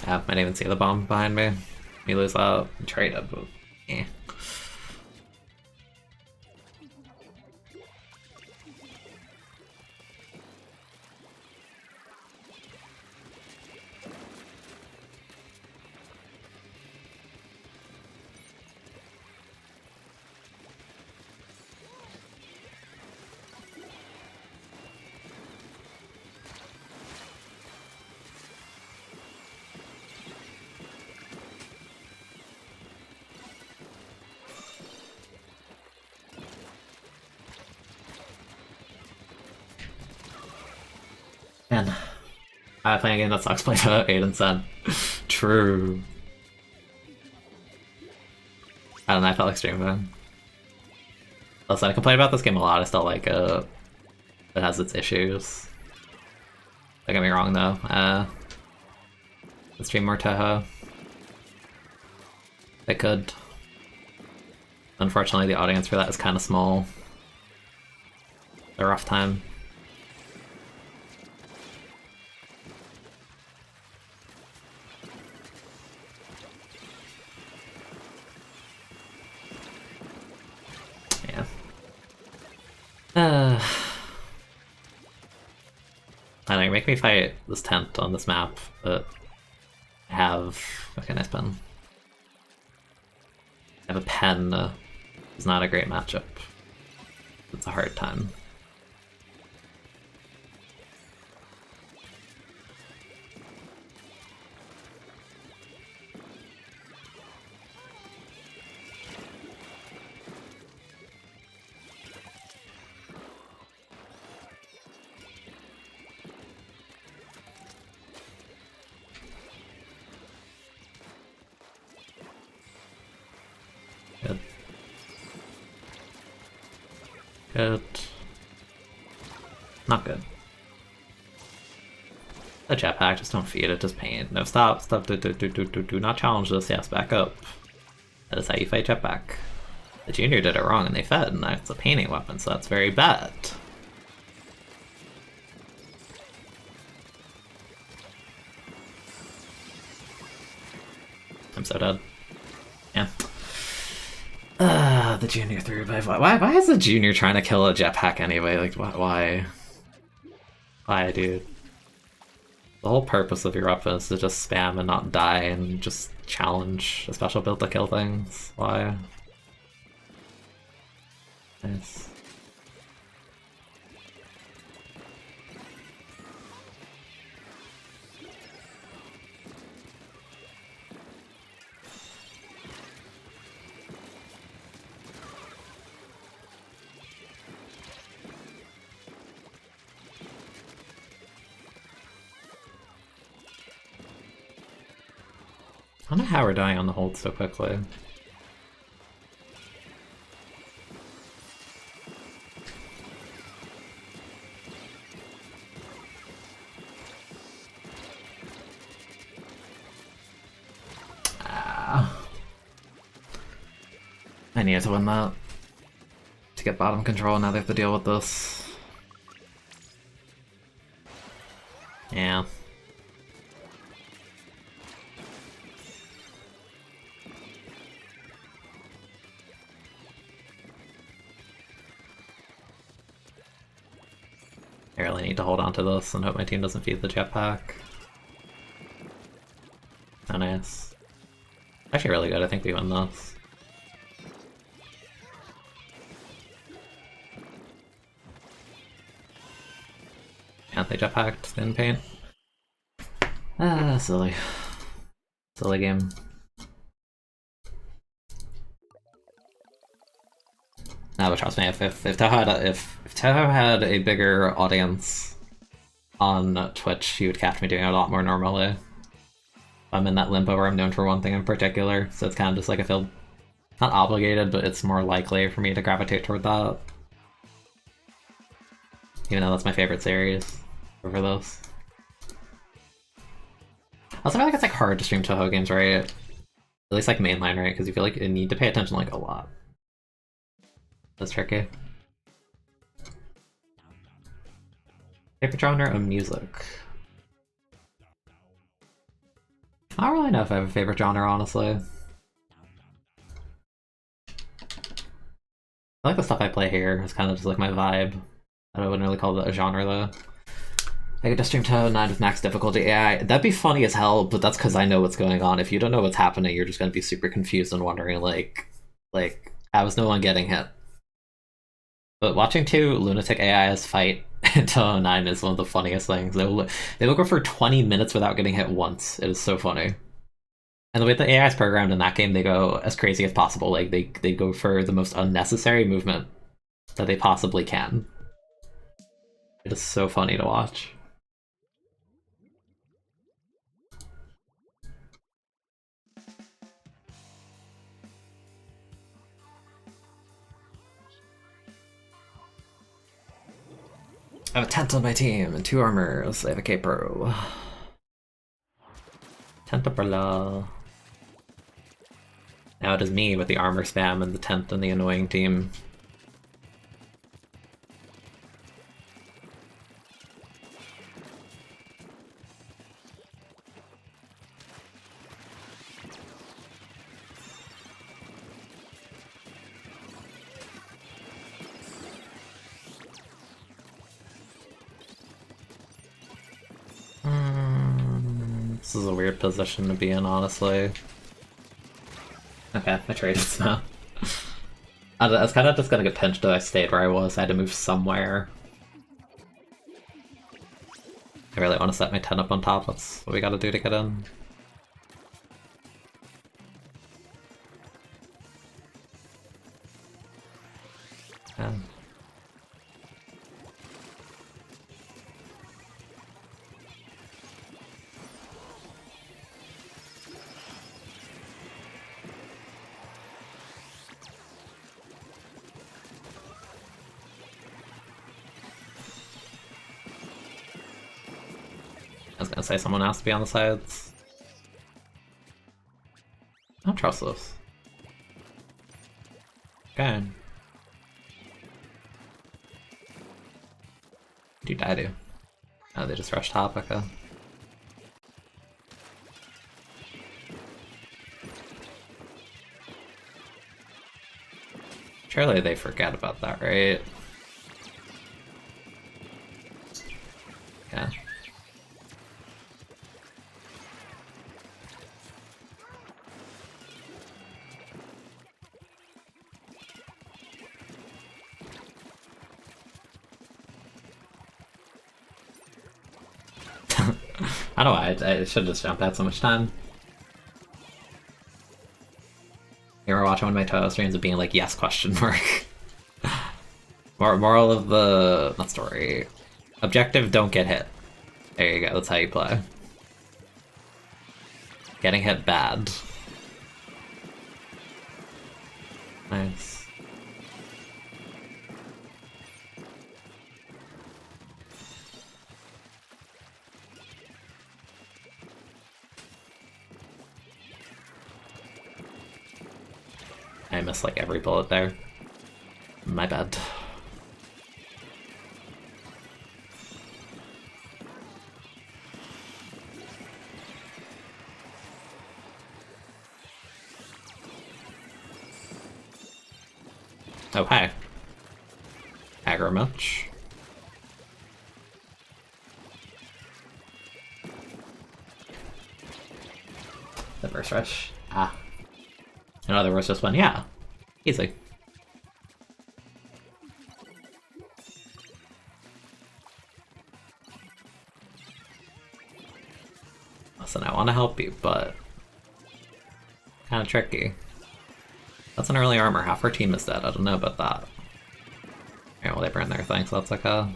S1: Yeah, I didn't even see the bomb behind me. We lose that. Trade up. Eh. Man, I play a game that sucks played about 8 and 7. True. I don't know, I felt like streaming it. Listen, I complain about this game a lot, I still like it. It has its issues. Don't get me wrong though. Let's stream more Toho. I could. Unfortunately, the audience for that is kind of small. A rough time. Yeah. I don't know, make me fight this tent on this map, but I have... Okay, nice pen. I have a pen. It's not a great matchup. It's a hard time. Good. Good. Not good. A jetpack, just don't feed it, just paint. No, stop, do not challenge this, yes, back up. That is how you fight jetpack. The junior did it wrong and they fed, and that's a painting weapon, so that's very bad. I'm so dead. Yeah. The junior threw by. Why is the junior trying to kill a jetpack anyway? Like, why? Why, dude? The whole purpose of your weapon is to just spam and not die and just challenge a special build to kill things. Why? Nice. I don't know how we're dying on the hold so quickly. I needed to win that to get bottom control. Now they have to deal with this. Yeah. I really need to hold on to this and hope my team doesn't feed the jetpack. Oh, nice. Actually really good, I think we win this. Yeah, they jetpacked, didn't paint. Ah, silly. Silly game. No, but trust me, if Toho had a bigger audience on Twitch, he would catch me doing it a lot more normally. I'm in that limbo where I'm known for one thing in particular, so it's kind of just like I feel not obligated, but it's more likely for me to gravitate toward that. Even though that's my favorite series over those. I also feel like it's like hard to stream Toho games, right? At least like mainline, right? Because you feel like you need to pay attention like a lot. That's tricky. Favorite genre of music? I don't really know if I have a favorite genre, honestly. I like the stuff I play here. It's kind of just like my vibe. I wouldn't really call it a genre though. I could just stream Toho 9 with max difficulty. Yeah, that'd be funny as hell, but that's because I know what's going on. If you don't know what's happening, you're just gonna be super confused and wondering like, how is no one getting hit? But watching two lunatic AIs fight in Toho 9 is one of the funniest things. They will go for 20 minutes without getting hit once. It is so funny. And the way the AI is programmed in that game, they go as crazy as possible. Like they go for the most unnecessary movement that they possibly can. It is so funny to watch. I have a tent on my team and 2 armors. I have a K-Pro. 10 Pentaperla. Now it is me with the armor spam and the 10th and the annoying team. This is a weird position to be in, honestly. Okay, I traded now. I was kind of just gonna get pinched if I stayed where I was. I had to move somewhere. I really want to set my 10 up on top. That's what we gotta do to get in. Yeah. I was gonna say someone has to be on the sides. I don't trust this. Okay. What'd you die to? Oh, they just rushed top, okay. Surely they forget about that, right? Yeah. I don't know, I should just jump out so much time. You ever watching one of my Toho streams of being like, yes, question mark. Moral of the... not story. Objective, don't get hit. There you go, that's how you play. Getting hit bad. Nice. I missed like every bullet there. My bad. Oh, hi. Aggro much? The first rush. Ah. In other words, just one. Yeah. Easy. Listen, I want to help you, but... kind of tricky. That's an early armor. Half our team is dead. I don't know about that. Alright, well, they burned their thing, so that's like a...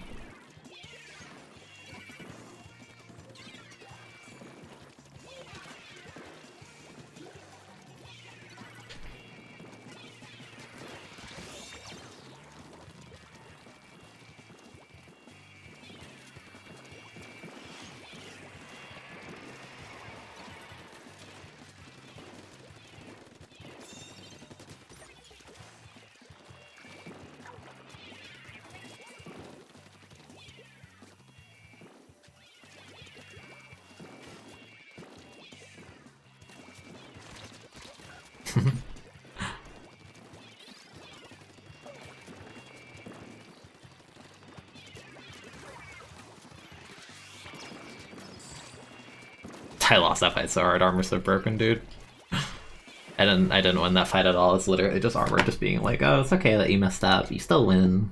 S1: I lost that fight so hard. Armor's so broken, dude. I didn't win that fight at all. It's literally just armor just being like, oh, it's okay that you messed up. You still win.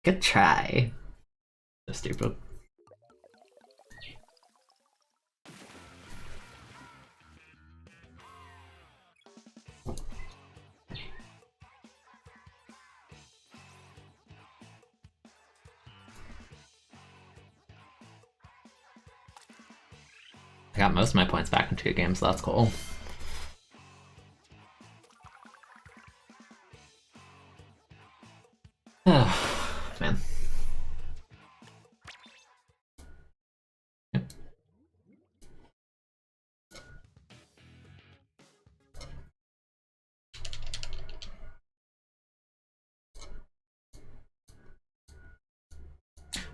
S1: Good try. So stupid. I got most of my points back in 2 games, so that's cool. Oh, man. Yep.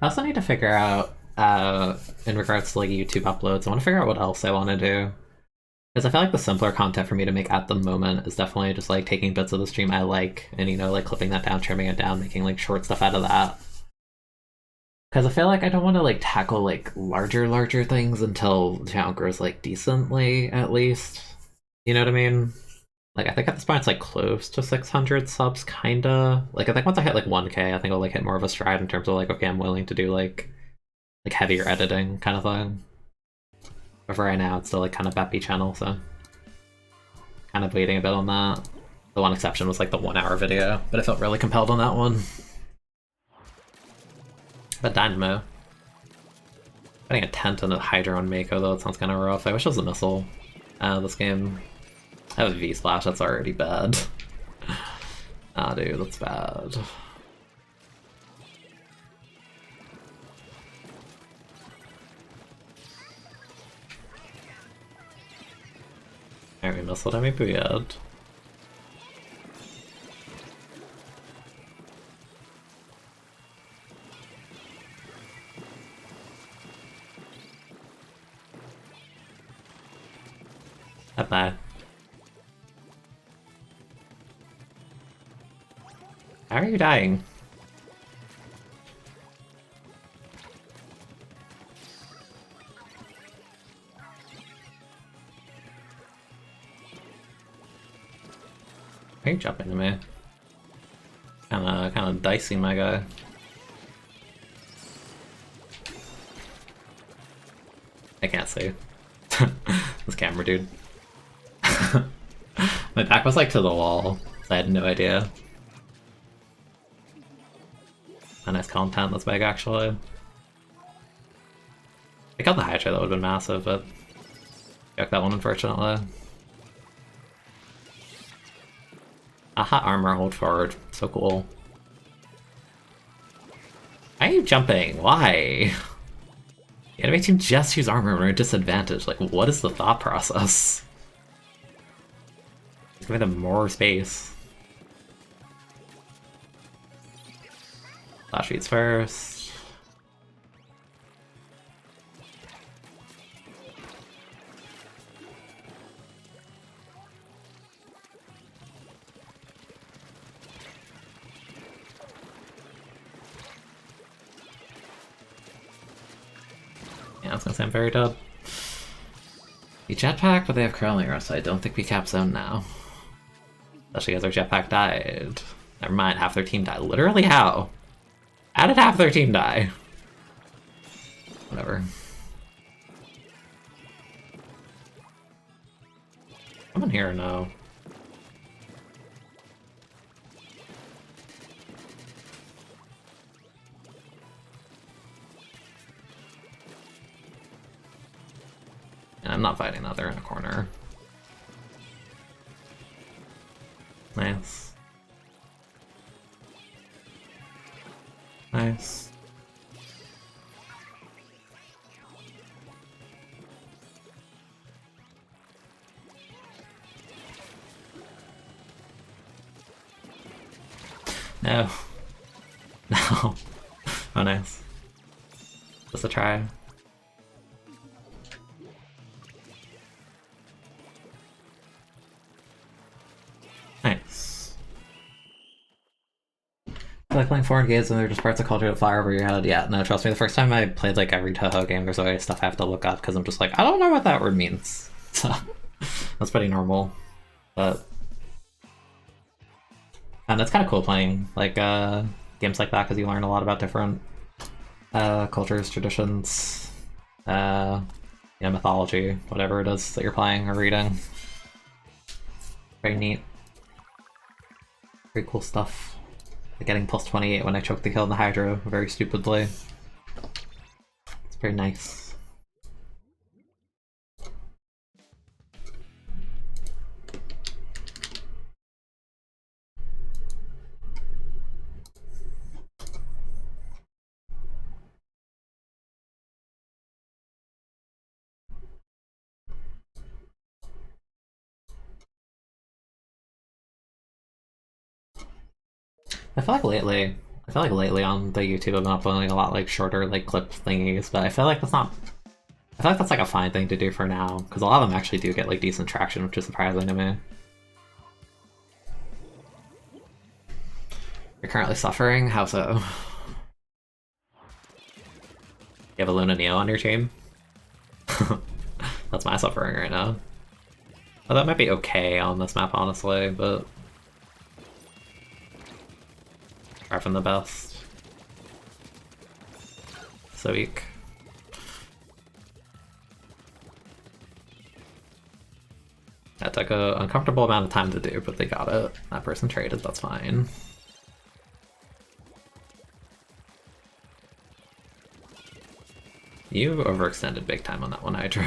S1: I also need to figure out, in regards to like YouTube uploads, I want to figure out what else I want to do. Because I feel like the simpler content for me to make at the moment is definitely just like taking bits of the stream I like and, you know, like clipping that down, trimming it down, making like short stuff out of that. Because I feel like I don't want to like tackle like larger things until the channel grows like decently, at least. You know what I mean? Like I think at this point it's like close to 600 subs, kinda. Like I think once I hit like 1K, I think I'll like hit more of a stride in terms of like, okay, I'm willing to do like heavier editing kind of thing. But for right now, it's still like kind of Beppy channel, so kind of waiting a bit on that. The one exception was like the 1 hour video, but I felt really compelled on that one. But Dynamo. Putting a tent and a Hydra on Mako though, it sounds kind of rough. I wish it was a missile. This game. I have a V-Splash, that's already bad. Ah, dude, that's bad. Alright, we missiled him, maybe we had. Bye. How are you dying? Are you jumping to me? Kinda dicey, my guy. I can't see. This camera, dude. My back was like to the wall, so I had no idea. A nice content, that's big actually. I got the Hydra, that would have been massive, but got that one unfortunately. A hot armor, hold forward, so cool. Why are you jumping? Why? The enemy team just use armor when we're at disadvantage. Like, what is the thought process? Give me them more space. Flash beats first. Yeah, I was gonna say I'm very dead. We jetpack, but they have crawling arrow, so I don't think we cap zone now. Especially as our jetpack died. Never mind, half their team died. Literally how? How did half their team die? Whatever. Come in here, no. And I'm not fighting that, they're in a corner. Nice. Nice. No. No. Oh, nice. Just a try. Nice. I like playing foreign games and they're just parts of culture that fly over your head. Yeah, no, trust me, the first time I played like every Toho game, there's always stuff I have to look up because I'm just like, I don't know what that word means. So, that's pretty normal. But and it's kind of cool playing like games like that because you learn a lot about different cultures, traditions, mythology, whatever it is that you're playing or reading. Very neat. Very cool stuff. Like getting plus 28 when I choked the kill in the Hydra very stupidly. It's very nice. I feel like lately I feel like lately on the YouTube I've been uploading a lot like shorter like clip thingies, but I feel like that's not. I feel like that's like a fine thing to do for now, because a lot of them actually do get like decent traction, which is surprising to me. You're currently suffering? How so? You have a Luna Neo on your team? That's my suffering right now. Oh, that might be okay on this map, honestly, but far from the best. So weak. That took an uncomfortable amount of time to do, but they got it. That person traded, that's fine. You overextended big time on that one, Hydro.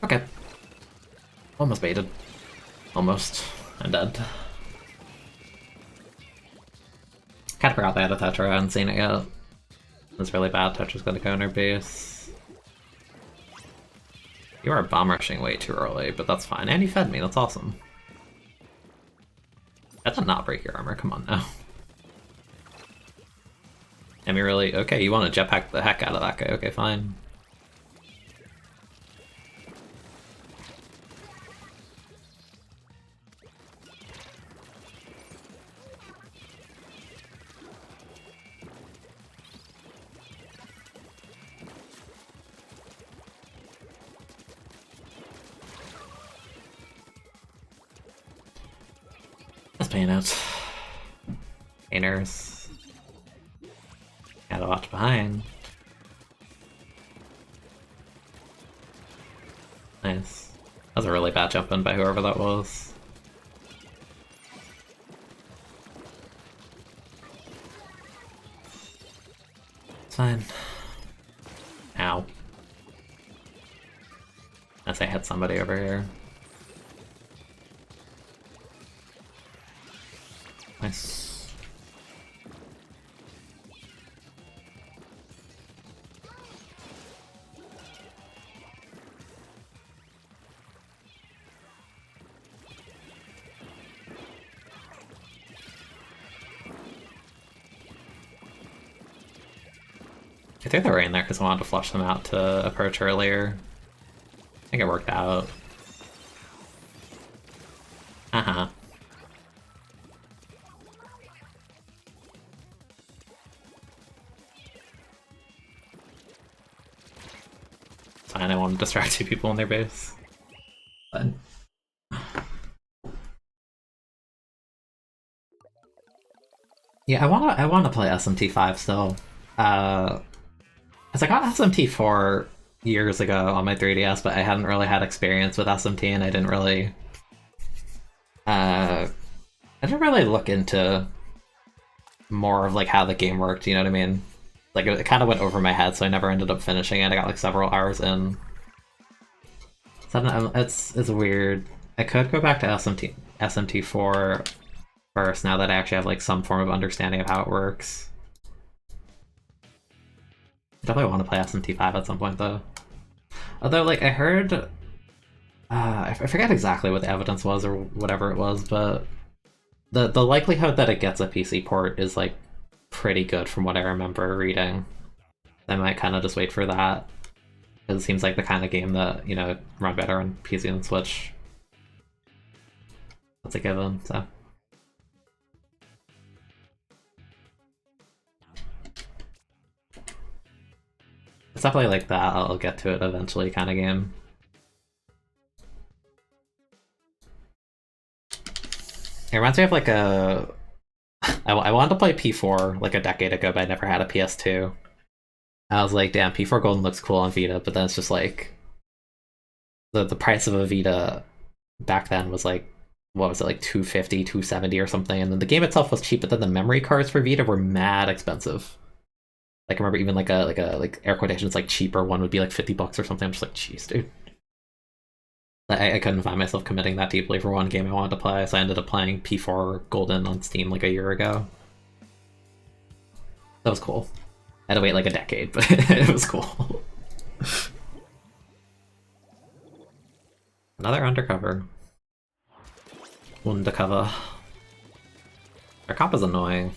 S1: Okay. Almost baited. Almost. I'm dead. Kinda forgot they had a Tetra, I hadn't seen it yet. It's really bad, Tetra's gonna go in her base. You are bomb rushing way too early, but that's fine. And you fed me, that's awesome. That did not break your armor, come on now. Am you really? Okay, you want to jetpack the heck out of that guy, okay, fine. Let's paint it. Painters. Gotta watch behind. Nice. That was a really bad jump in by whoever that was. It's fine. Ow. Unless I hit somebody over here. Nice. I threw the rain there because I wanted to flush them out to approach earlier. I think it worked out. Uh-huh. Fine, I want to distract two people in their base. But... yeah, I wanna play SMT5 still. Cause I got SMT4 years ago on my 3DS, but I hadn't really had experience with SMT, and I didn't really look into more of like how the game worked, you know what I mean? Like it kind of went over my head, so I never ended up finishing it. I got like several hours in. So it's weird. I could go back to SMT4 first now that I actually have like some form of understanding of how it works. I definitely want to play SMT5 at some point though. Although like I heard, I forget exactly what the evidence was or whatever it was, but the likelihood that it gets a PC port is like pretty good from what I remember reading. I might kind of just wait for that. It seems like the kind of game that, you know, run better on PC and Switch. That's a given, so. It's definitely like that, I'll get to it eventually kind of game. It reminds me of like a... I wanted to play P4 like a decade ago, but I never had a PS2. I was like, damn, P4 Golden looks cool on Vita, but then it's just like... The price of a Vita back then was like, what was it, like $250, $270 or something, and then the game itself was cheap, but then the memory cards for Vita were mad expensive. Like I remember even like a air quotations like cheaper one would be like $50 or something. I'm just like, jeez, dude. I couldn't find myself committing that deeply for one game I wanted to play, so I ended up playing P4 Golden on Steam like a year ago. That was cool. I had to wait like a decade, but it was cool. Another undercover. Undercover. Our comp is annoying.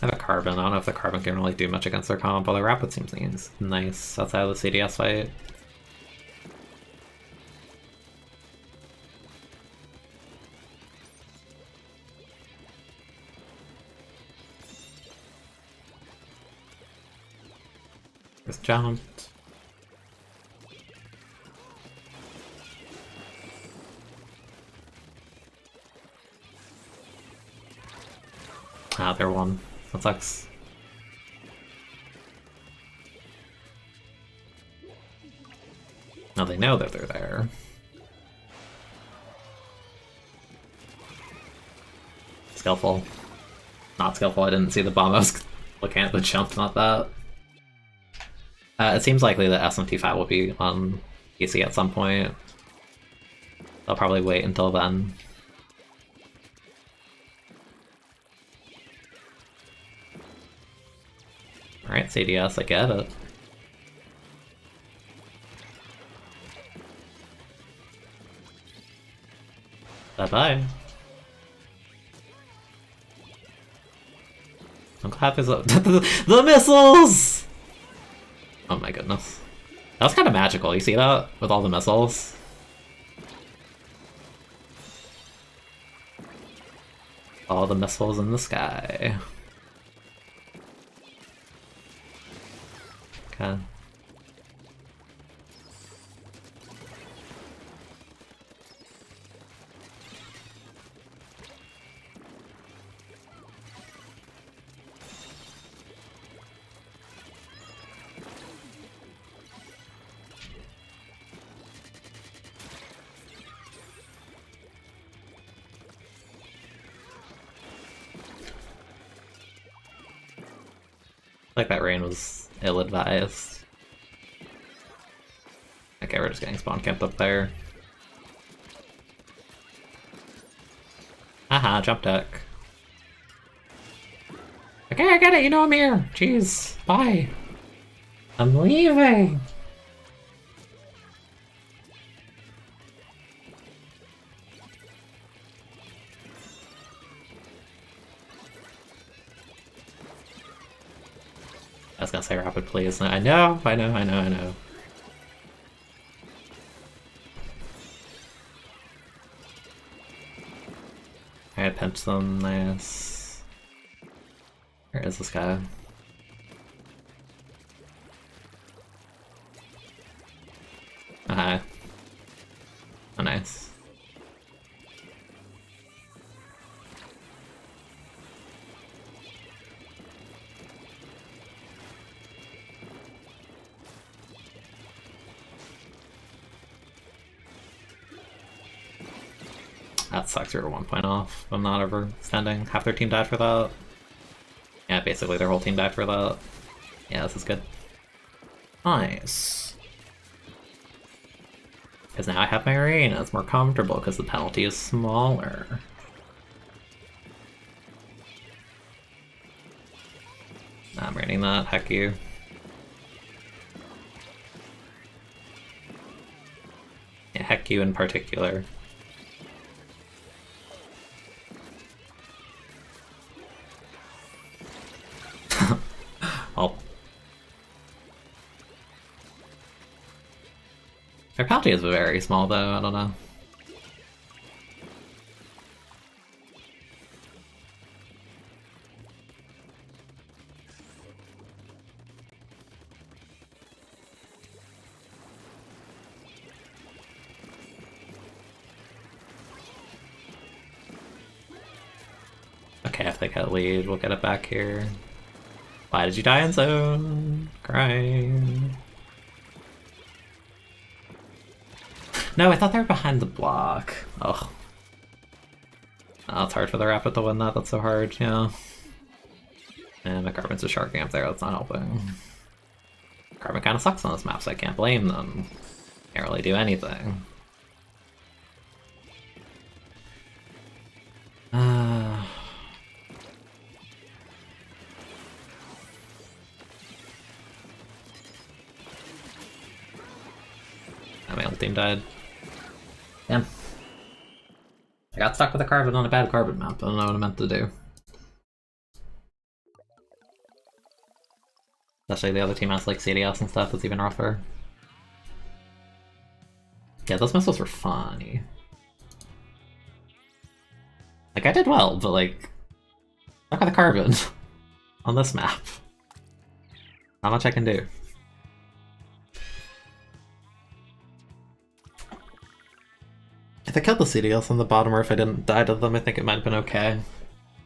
S1: I have a carbon. I don't know if the carbon can really do much against their comp, but the rapid seems nice outside of the CDS fight. Just jumped. Ah, they're one. That sucks. Now they know that they're there. Skillful. Not skillful, I didn't see the bomb. I was looking at the jump, not that. It seems likely that SMT5 will be on PC at some point. I'll probably wait until then. Alright, CDS, I get it. Bye-bye. I'm glad there's a the missiles! Oh my goodness. That was kind of magical, you see that? With all the missiles? All the missiles in the sky. Okay. Like that rain was ill-advised. Okay, we're just getting spawn camped up there. Haha, jump deck. Okay, I get it, you know I'm here. Jeez, bye. I'm leaving. I was gonna say rapid please. I know. I pinch them, nice. Where is this guy? Hi. Oh, nice. That sucks, we were 1 point off. I'm not overextending. Half their team died for that. Yeah, basically their whole team died for that. Yeah, this is good. Nice. Because now I have my arena, it's more comfortable because the penalty is smaller. I'm reading that, heck you. Yeah, heck you in particular. Oh. Their penalty is very small though, I don't know. Okay, if they get lead, we'll get it back here. Why did you die in zone? Crying. No, I thought they were behind the block. Oh. Oh, it's hard for the Rapid to win that, that's so hard, yeah. And the Carbon's a sharking up there, that's not helping. Carbon kinda sucks on this map, so I can't blame them. Can't really do anything. My whole team died. Damn. I got stuck with a carbon on a bad carbon map. I don't know what I meant to do. Especially the other team has like CDS and stuff, that's even rougher. Yeah, those missiles were funny. Like, I did well, but like, stuck with a carbon on this map. Not much I can do. If I killed the CDS on the bottom, or if I didn't die to them, I think it might have been okay.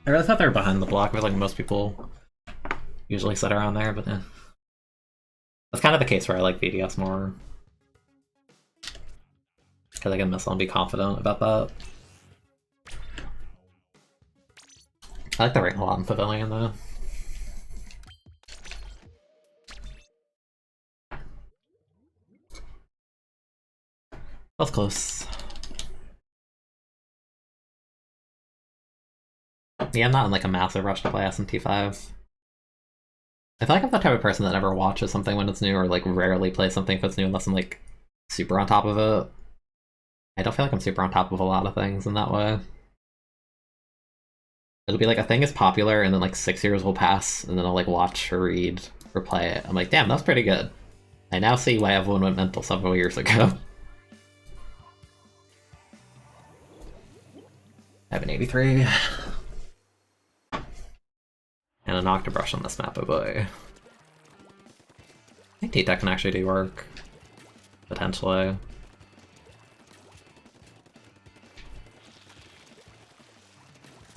S1: I really thought they were behind the block. I feel like most people usually sit around there, but that's kind of the case where I like VDS more. Because I can missile and be confident about that. I like the ring a lot in Pavilion though. That was close. Yeah, I'm not in like a massive rush to play SMT5. I feel like I'm the type of person that never watches something when it's new, or like rarely plays something if it's new unless I'm like super on top of it. I don't feel like I'm super on top of a lot of things in that way. It'll be like a thing is popular and then like 6 years will pass and then I'll like watch or read or play it. I'm like, damn, that's pretty good. I now see why everyone went mental several years ago. I have an 83. And an Octobrush on this map, oh boy. I think T-Tech can actually do work. Potentially.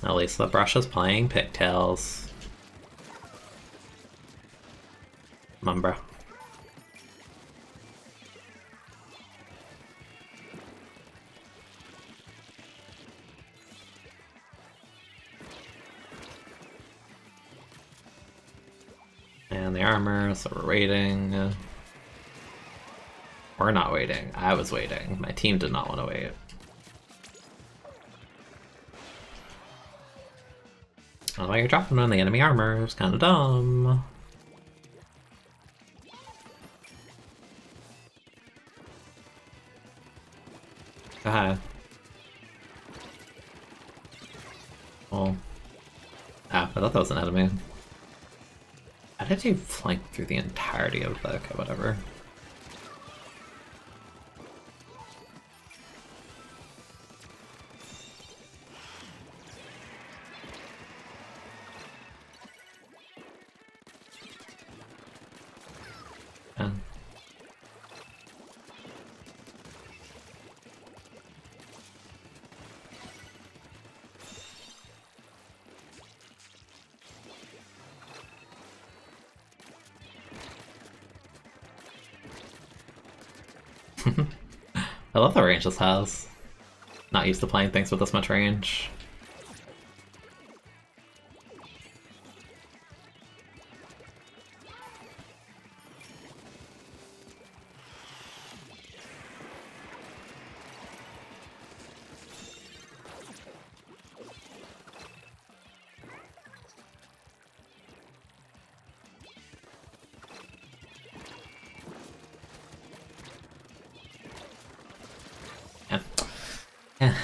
S1: At least the brush is playing pigtails. Come on, bro. And the armor, so we're waiting. We're not waiting. I was waiting. My team did not want to wait. I don't know why you're dropping on the enemy armor. It's kind of dumb. Go ahead. Well. Ah, I thought that was an enemy. How did you flank through the entirety of the... Okay, whatever. Yeah. I love the range this has. Not used to playing things with this much range. Yeah.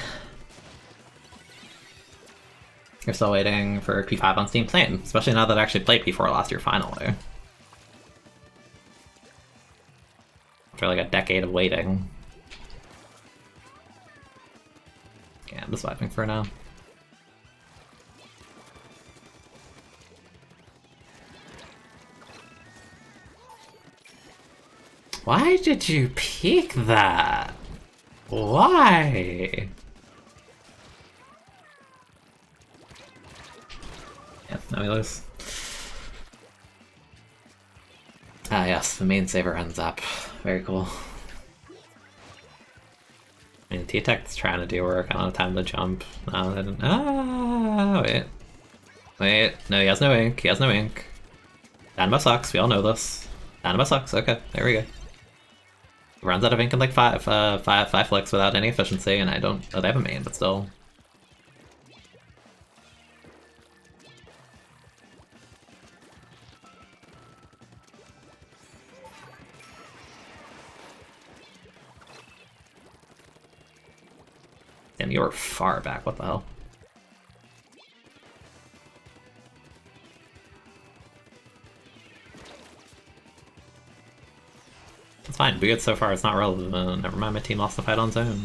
S1: You're still waiting for P5 on Steam? Same, especially now that I actually played P4 last year finally. After like a decade of waiting. Yeah, I'm just vibing for now. Why did you pick that? Why? Yeah, now we lose. Ah yes, the main saver ends up. Very cool. I mean, T-Tech's trying to do work. I don't have time to jump. No, they didn't. Ah, wait. Wait, no, he has no ink. He has no ink. Danima sucks. We all know this. Danima sucks. Okay, there we go. Runs out of ink in like five flicks without any efficiency, and I don't. Oh, they have a main, but still. Damn, you were far back. What the hell? It's fine. We good so far. It's not relevant. Never mind. My team lost the fight on zone.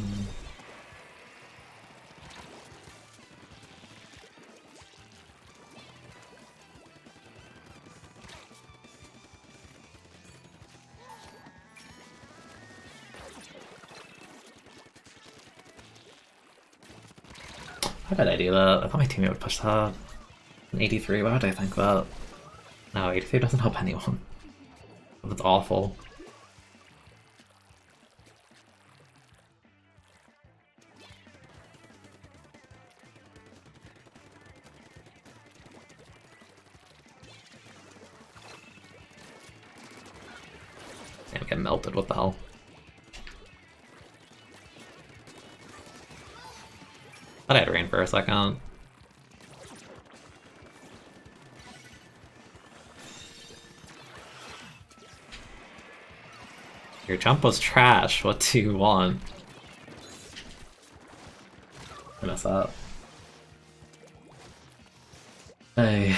S1: How did I do that? I thought my teammate would push that. An 83, why would I think that? No, 83 doesn't help anyone. That's awful. Damn, get melted, what the hell? Thought I had rain for a second. Your jump was trash, what do you want? I mess up. Hey.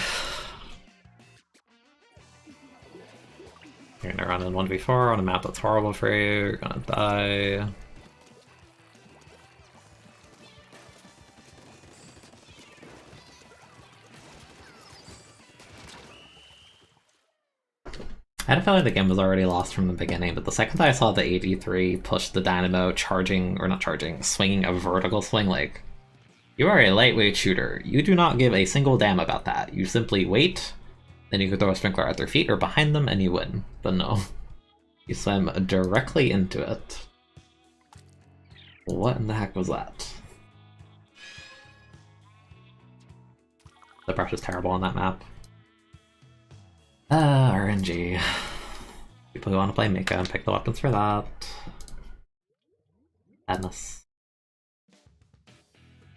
S1: You're gonna run in 1v4 on a map that's horrible for you, you're gonna die. I had a feeling the game was already lost from the beginning, but the second I saw the 83 push the Dynamo charging, or not charging, swinging a vertical swing, like, you are a lightweight shooter. You do not give a single damn about that. You simply wait, then you can throw a sprinkler at their feet or behind them and you win. But no. You swim directly into it. What in the heck was that? The brush is terrible on that map. RNG. People who want to play Mika and pick the weapons for that. Sadness.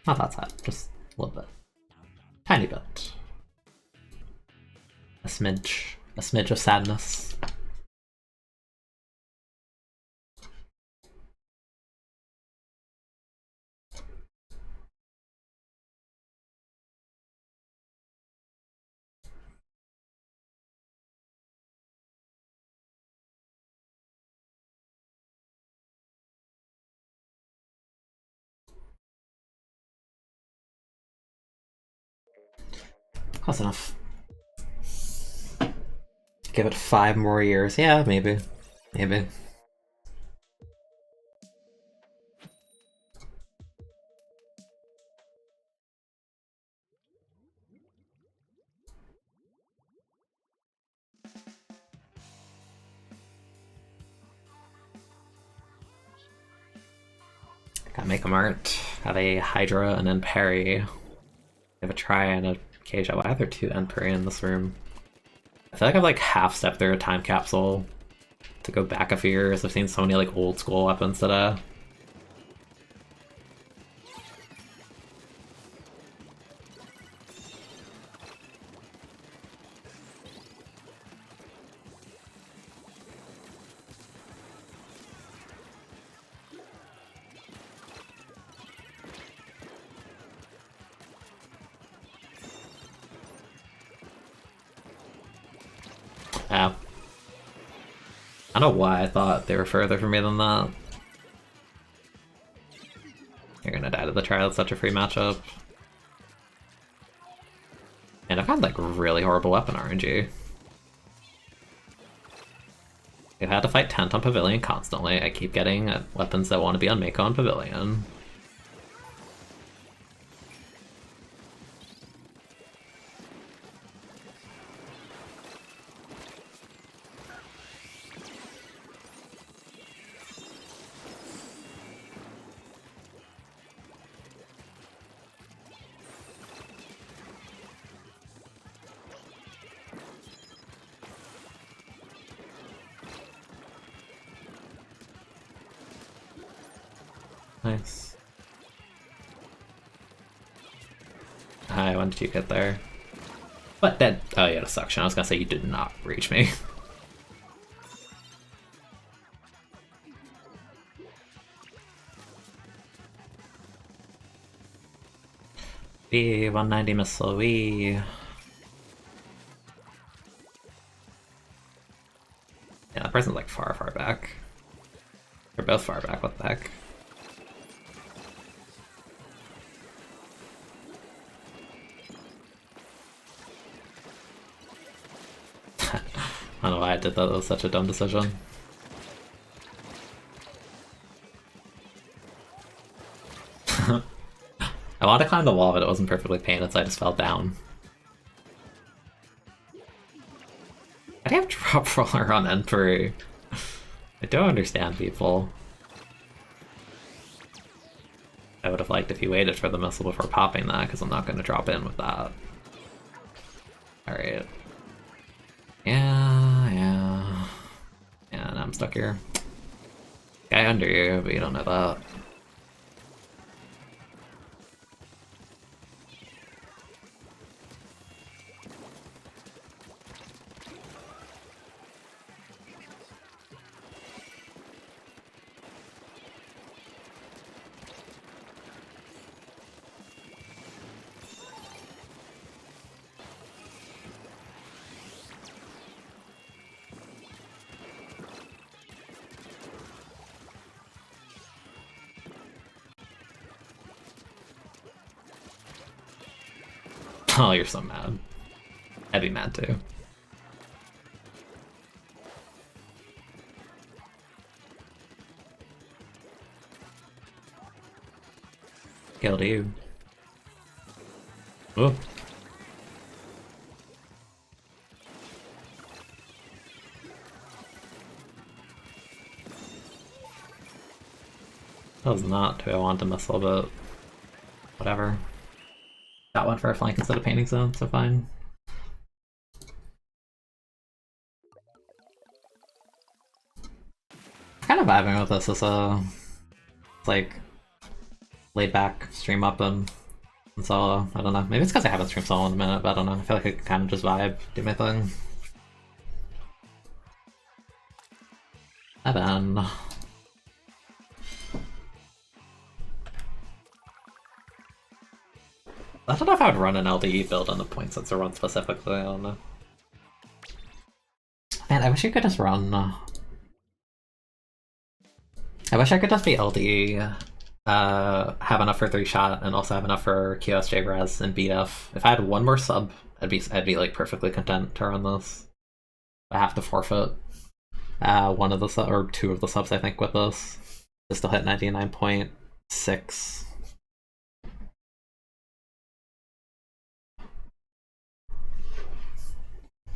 S1: Not that sad, just a little bit. Tiny bit. A smidge of sadness. Close enough. Give it 5 more years. Yeah, maybe. Maybe. Gotta make a mart. Have a Hydra and then parry. Have a try and a cage. Why are there 2 end parry in this room? I feel like I've like half-stepped through a time capsule to go back a few years. I've seen so many like old school weapons today. Yeah. I don't know why I thought they were further from me than that. You're gonna die to the trial, it's such a free matchup. And I've had like really horrible weapon RNG. I've had to fight Tent on Pavilion constantly. I keep getting weapons that want to be on Mako on Pavilion. Nice. Hi, when did you get there? But that— oh, you had a suction. I was gonna say you did not reach me. B190 missile, wee. Yeah, that person's like far, far back. They're both far back, what the heck? I don't know why I did that, that was such a dumb decision. I wanted to climb the wall, but it wasn't perfectly painted, so I just fell down. I do have drop roller on entry. I don't understand people. I would have liked if you waited for the missile before popping that, because I'm not going to drop in with that. Alright. Yeah, now I'm stuck here. Guy under you, but you don't know that. Oh, you're so mad. I'd be mad too. Killed you. Oh. That was not who I wanted to missile, but whatever. That one for a flank instead of painting zone, so fine. Kind of vibing with this as a like laid back stream up and solo. I don't know. Maybe it's because I haven't streamed solo in a minute, but I don't know. I feel like I can kind of just vibe, do my thing. Evan. I don't know if I would run an LDE build on the point sensor run specifically, I don't know. Man, I wish you could just run... I wish I could just be LDE, have enough for 3-shot, and also have enough for QSJ res and BF. If I had one more sub, I'd be like perfectly content to run this. I have to forfeit one of the or two of the subs, I think, with this to still hit 99.6.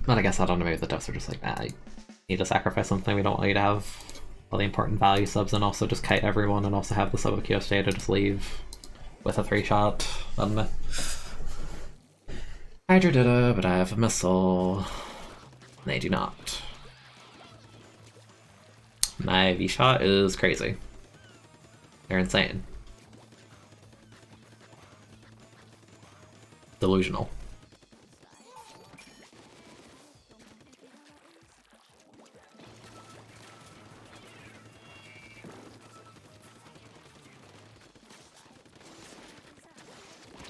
S1: But I guess I don't know, maybe the devs are just like, nah, you need to sacrifice something, we don't want you to have all the important value subs and also just kite everyone and also have the sub of QSJ to just leave with a 3-shot. I don't know. Hydra did it, but I have a missile. They do not. My V-shot is crazy. They're insane. Delusional.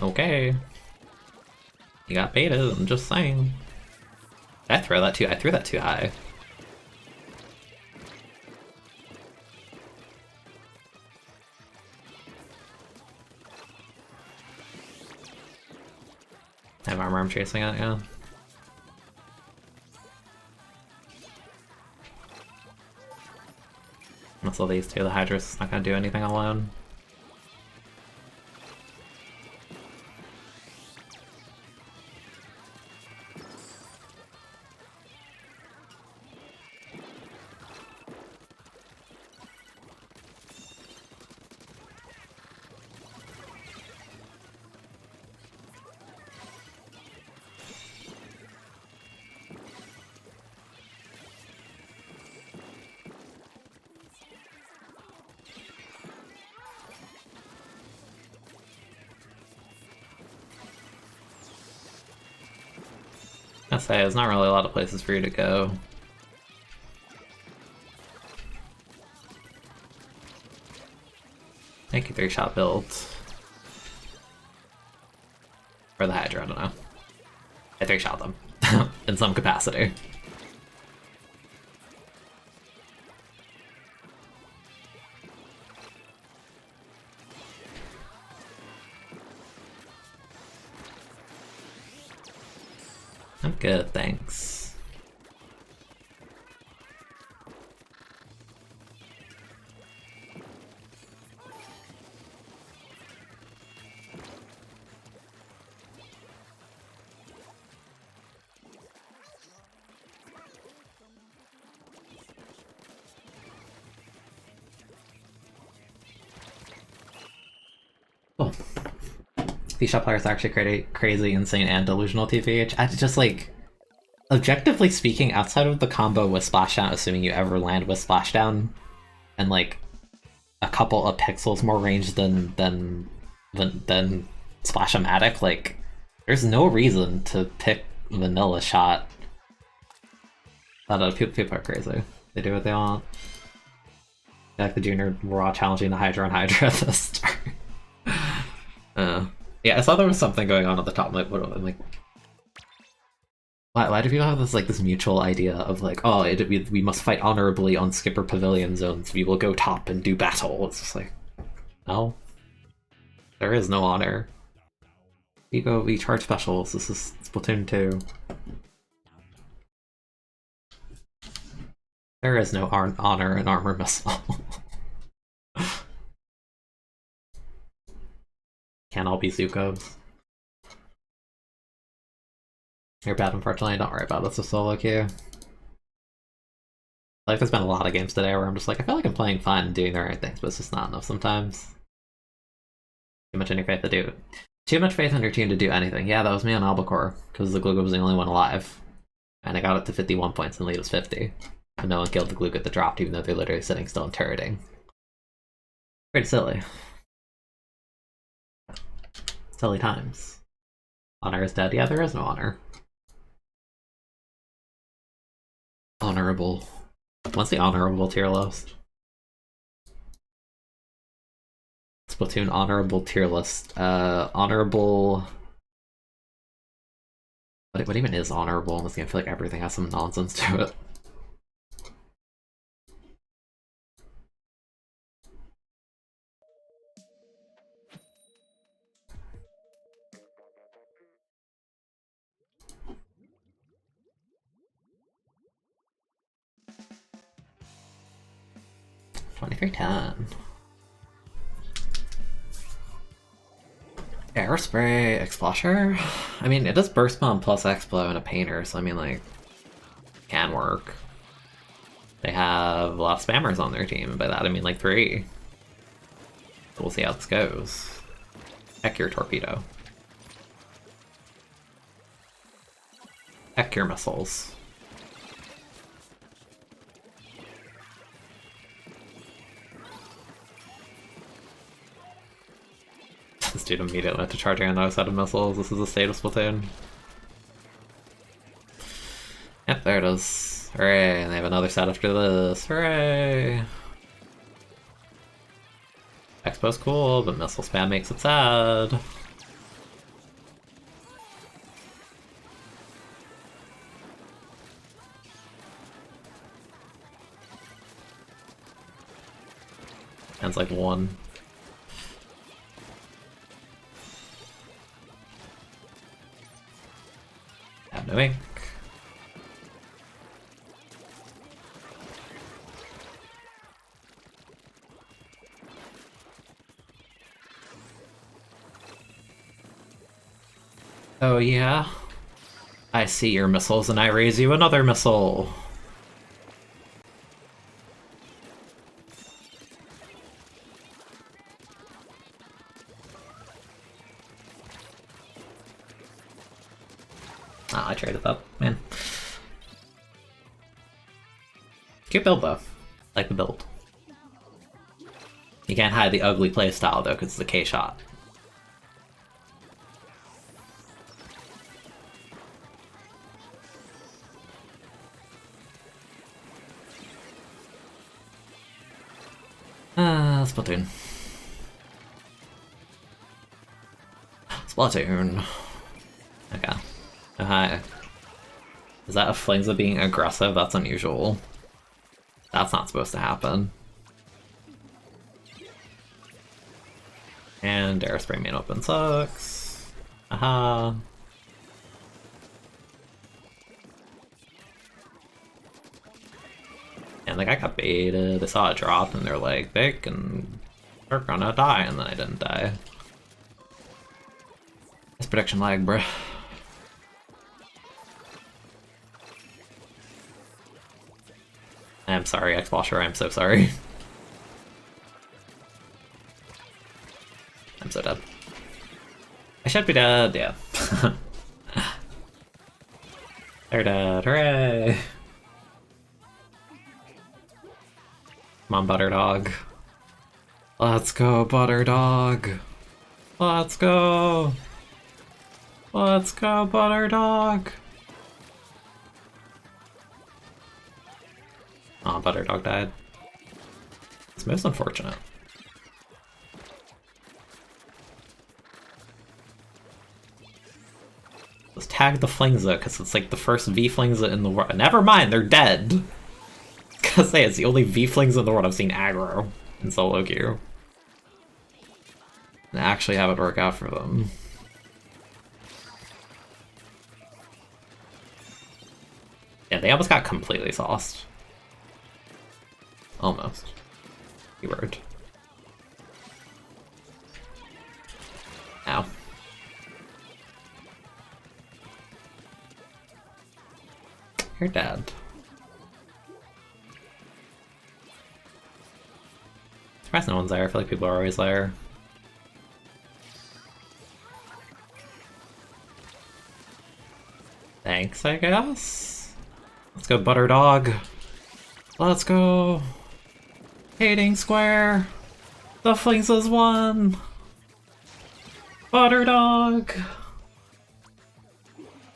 S1: Okay. You got baited, I'm just saying. Did I throw that too? I threw that too high. I have armor, I'm chasing it, yeah. Muscle these two, the Hydra's not gonna do anything alone. I say, there's not really a lot of places for you to go. Thank you, 3-shot build. Or the Hydra, I don't know. I 3-shot them. In some capacity. I'm good, thanks. Cool. These shot players are actually crazy, insane, and delusional TVH. I just like, objectively speaking, outside of the combo with Splashdown, assuming you ever land with Splashdown, and like a couple of pixels more range than Splash-O-Matic, like there's no reason to pick vanilla shot. I don't know, people are crazy. They do what they want. Like the junior raw challenging the Hydra on Hydra at the start. Yeah, I saw there was something going on at the top. I'm like, why do people have this mutual idea of like, oh, we must fight honorably on Skipper Pavilion zones. We will go top and do battle. It's just like, no, there is no honor. We charge specials. This is Splatoon 2. There is no honor in armor missile. Can't all be Zukos. You're bad, unfortunately. Don't worry about it. It's a solo queue. Like, there's been a lot of games today where I'm just like, I feel like I'm playing fine and doing the right things, but it's just not enough sometimes. Too much in your faith to do. Too much faith in your team to do anything. Yeah, that was me on Albacore, because the Glug was the only one alive. And I got it to 51 points and the lead was 50. And no one killed the Glug that dropped, even though they're literally sitting still and turreting. Pretty silly. Silly times. Honor is dead. Yeah, there is no honor. Honorable. What's the honorable tier list? Splatoon honorable tier list. Honorable. What even is honorable in this game? I feel like everything has some nonsense to it. $23.10. Aerospray Explosion? I mean, it does Burst Bomb plus Explo and a Painter, so I mean, like, can work. They have a lot of spammers on their team, and by that I mean like 3. So we'll see how this goes. Heck your Torpedo. Heck your missiles. This dude immediately went to charging another set of missiles. This is a state of Splatoon. Yep, there it is. Hooray, and they have another set after this. Hooray! Expo's cool, but missile spam makes it sad. Sounds like 1. Have no ink. Oh yeah? I see your missiles and I raise you another missile. Oh, I traded that, man. Cute build though. Like the build. You can't hide the ugly playstyle though, because it's the K-shot. Splatoon. Splatoon. Okay. Oh, hi. Is that a Flingza being aggressive? That's unusual. That's not supposed to happen. And Aerospray main open sucks. Aha. And like I got baited, I saw it drop and they're like, they're gonna die, and then I didn't die. It's prediction lag, bruh. I'm sorry, Xbosher, I'm so sorry. I'm so dead. I should be dead, yeah. They're dead, hooray! Come on, Butterdog. Let's go, Butterdog! Let's go! Let's go, Butterdog! Aw, Butterdog died. It's most unfortunate. Let's tag the Flingza, because it's like the first V-Flingza in the world. Never mind, they're dead! Because say it's the only V-Flingza in the world I've seen aggro in solo queue. And actually have it work out for them. Yeah, they almost got completely sauced. Almost. Keyword. Ow. You're dead. Surprised no one's there. I feel like people are always there. Thanks, I guess? Let's go, Butterdog. Let's go. Hating Square. The Flingza's won. Butterdog.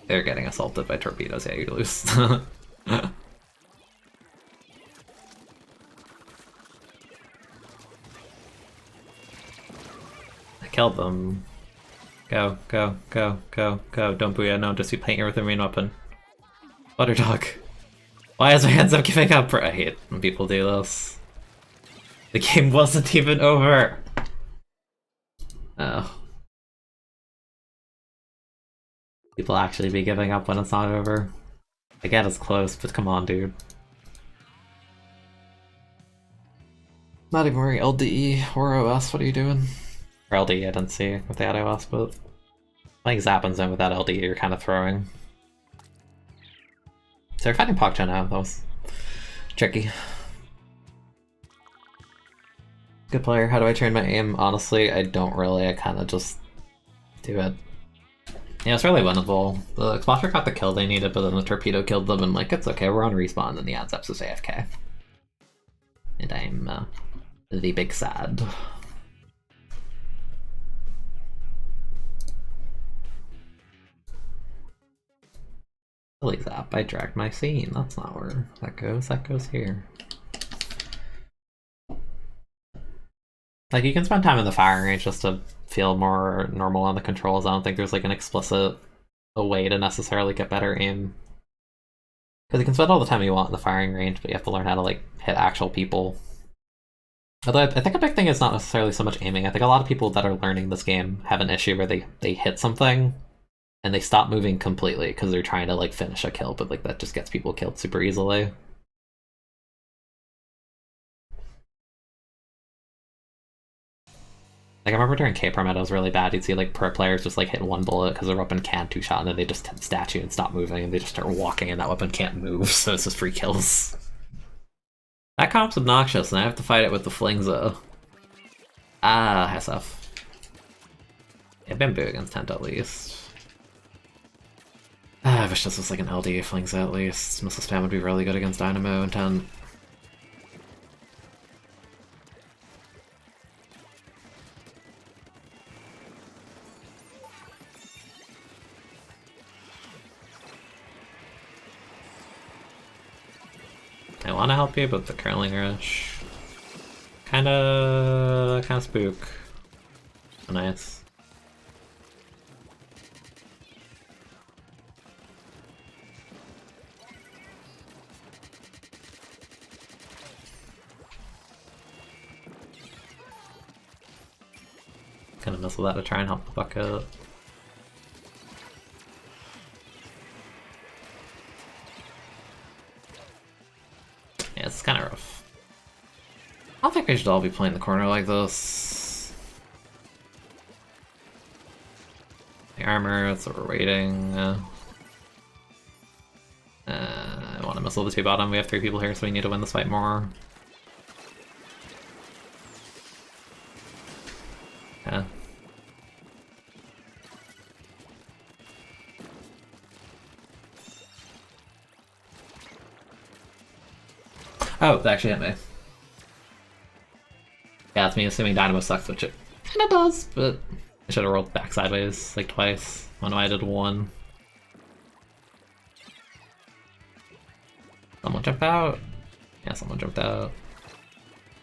S1: They're getting assaulted by torpedoes. Yeah, you lose. I killed them. Go, go, go, go, go. Don't booyah, no, just be playing here with the main weapon. Butterdog. Why is my hands up giving up? I hate when people do this. The game wasn't even over! Oh. People actually be giving up when it's not over. I get it's close, but come on, dude. Not even wearing LDE or OS, what are you doing? Or LDE, I didn't see with the OS, but playing Zappin's in without LDE, you're kind of throwing. So you're fighting Pogcha now, that was tricky. Good player. How do I train my aim? Honestly, I don't really. I kind of just do it. Yeah, it's really winnable. The Xbosher got the kill they needed, but then the torpedo killed them, and like, it's okay, we're on respawn, and the Adzeps is AFK. And I'm the big sad. Silly Zap, I dragged my scene. That's not where that goes here. Like, you can spend time in the firing range just to feel more normal on the controls. I don't think there's like an explicit way to necessarily get better aim. Because you can spend all the time you want in the firing range, but you have to learn how to like hit actual people. Although I think a big thing is not necessarily so much aiming. I think a lot of people that are learning this game have an issue where they hit something and they stop moving completely because they're trying to like finish a kill, but like that just gets people killed super easily. Like, I remember during K-Pro meta, it was really bad. You'd see, like, pro players just, like, hit one bullet because their weapon can't two-shot, and then they just statue and stop moving, and they just start walking, and that weapon can't move, so it's just free kills. That comp's obnoxious, and I have to fight it with the Flingza. Ah, SF. Yeah, Bamboo against Tent, at least. Ah, I wish this was, like, an LD Flingza, at least. Missile spam would be really good against Dynamo and Tent. I want to help you, but the curling rush Kinda spook. Nice. Kind of mess with that to try and help the bucket. Yeah, it's kind of rough. I don't think we should all be playing the corner like this. The armor, that's what we're waiting. I want to missile the 2 bottom. We have 3 people here, so we need to win this fight more. Yeah. Oh, that actually hit me. Yeah, it's me assuming Dynamo sucks, which it kinda does, but I should have rolled back sideways like twice. I don't know why I did 1. Someone jumped out? Yeah, someone jumped out.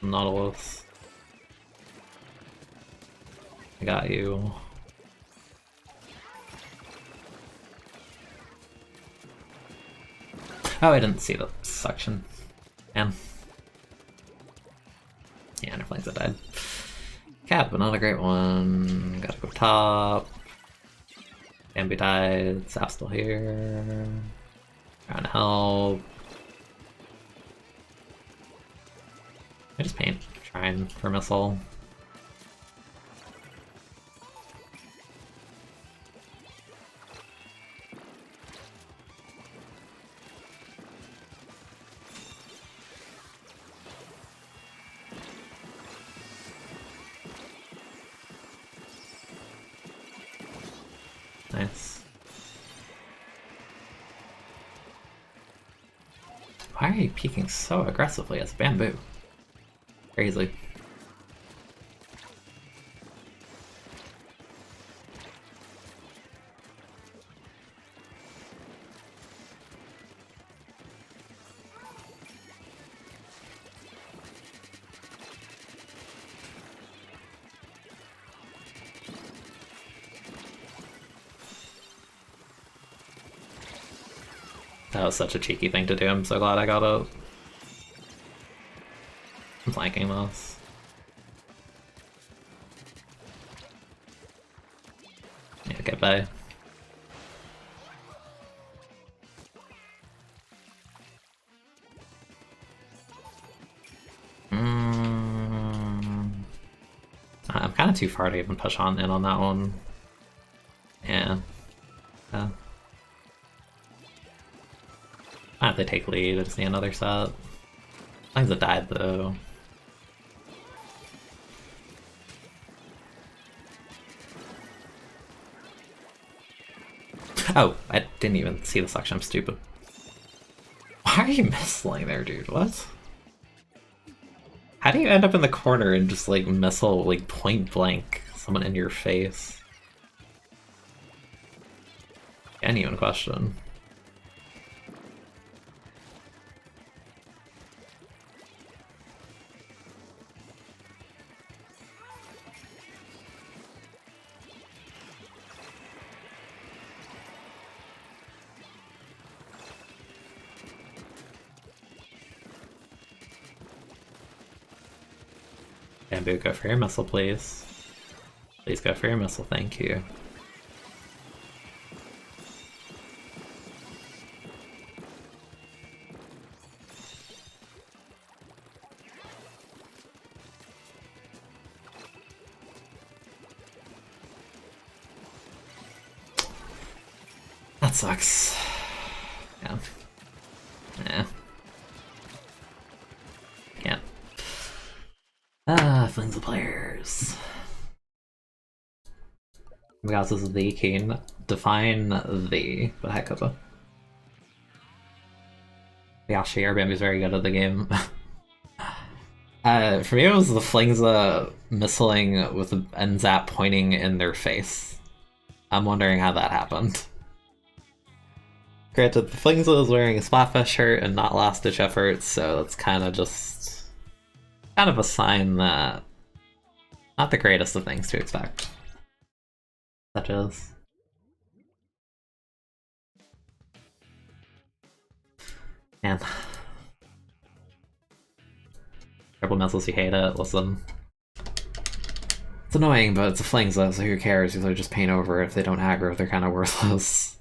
S1: Nautilus. I got you. Oh, I didn't see the suction. Man. Yeah, no flames that died. Cap, another great one. Gotta go top. Bamboo died. Sap's still here. Trying to help. I just paint. Trying for missile. Nice. Why are you peeking so aggressively as bamboo? Crazy. That was such a cheeky thing to do. I'm so glad I got it. I'm flanking this. Yeah, get by. I'm kind of too far to even push on in on that one. Yeah. I have to take lead, I just need another set. Things that died though. Oh, I didn't even see the suction, I'm stupid. Why are you missiling there, dude? What? How do you end up in the corner and just like missile like point blank someone in your face? Genuine question. Bamboo, go for your missile, please. Please go for your missile, thank you. That sucks. Yeah. Yeah. Can't. Flings the players. Because this is the keen. Define the Hekoba. Yeah, sure, Bambi's very good at the game. For me it was the Flingza missiling with the N-Zap pointing in their face. I'm wondering how that happened. Granted, the Flingza is wearing a Splatfest shirt and not last-ditch efforts, so that's kind of just... kind of a sign that not the greatest of things to expect. Such as... Man. Triple missiles, you hate it, listen. It's annoying, but it's a fling zone, so who cares? These are just paint over. If they don't aggro, they're kind of worthless.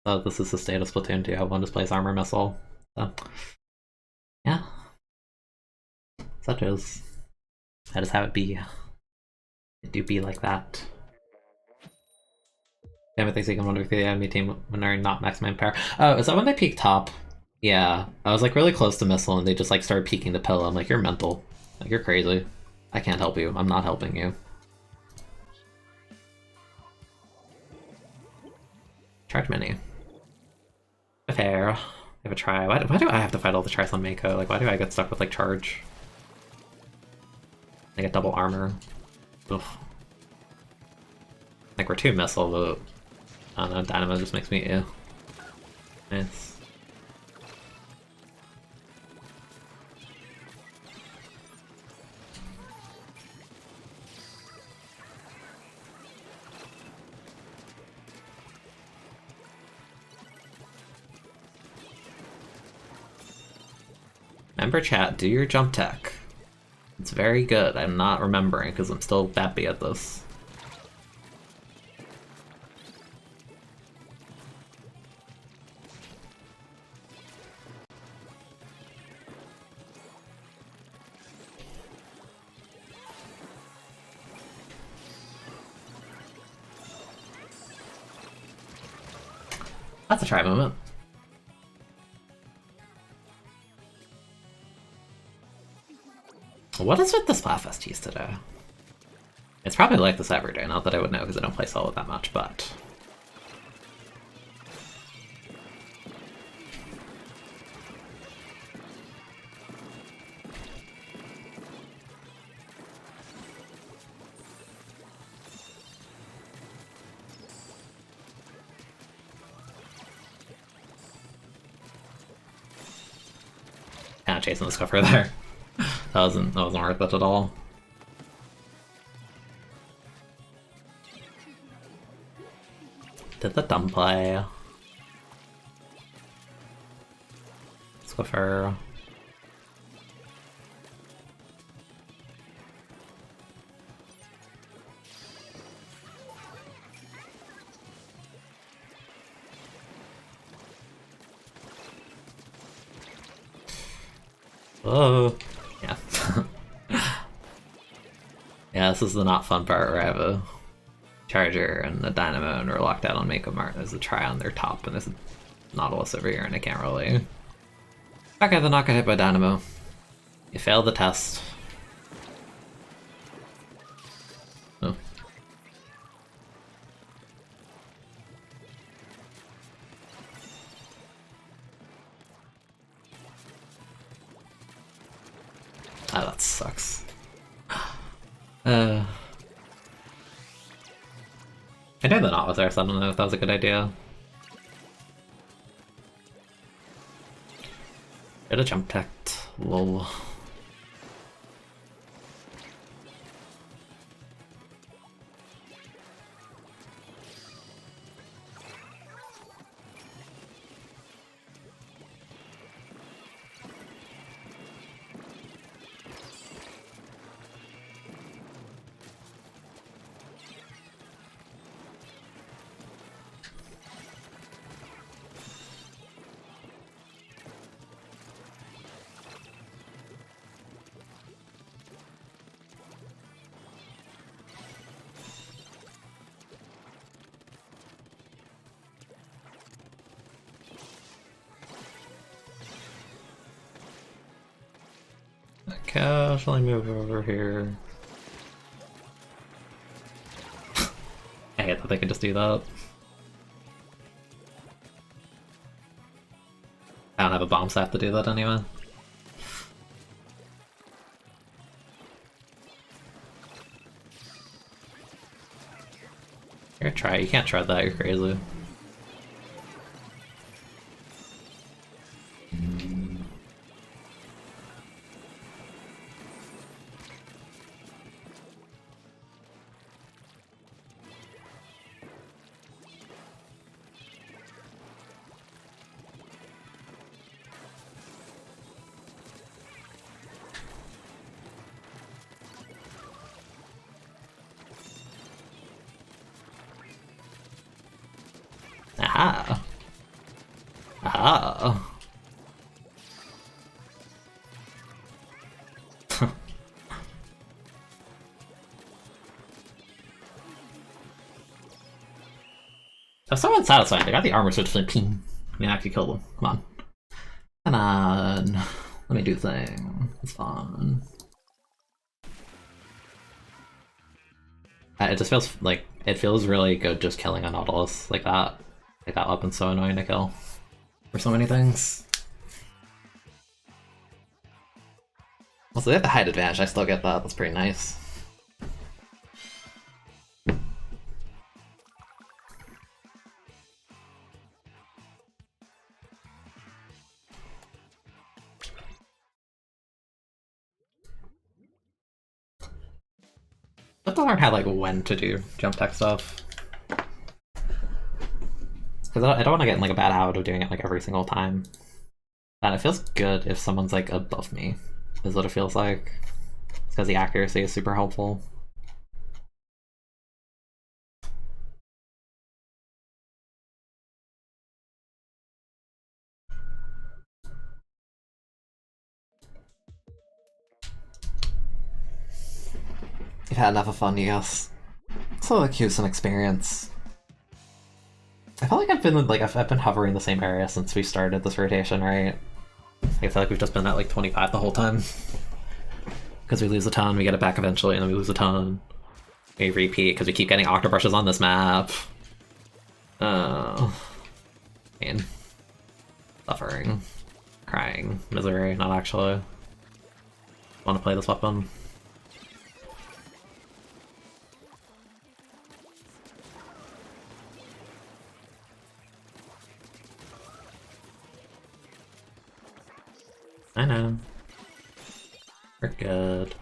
S1: So this is the state of Splatoon 2. One displays armor missile. So, yeah. Such as. That is how it be. It do be like that. Damn it, thinks you can wander through the enemy team when they're not maximum power. Oh, is that when they peak top? Yeah. I was like really close to missile and they just like started peeking the pillow. I'm like, you're mental. Like, you're crazy. I can't help you. I'm not helping you. Charge mini. Fair. Give a try. Why do I have to fight all the tries on Mako? Like, why do I get stuck with like charge? I get double armor. Ugh. Like, we're 2 missile, but I don't know, Dynamo just makes me ew. Nice. Remember chat, do your jump tech. It's very good. I'm not remembering because I'm still bappy at this. That's a try moment. What is with the Splatfest teas today? It's probably like this every day, not that I would know because I don't play solo that much, but... Kinda chasing this cover there. That wasn't worth it at all. Did the dumb play. Squiffer. Oh, yeah. Yeah, this is the not fun part where I have a charger and the dynamo and we're locked out on Mako Mart. There's a try on their top and there's a Nautilus over here and I can't really... Okay, then not get hit by dynamo. You failed the test. Oh. Ah, that sucks. I did the not with her, so I don't know if that was a good idea. Get a jump tech. Lol. Casually move over here. I hate that they can just do that. I don't have a bomb staff to do that anyway. You're gonna try. You can't try that. You're crazy. Aha! Aha! That's somewhat satisfying. They got the armor switch and ping. I mean, I actually kill them. Come on. Come on. Let me do the thing. It's fun. It just feels like it feels really good just killing a Nautilus like that. Like that weapon's so annoying to kill for so many things. Also, they have the height advantage. I still get that. That's pretty nice. I have to learn how, like, when to do jump tech stuff. Because I don't want to get in, like, a bad habit of doing it, like, every single time. And it feels good if someone's, like, above me, is what it feels like. It's because the accuracy is super helpful. You've had enough of fun, you guys. So accrue some experience. I feel like I've been hovering the same area since we started this rotation, right? I feel like we've just been at like 25 the whole time. Because we lose a ton, we get it back eventually, and then we lose a ton. We repeat because we keep getting octobrushes on this map. Man. Suffering. Crying. Misery, not actually. Want to play this weapon. I know. We're good.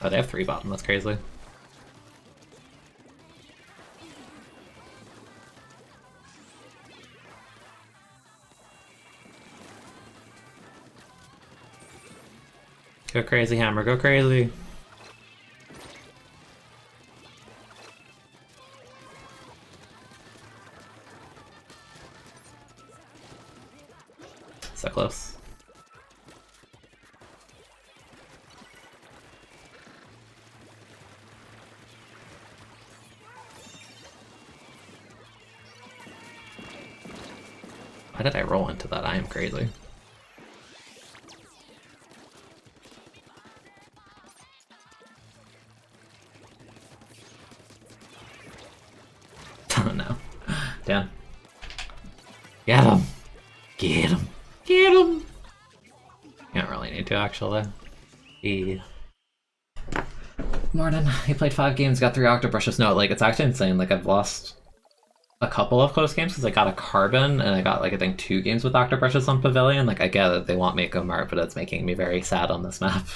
S1: Oh, they have 3 bottom, that's crazy. Go crazy, Hammer, go crazy! So close. Why did I roll into that? I am crazy. Oh no. Down. Get him! Get him! Get him! You don't really need to, actually. Morning. He played 5 games, got 3 octobrushes. No, like, it's actually insane. Like, I've lost a couple of close games because I got a carbon and I got, like, I think 2 games with octobrushes on Pavilion. Like, I get it, they want Mako Mart, but it's making me very sad on this map.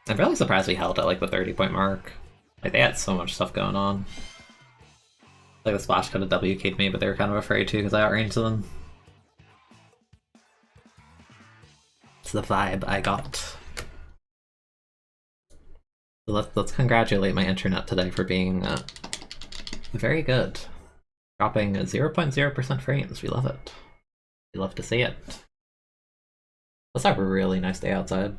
S1: I'm really surprised we held at, like, the 30-point mark. Like, they had so much stuff going on. Like, the Splash could have WK'd me, but they were kind of afraid too because I outranged them. It's the vibe I got. So let's congratulate my internet today for being very good. Dropping 0.0% frames. We love it. We love to see it. Let's have a really nice day outside.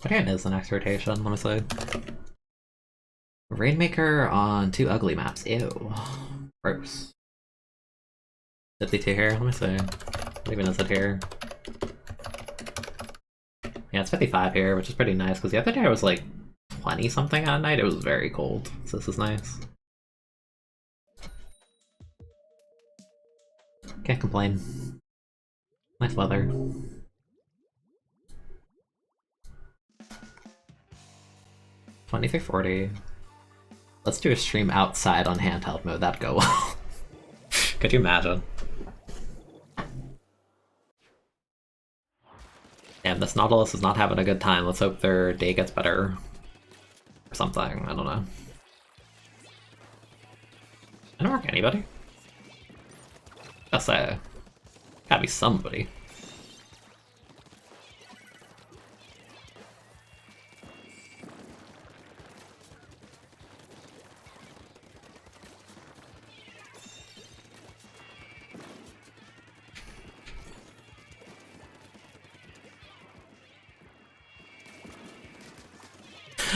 S1: What game is the next rotation? Let me see. Rainmaker on 2 ugly maps. Ew. Gross. 52 here, let me see. What even is it here? Yeah, it's 55 here, which is pretty nice, because the other day it was like 20 something at night. It was very cold, so this is nice. Can't complain. Nice weather. $23.40. Let's do a stream outside on handheld mode. That'd go well. Could you imagine? Damn, this Nautilus is not having a good time. Let's hope their day gets better. Or something. I don't know. I don't mark anybody. I'll say. Gotta be somebody.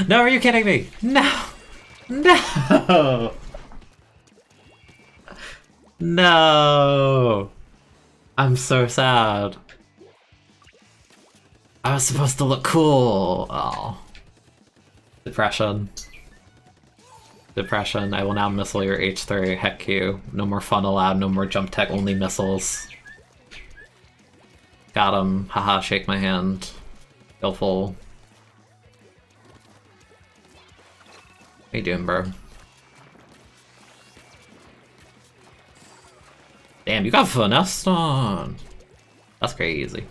S1: No, are you kidding me? No! No! No! I'm so sad. I was supposed to look cool. Oh. Depression. Depression. I will now missile your H3. Heck you. No more fun allowed. No more jump tech. Only missiles. Got him. Haha, shake my hand. Go full. What you doing, bro? Damn, you got finessed on. That's crazy.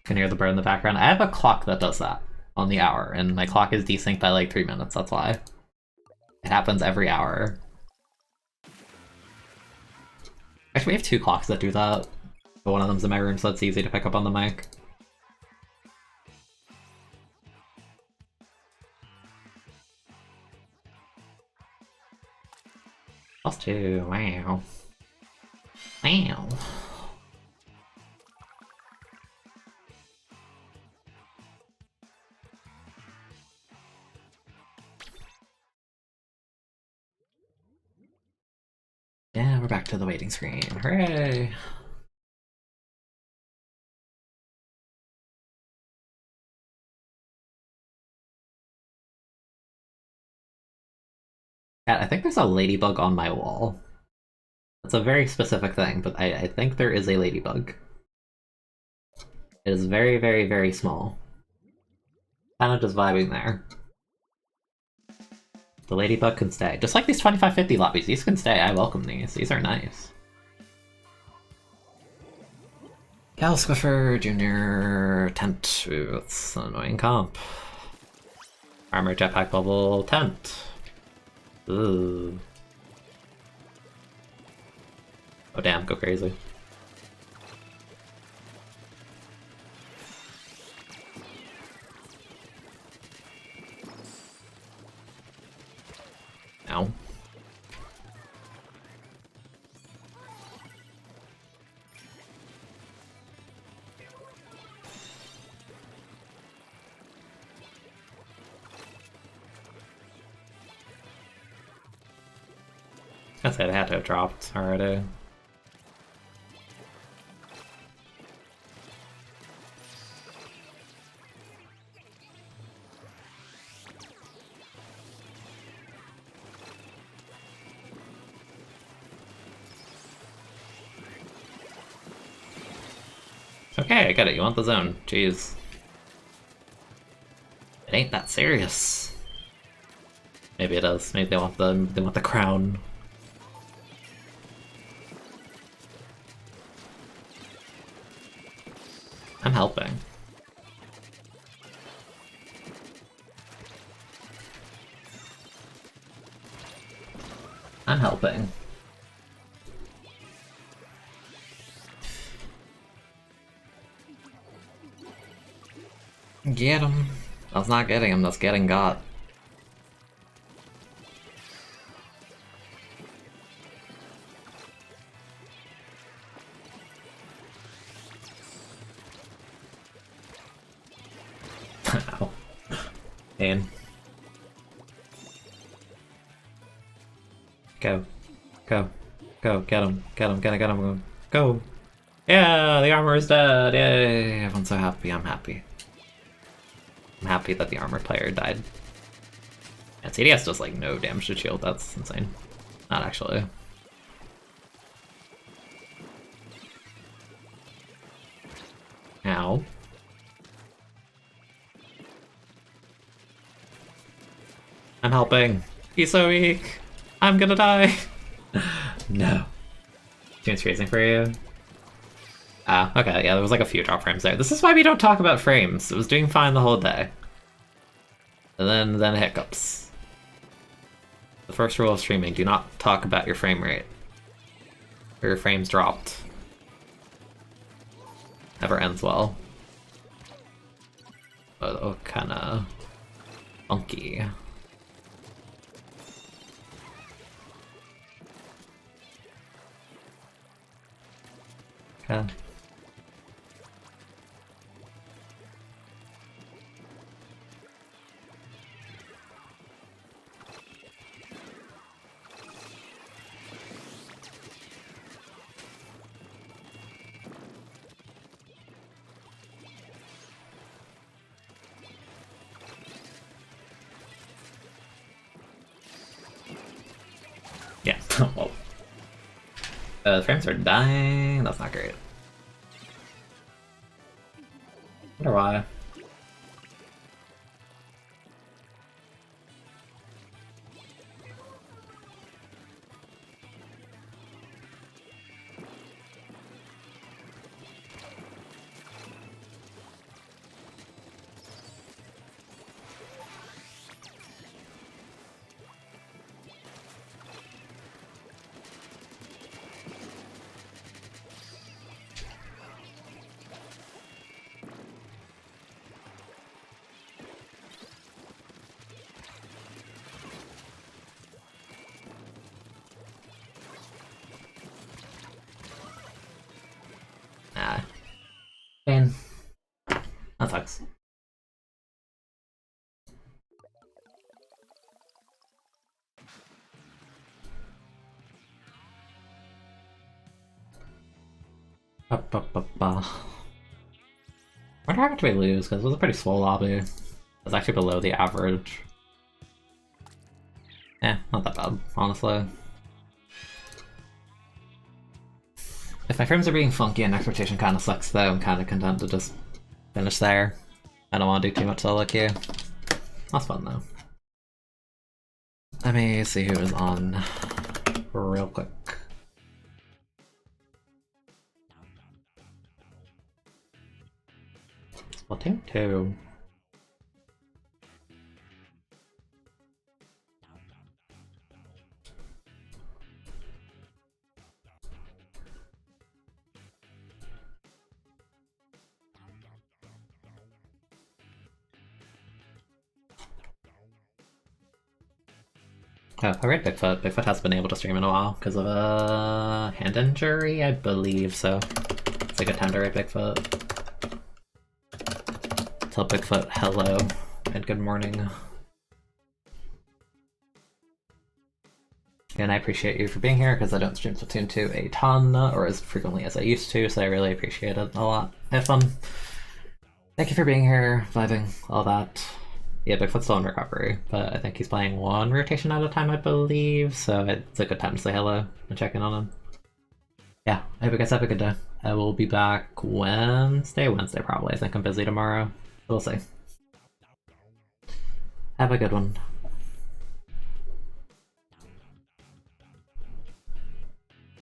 S1: Can hear the bird in the background. I have a clock that does that on the hour, and my clock is desynced by like 3 minutes, that's why. It happens every hour. Actually, we have 2 clocks that do that, but one of them's in my room, so it's easy to pick up on the mic. +2, wow. Wow. Yeah, we're back to the waiting screen. Hooray! I think there's a ladybug on my wall. That's a very specific thing, but I think there is a ladybug. It is very, very, very small. Kind of just vibing there. The ladybug can stay. Just like these 2550 lobbies, these can stay. I welcome these. These are nice. Cal Squiffer, Junior, Tent. Ooh, that's an annoying comp. Armor Jetpack Bubble, Tent. Ooh. Oh damn, go crazy. Ow. I said I had to have dropped already. Okay, I get it. You want the zone. Jeez. It ain't that serious. Maybe it is. Maybe they want the crown. I'm helping. I'm helping. Get him. That's not getting him, that's getting got. Pain. Go. Go. Go. Get him. Get him. Get him. Go. Yeah, the armor is dead. Yay. Everyone's so happy. I'm happy. I'm happy that the armor player died. And CDS does like no damage to shield. That's insane. Not actually. Ow. I'm helping. He's so weak. I'm gonna die. No. Tune's freezing for you. Ah, okay, yeah, there was like a few drop frames there. This is why we don't talk about frames. It was doing fine the whole day. And then hiccups. The first rule of streaming, do not talk about your frame rate. Or your frames dropped. Never ends well. Oh, kinda funky. Okay. Yeah, well. The frames are dying, that's not great. Wonder why. Pain. That sucks. What happened to we lose? Because it was a pretty slow lobby. It was actually below the average. Not that bad, honestly. If my frames are being funky and expectation kind of sucks though, I'm kind of content to just finish there. I don't want to do too much solo queue. That's fun though. Let me see who is on real quick. Splatoon 2. Oh, alright, Bigfoot. Bigfoot has been able to stream in a while because of a hand injury, I believe, so it's a good time to rate Bigfoot. Tell Bigfoot hello and good morning. And I appreciate you for being here because I don't stream Splatoon 2 a ton or as frequently as I used to, so I really appreciate it a lot. Have fun. Thank you for being here, vibing, all that. Yeah, Bigfoot's still in recovery, but I think he's playing one rotation at a time, I believe, so it's a good time to say hello and check in on him. Yeah, I hope you guys have a good day. I will be back Wednesday probably. I think I'm busy tomorrow. We'll see. Have a good one.